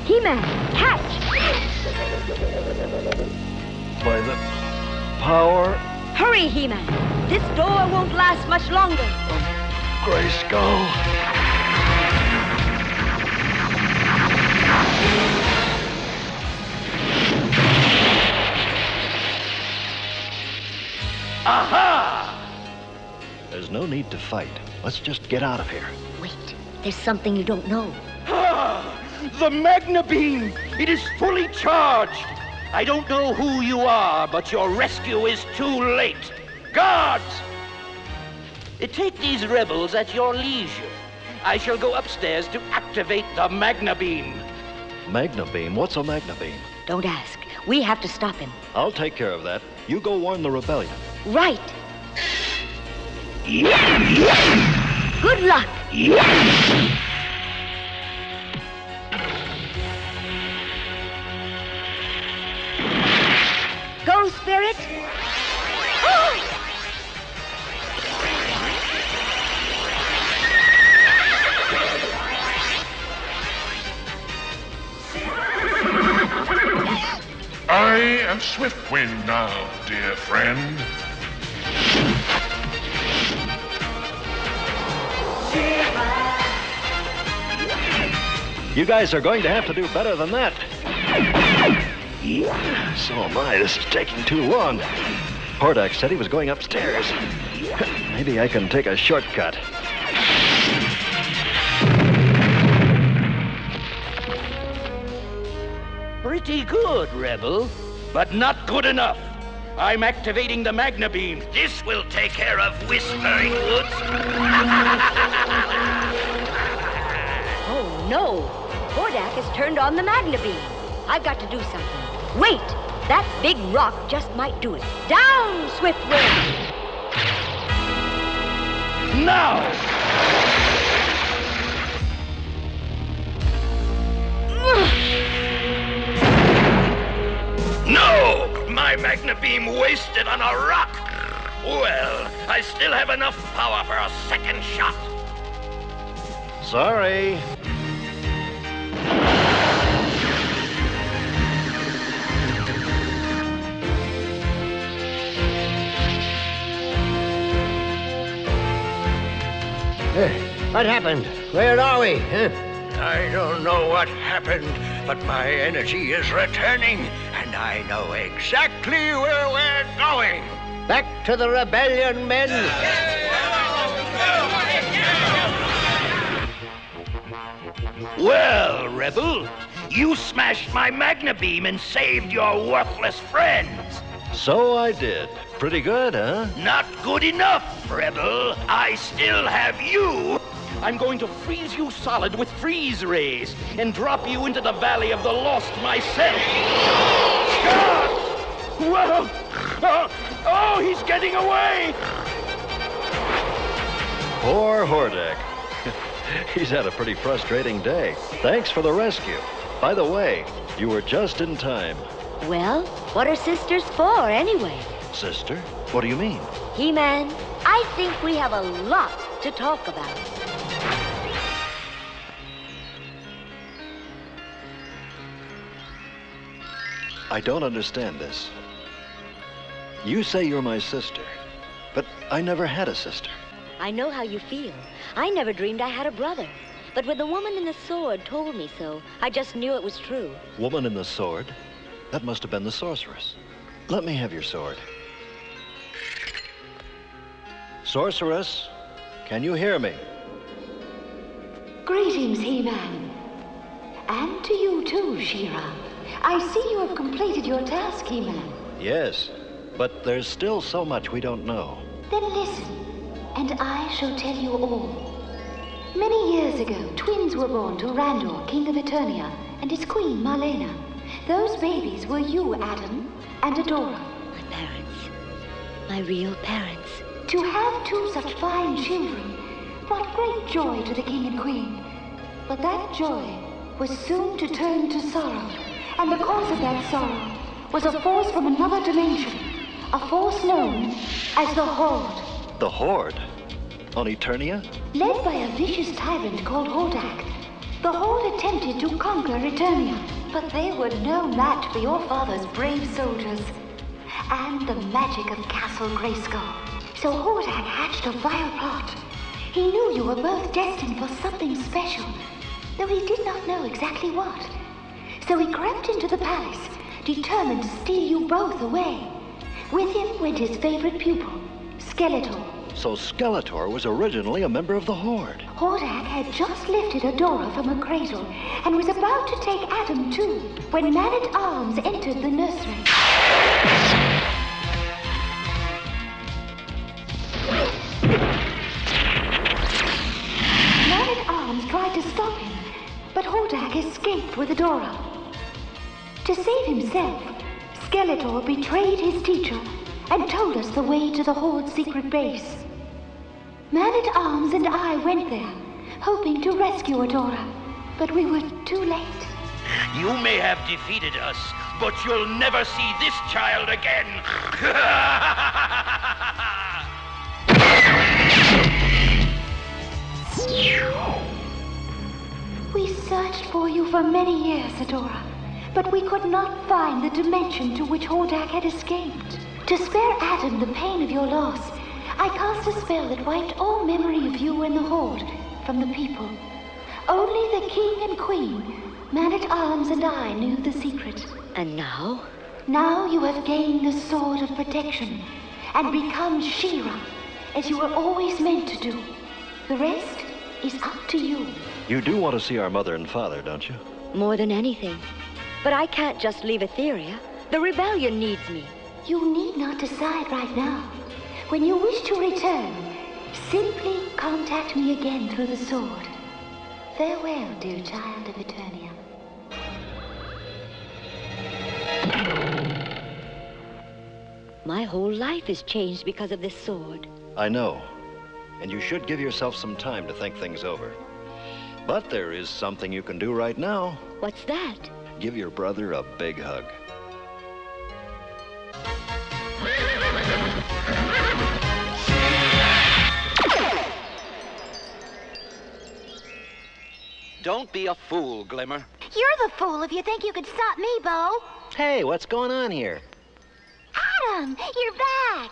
He-Man, catch! By the power... Hurry, He-Man! This door won't last much longer. Grayskull. Aha! There's no need to fight. Let's just get out of here. Wait, there's something you don't know. The Magna beam! It is fully charged! I don't know who you are, but your rescue is too late. Guards! Take these rebels at your leisure. I shall go upstairs to activate the Magna beam. Magna beam? What's a Magna beam? Don't ask. We have to stop him. I'll take care of that. You go warn the rebellion. Right. Good luck. Go, Spirit! I am Swiftwind now, dear friend. You guys are going to have to do better than that. So am I. This is taking too long. Hordak said he was going upstairs. Maybe I can take a shortcut. Pretty good, Rebel, but not good enough. I'm activating the Magna beam. This will take care of Whispering Woods. Oh, no. Hordak has turned on the Magna beam. I've got to do something. Wait! That big rock just might do it. Down, Swiftwind! Now! No! My Magna beam wasted on a rock! Well, I still have enough power for a second shot. Sorry. What happened? Where are we? Huh? I don't know what happened, but my energy is returning, and I know exactly where we're going. Back to the rebellion, men! Well, Rebel, you smashed my Magna beam and saved your worthless friends. So I did. Pretty good, huh? Not good enough, Rebel. I still have you. I'm going to freeze you solid with freeze rays and drop you into the Valley of the Lost myself. Whoa! Oh, he's getting away! Poor Hordak. He's had a pretty frustrating day. Thanks for the rescue. By the way, you were just in time. Well, what are sisters for, anyway? Sister? What do you mean? He-Man, I think we have a lot to talk about. I don't understand this. You say you're my sister, but I never had a sister. I know how you feel. I never dreamed I had a brother. But when the woman in the sword told me so, I just knew it was true. Woman in the sword? That must have been the Sorceress. Let me have your sword. Sorceress, can you hear me? Greetings, He-Man. And to you too, She-Ra. I see you have completed your task, He-Man. Yes, but there's still so much we don't know. Then listen, and I shall tell you all. Many years ago, twins were born to Randor, King of Eternia, and his queen, Marlena. Those babies were you, Adam, and Adora. My parents. My real parents. To have two such fine children brought great joy to the king and queen. But that joy was soon to turn to sorrow. And the cause of that sorrow was a force from another dimension. A force known as the Horde. The Horde? On Eternia? Led by a vicious tyrant called Hordak, the Horde attempted to conquer Eternia. But they were no match for your father's brave soldiers and the magic of Castle Grayskull. So Hordak hatched a vile plot. He knew you were both destined for something special, though he did not know exactly what. So he crept into the palace, determined to steal you both away. With him went his favorite pupil, Skeletor. So Skeletor was originally a member of the Horde. Hordak had just lifted Adora from her cradle and was about to take Adam too, when Man-at-Arms entered the nursery. Man-at-Arms tried to stop him, but Hordak escaped with Adora. To save himself, Skeletor betrayed his teacher and told us the way to the Horde's secret base. Man-at-Arms and I went there, hoping to rescue Adora, but we were too late. You may have defeated us, but you'll never see this child again. We searched for you for many years, Adora, but we could not find the dimension to which Hordak had escaped. To spare Adam the pain of your loss, I cast a spell that wiped all memory of you and the Horde from the people. Only the king and queen, Man-at-Arms and I knew the secret. And now? Now you have gained the sword of protection and become She-Ra, as you were always meant to do. The rest is up to you. You do want to see our mother and father, don't you? More than anything. But I can't just leave Etheria. The rebellion needs me. You need not decide right now. When you wish to return, simply contact me again through the sword. Farewell, dear child of Eternia. My whole life has changed because of this sword. I know. And you should give yourself some time to think things over. But there is something you can do right now. What's that? Give your brother a big hug. Don't be a fool, Glimmer. You're the fool if you think you could stop me, Bo. Hey, what's going on here? Adam, you're back.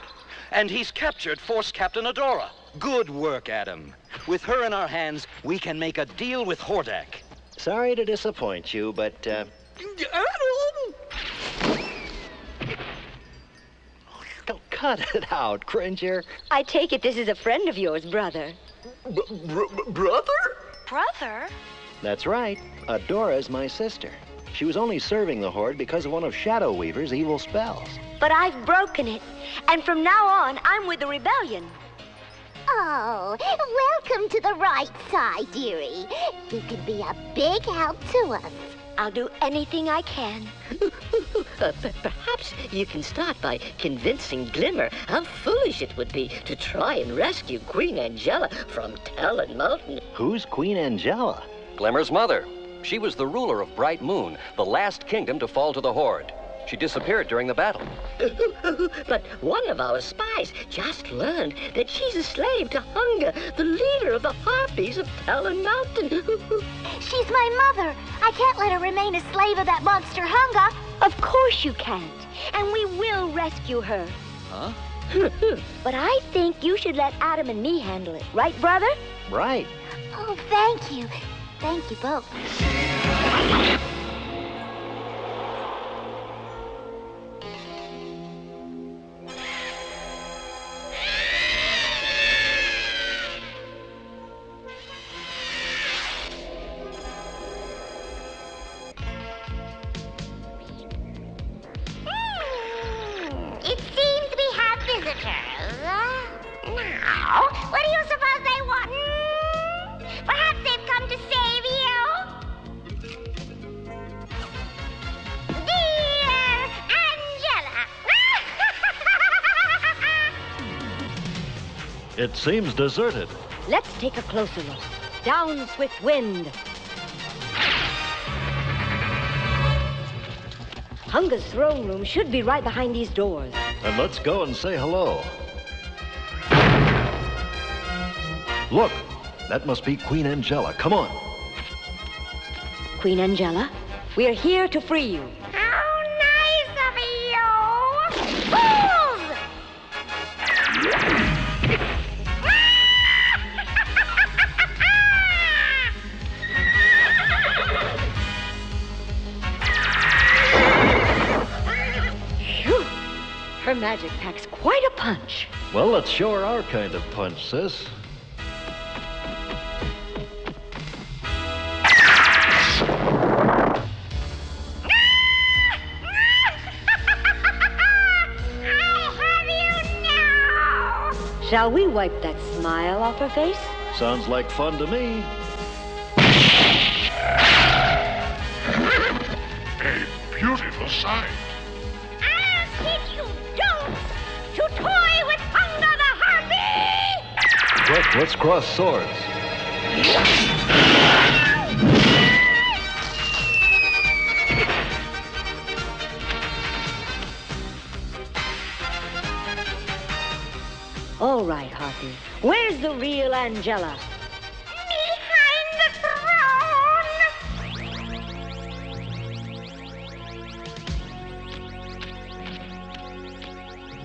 And he's captured Force Captain Adora. Good work, Adam. With her in our hands, we can make a deal with Hordak. Sorry to disappoint you, but, Adam! Don't cut it out, Cringer. I take it this is a friend of yours, brother. Brother? Brother? That's right. Adora's my sister. She was only serving the Horde because of one of Shadow Weaver's evil spells. But I've broken it, and from now on, I'm with the rebellion. Oh, welcome to the right side, dearie. You can be a big help to us. I'll do anything I can. Perhaps you can start by convincing Glimmer how foolish it would be to try and rescue Queen Angela from Talon Mountain. Who's Queen Angela? Glimmer's mother. She was the ruler of Brightmoon, the last kingdom to fall to the Horde. She disappeared during the battle. But one of our spies just learned that she's a slave to Hunger, the leader of the Harpies of Talon Mountain. She's my mother. I can't let her remain a slave of that monster Hunger. Of course you can't. And we will rescue her. Huh? But I think you should let Adam and me handle it. Right, brother? Right. Oh, thank you. Thank you both. It seems we have visitors. Now, what do you suppose they want? Perhaps they've come to save you? Dear Angela! It seems deserted. Let's take a closer look. Down, swift wind. Hunger's throne room should be right behind these doors. And let's go and say hello. Look, that must be Queen Angela. Come on. Queen Angela, we are here to free you. How nice of you! Fools! Phew. Her magic packs quite a punch. Well, let's show her our kind of punch, sis. Shall we wipe that smile off her face? Sounds like fun to me. A beautiful sight. I'll teach you don'ts to toy with Hunger the Harpy! Quick, let's cross swords. All right, Harpy. Where's the real Angela? Behind the throne!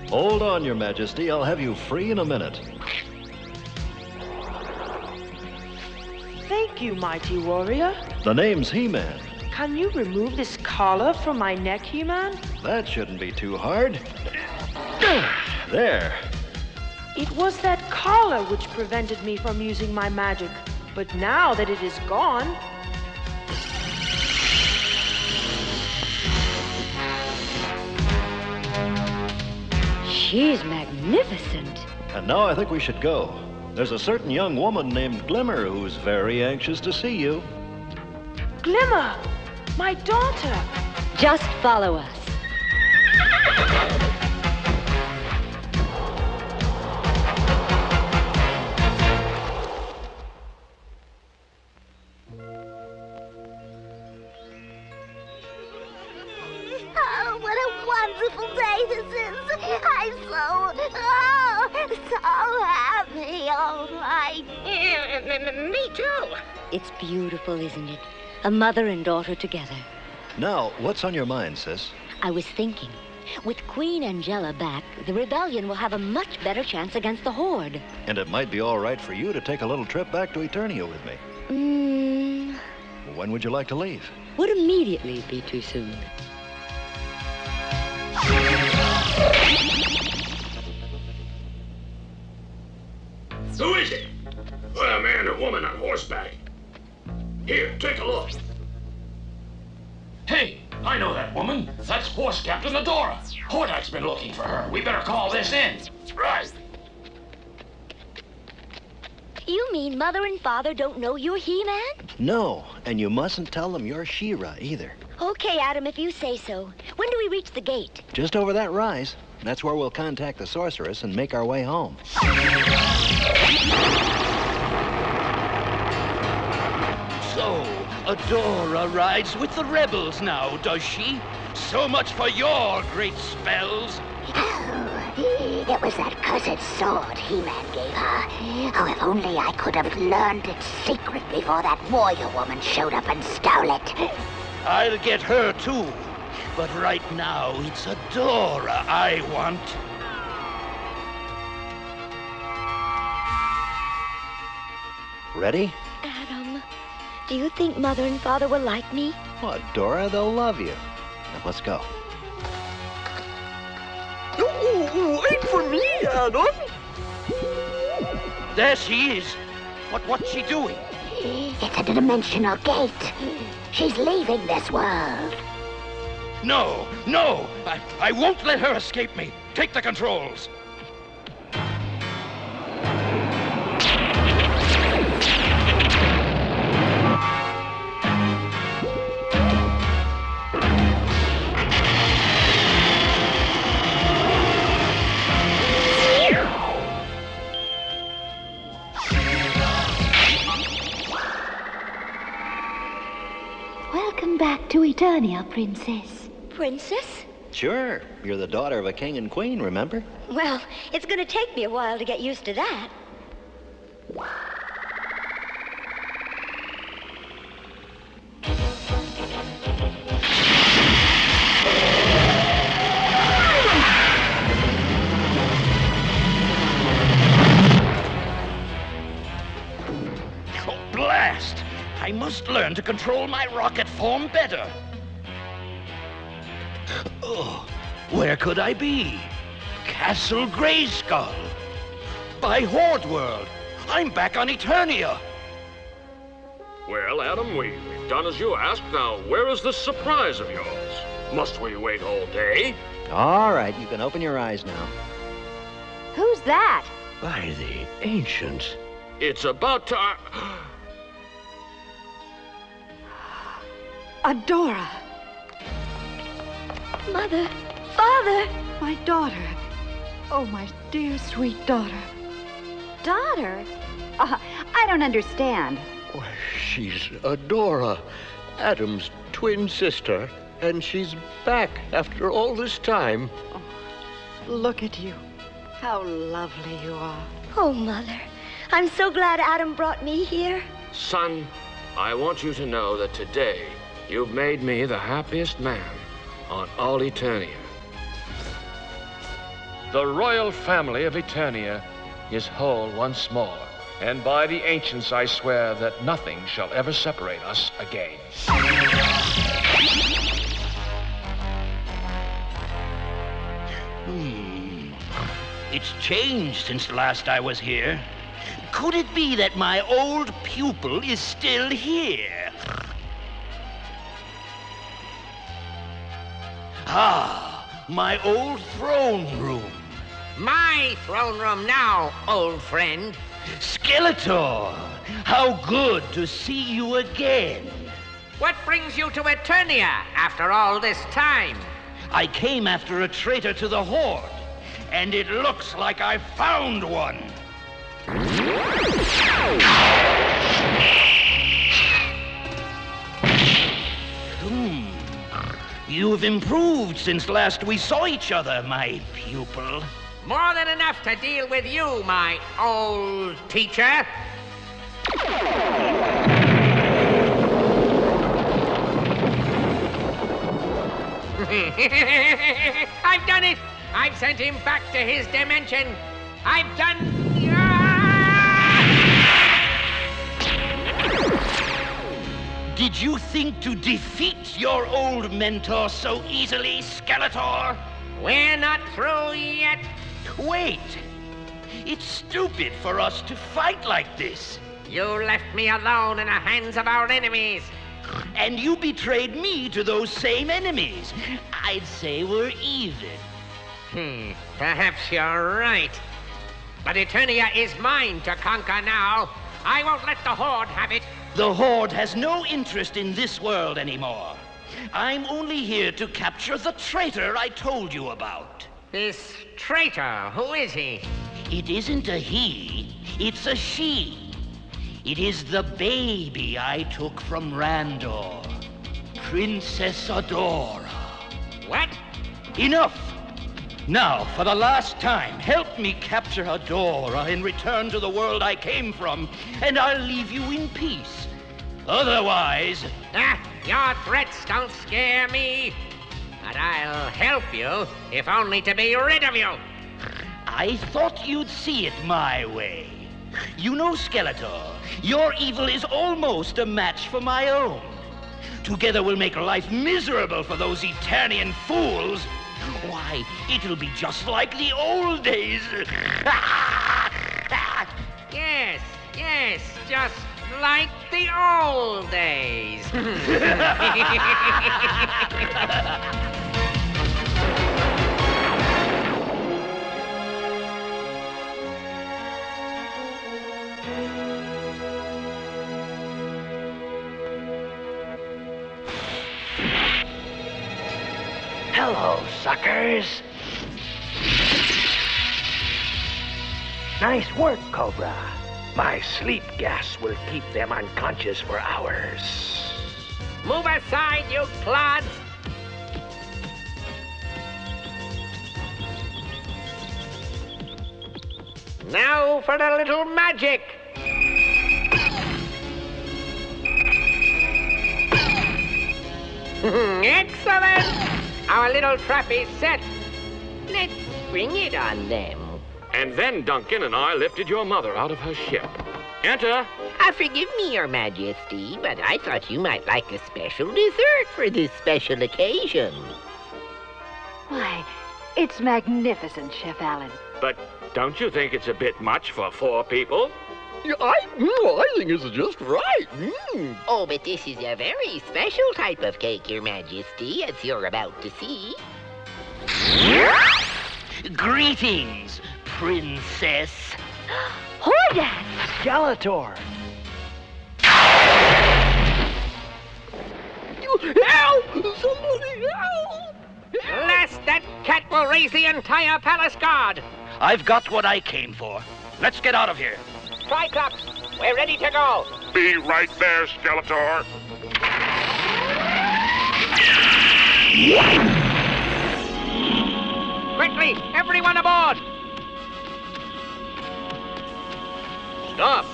Hold on, Your Majesty. I'll have you free in a minute. Thank you, mighty warrior. The name's He-Man. Can you remove this collar from my neck, He-Man? That shouldn't be too hard. There. It was that collar which prevented me from using my magic. But now that it is gone... She's magnificent. And now I think we should go. There's a certain young woman named Glimmer who's very anxious to see you. Glimmer! My daughter! Just follow us. Oh, what a wonderful day this is. I'm so happy all night. Me too. It's beautiful, isn't it? A mother and daughter together. Now, what's on your mind, sis? I was thinking, with Queen Angela back, the rebellion will have a much better chance against the Horde. And it might be all right for you to take a little trip back to Eternia with me. When would you like to leave? Would immediately be too soon. Who is it? A man or woman on horseback. Here, take a look. Hey, I know that woman. That's Horse Captain Adora. Hordak's been looking for her. We better call this in. Right. You mean Mother and Father don't know you're He-Man? No, and you mustn't tell them you're She-Ra either. Okay, Adam, if you say so. When do we reach the gate? Just over that rise. That's where we'll contact the Sorceress and make our way home. So, Adora rides with the rebels now, does she? So much for your great spells. It was that cursed sword He-Man gave her. Oh, if only I could have learned its secret before that warrior woman showed up and stole it. I'll get her too. But right now, it's Adora I want. Ready? Adam, do you think Mother and Father will like me? Well, Adora, they'll love you. Now, let's go. Wait for me, Adam. There she is. What's she doing? It's a dimensional gate. She's leaving this world. No! I won't let her escape me. Take the controls. Welcome back to Eternia, Princess. Princess? Sure. You're the daughter of a king and queen, remember? Well, it's going to take me a while to get used to that. Oh, blast! I must learn to control my rocket form better. Oh, where could I be? Castle Grayskull. By Horde World. I'm back on Eternia. Well, Adam, we've done as you asked. Now, where is this surprise of yours? Must we wait all day? All right, you can open your eyes now. Who's that? By the ancients. It's about time. Adora. Mother, Father. My daughter. Oh, my dear, sweet daughter. Daughter? I don't understand. Why, she's Adora, Adam's twin sister, and she's back after all this time. Oh, look at you. How lovely you are. Oh, Mother. I'm so glad Adam brought me here. Son, I want you to know that today you've made me the happiest man on all Eternia. The royal family of Eternia is whole once more, and by the ancients I swear that nothing shall ever separate us again. It's changed since last I was here. Could it be that my old pupil is still here? Ah, my old throne room. My throne room now, old friend. Skeletor, how good to see you again. What brings you to Eternia after all this time? I came after a traitor to the Horde, and it looks like I found one. You've improved since last we saw each other, my pupil. More than enough to deal with you, my old teacher. I've done it! I've sent him back to his dimension. I've done... Did you think to defeat your old mentor so easily, Skeletor? We're not through yet. Wait. It's stupid for us to fight like this. You left me alone in the hands of our enemies. And you betrayed me to those same enemies. I'd say we're even. Perhaps you're right. But Eternia is mine to conquer now. I won't let the Horde have it. The Horde has no interest in this world anymore. I'm only here to capture the traitor I told you about. This traitor, who is he? It isn't a he, it's a she. It is the baby I took from Randor, Princess Adora. What? Enough! Now, for the last time, help me capture Adora and return to the world I came from, and I'll leave you in peace. Otherwise... your threats don't scare me. But I'll help you, if only to be rid of you. I thought you'd see it my way. You know, Skeletor, your evil is almost a match for my own. Together we'll make life miserable for those Eternian fools. Why, it'll be just like the old days. Yes, just like the old days. Hello, suckers. Nice work, Cobra. My sleep gas will keep them unconscious for hours. Move aside, you clods! Now for a little magic! Excellent! Our little trap is set. Let's bring it on them. And then Duncan and I lifted your mother out of her ship. Enter. Forgive me, Your Majesty, but I thought you might like a special dessert for this special occasion. Why, it's magnificent, Chef Allen. But don't you think it's a bit much for 4 people? I think it's just right. Oh, but this is a very special type of cake, Your Majesty, as you're about to see. Greetings, Princess. Hordak! Skeletor! Help! Somebody help! Lest that cat will raise the entire palace guard. I've got what I came for. Let's get out of here. Cyclops, we're ready to go. Be right there, Skeletor. Quickly, everyone aboard! Stop.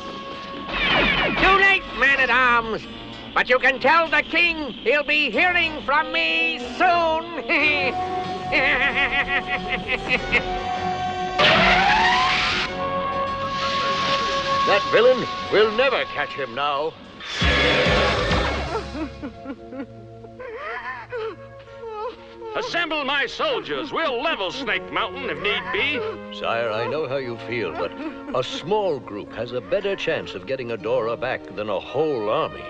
Too late, man-at-arms. But you can tell the king he'll be hearing from me soon. That villain, we'll never catch him now. Assemble my soldiers. We'll level Snake Mountain if need be. Sire, I know how you feel, but a small group has a better chance of getting Adora back than a whole army.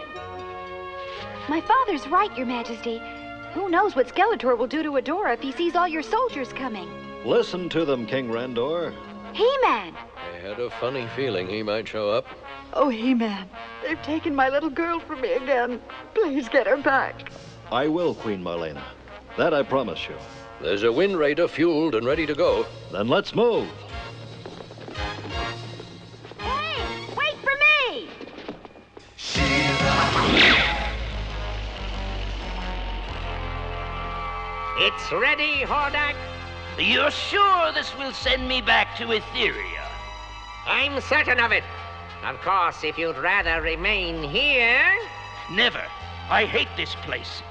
My father's right, Your Majesty. Who knows what Skeletor will do to Adora if he sees all your soldiers coming? Listen to them, King Randor. He-Man! had a funny feeling he might show up. Oh, He-Man, they've taken my little girl from me again. Please get her back. I will, Queen Marlena. That I promise you. There's a Wind Raider fueled and ready to go. Then let's move. Hey, wait for me! It's ready, Hordak. You're sure this will send me back to Etheria? I'm certain of it. Of course, if you'd rather remain here... Never. I hate this place.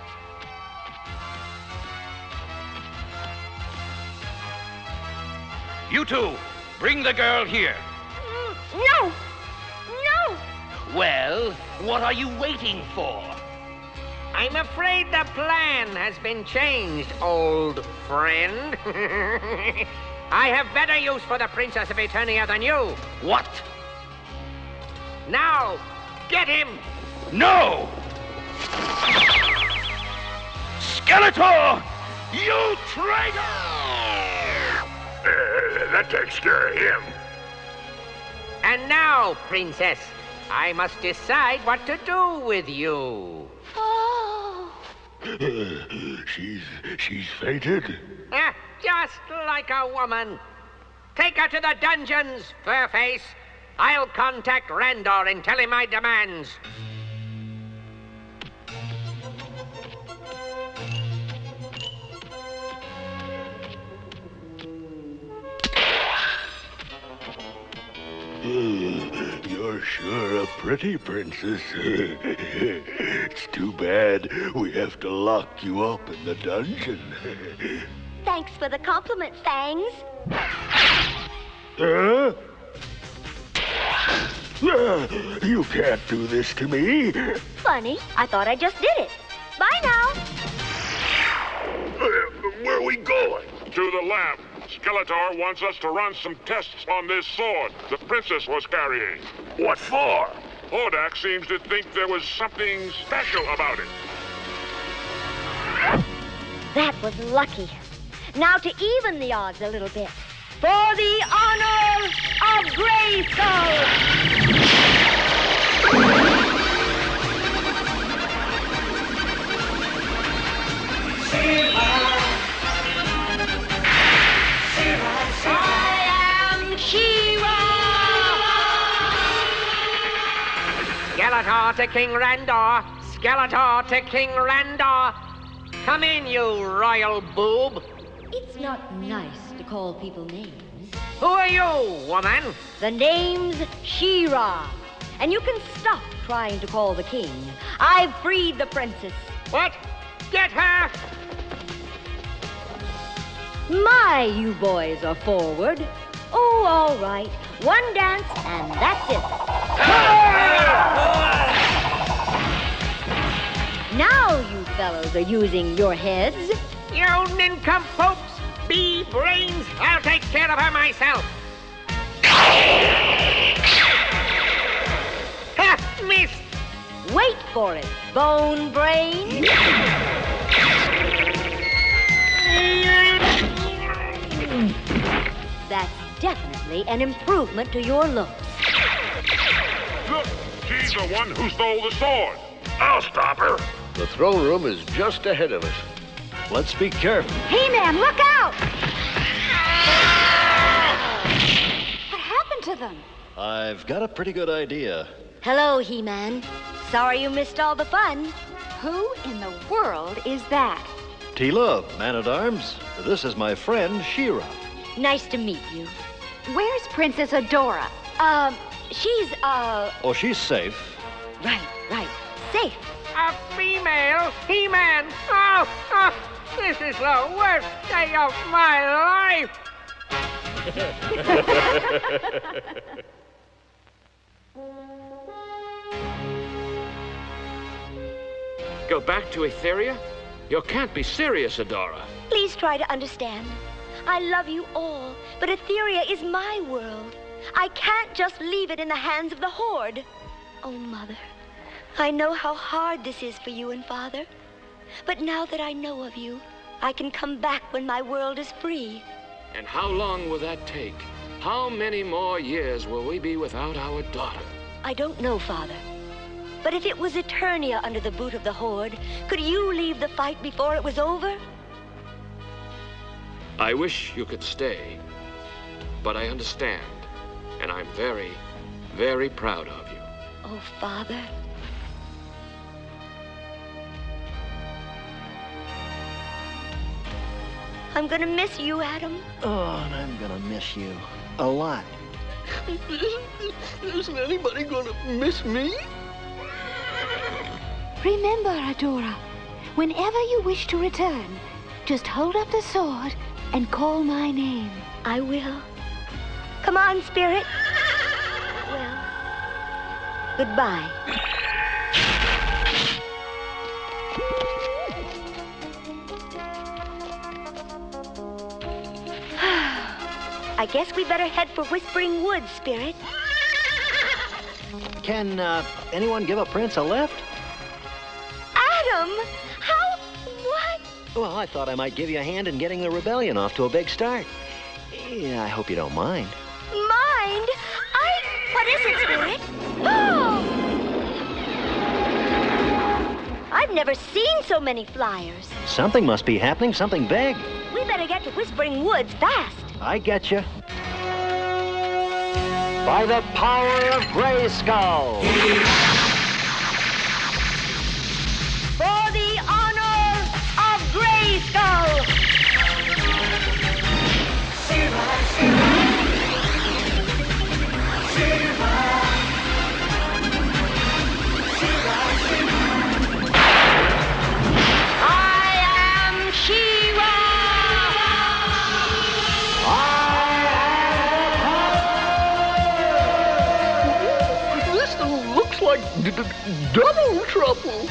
You two, bring the girl here. No! No! Well, what are you waiting for? I'm afraid the plan has been changed, old friend. I have better use for the Princess of Eternia than you. What? Now, get him! No! Skeletor! You traitor! That takes care of him. And now, Princess, I must decide what to do with you. Oh! She's fainted. Just like a woman. Take her to the dungeons, Furface. I'll contact Randor and tell him my demands. You're sure a pretty princess. It's too bad we have to lock you up in the dungeon. Thanks for the compliment, Fangs. Huh? You can't do this to me. Funny, I thought I just did it. Bye now. Where are we going? To the lab. Skeletor wants us to run some tests on this sword the princess was carrying. What for? Hordak seems to think there was something special about it. That was lucky. Now to even the odds a little bit. For the honor of Grayskull! Skeletor to King Randor! Skeletor to King Randor! Come in, you royal boob! It's not nice to call people names. Who are you, woman? The name's She-Ra. And you can stop trying to call the king. I've freed the princess. What? Get her! My, you boys are forward. Oh, all right. One dance, and that's it. Now you fellows are using your heads. You nincompoops! Bee brains! I'll take care of her myself! Ha! Missed! Wait for it, bone brain. That's definitely an improvement to your looks. Look, she's the one who stole the sword. I'll stop her. The throne room is just ahead of us. Let's be careful. He-Man, look out! What happened to them? I've got a pretty good idea. Hello, He-Man. Sorry you missed all the fun. Who in the world is that? Teela, man-at-arms. This is my friend, She-Ra. Nice to meet you. Where's Princess Adora? She's, Oh, she's safe. Right. Safe. A female He-Man! Oh, this is the worst day of my life! Go back to Etheria? You can't be serious, Adora. Please try to understand. I love you all, but Etheria is my world. I can't just leave it in the hands of the Horde. Oh, Mother, I know how hard this is for you and Father. But now that I know of you, I can come back when my world is free. And how long will that take? How many more years will we be without our daughter? I don't know, Father. But if it was Eternia under the boot of the Horde, could you leave the fight before it was over? I wish you could stay, but I understand, and I'm very, very proud of you. Oh, Father. I'm gonna miss you, Adam. Oh, and I'm gonna miss you. A lot. Isn't anybody gonna miss me? Remember, Adora, whenever you wish to return, just hold up the sword and call my name. I will. Come on, Spirit. Well, goodbye. I guess we better head for Whispering Woods, Spirit. Can anyone give a prince a lift? Adam! How? What? Well, I thought I might give you a hand in getting the rebellion off to a big start. Yeah, I hope you don't mind. Mind? What is it, Spirit? Oh! I've never seen so many flyers. Something must be happening, something big. We better get to Whispering Woods fast. I get you. By the power of Grayskull. For the honor of Grayskull. Shiva, Shiva. Shiva. Shiva, Shiva. I am Shiva. Looks like double trouble.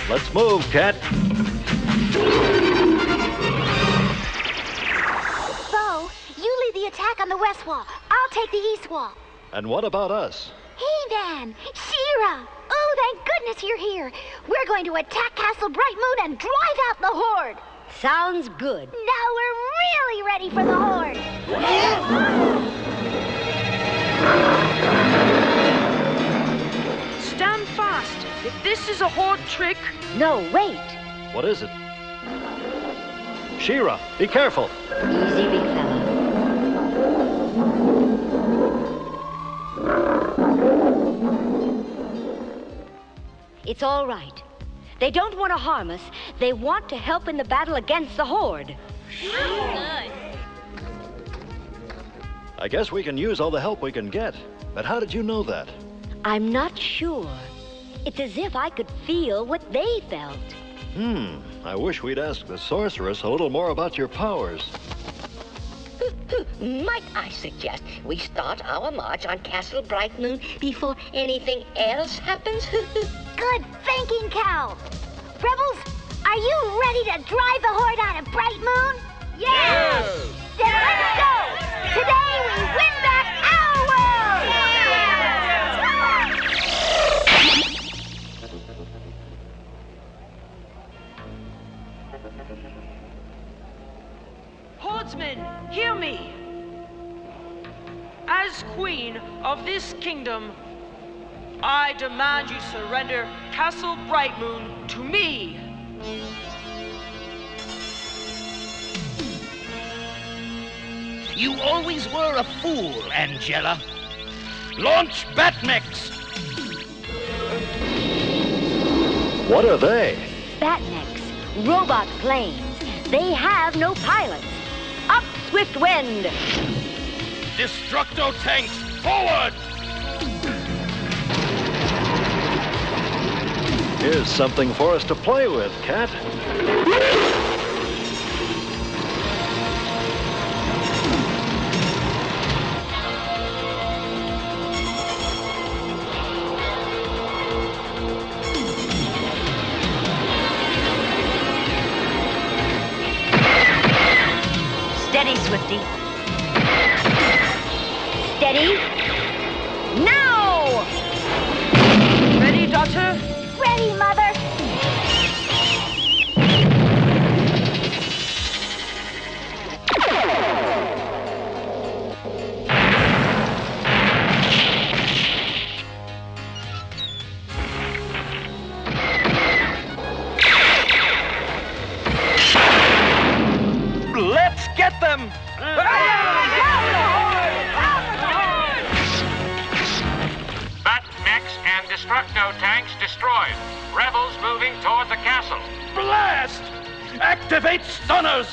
Let's move, Cat. Bo, you lead the attack on the west wall. I'll take the east wall. And what about us? He-Man! She-Ra! Oh, thank goodness you're here. We're going to attack Castle Brightmoon and drive out the Horde. Sounds good. Now we're really ready for the Horde. Stand fast. If this is a Horde trick... No, wait. What is it? She-Ra, be careful. Easy, big fella. It's all right. They don't want to harm us. They want to help in the battle against the Horde. I guess we can use all the help we can get. But how did you know that? I'm not sure. It's as if I could feel what they felt. I wish we'd ask the Sorceress a little more about your powers. Might I suggest we start our march on Castle Brightmoon before anything else happens? Good thinking, Cal. Rebels, are you ready to drive the Horde out of Brightmoon? Yes! Then let's go! Today we win back our world! Hordsmen, hear me! As queen of this kingdom, I demand you surrender Castle Brightmoon to me! You always were a fool, Angela. Launch Batmechs! What are they? Batmechs, robot planes. They have no pilots. Up, swift wind! Destructo tanks, forward! Here's something for us to play with, Cat. Steady, Swifty. Steady. Now! Ready, daughter? Ready, Mother. Let's get them! Bat-Mechs and Destructo tanks destroyed. Rebels moving toward the castle. Blast! Activate stunners!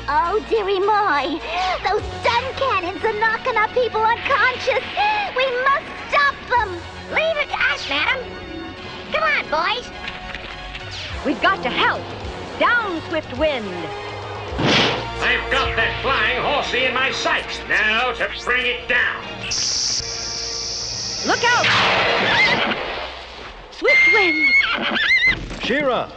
Oh, dearie my. Those stun cannons are knocking our people unconscious. We must stop them. Leave it to us, madam. Come on, boys. We've got to help. Down, Swift Wind. I've got that flying horsey in my sights. Now to bring it down. Look out! Swift Wind! She-Ra!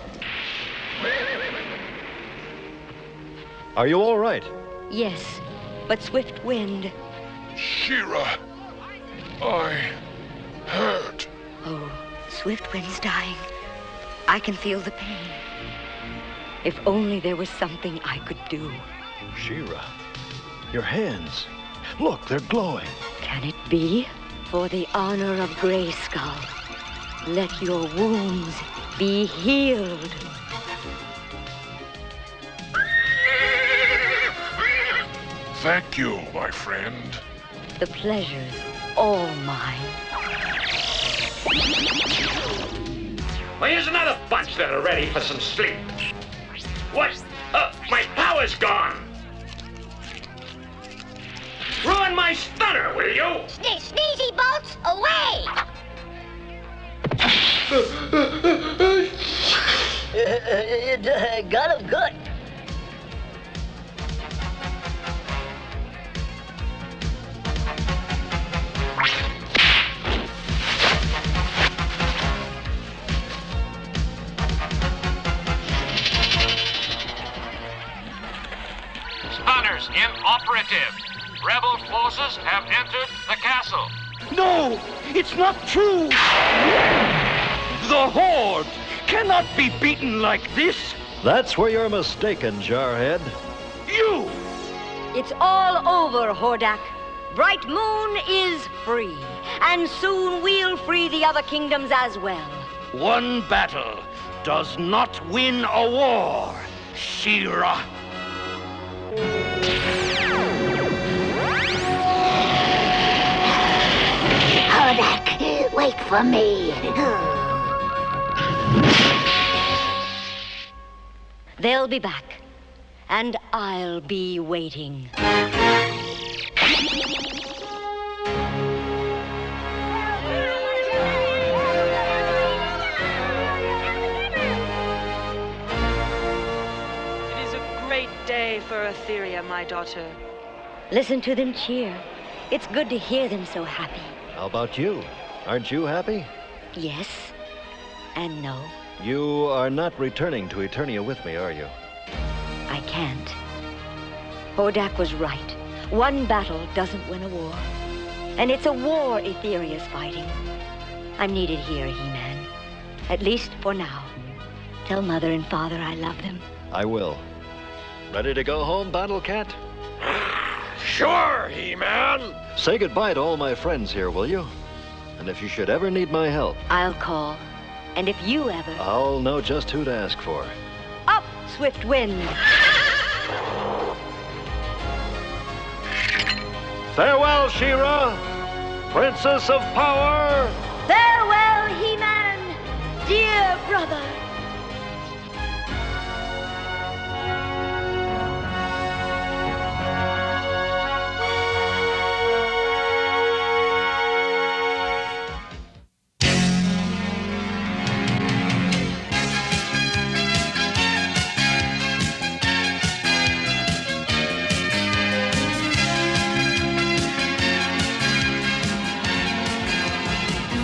Are you all right? Yes, but Swift Wind. She-Ra, I hurt. Oh, Swift Wind's dying. I can feel the pain. If only there was something I could do. She-Ra, your hands. Look, they're glowing. Can it be? For the honor of Grayskull, let your wounds be healed. Thank you, my friend. The pleasure's all mine. Well, here's another bunch that are ready for some sleep. What? My power's gone. Ruin my stunner, will you? Sneezy bolts away! It got him good. Stunners inoperative. Rebel forces have entered the castle. No! It's not true! The Horde cannot be beaten like this! That's where you're mistaken, Jarhead. You! It's all over, Hordak. Brightmoon is free, and soon we'll free the other kingdoms as well. One battle does not win a war, She-Ra. Hordak, wait for me. They'll be back, and I'll be waiting. It is a great day for Etheria, my daughter. Listen to them cheer. It's good to hear them so happy. How about you? Aren't you happy? Yes and no. You are not returning to Eternia with me, are you? I can't. Hordak was right. One battle doesn't win a war. And it's a war Etheria's fighting. I'm needed here, He-Man. At least for now. Tell Mother and Father I love them. I will. Ready to go home, Battle Cat? Sure, He-Man. Say goodbye to all my friends here, will you? And if you should ever need my help, I'll call. And if you ever... I'll know just who to ask for. Up, Swift Wind! Farewell, She-Ra, Princess of Power! Farewell, He-Man, dear brother!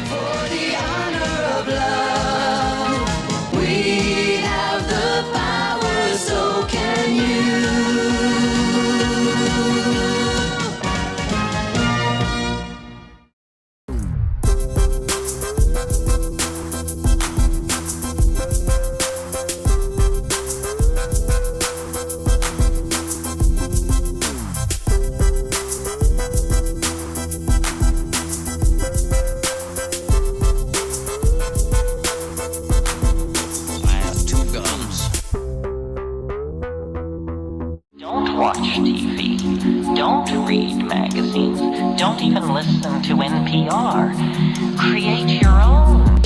For the honor of love. Don't read magazines. Don't even listen to NPR. Create your own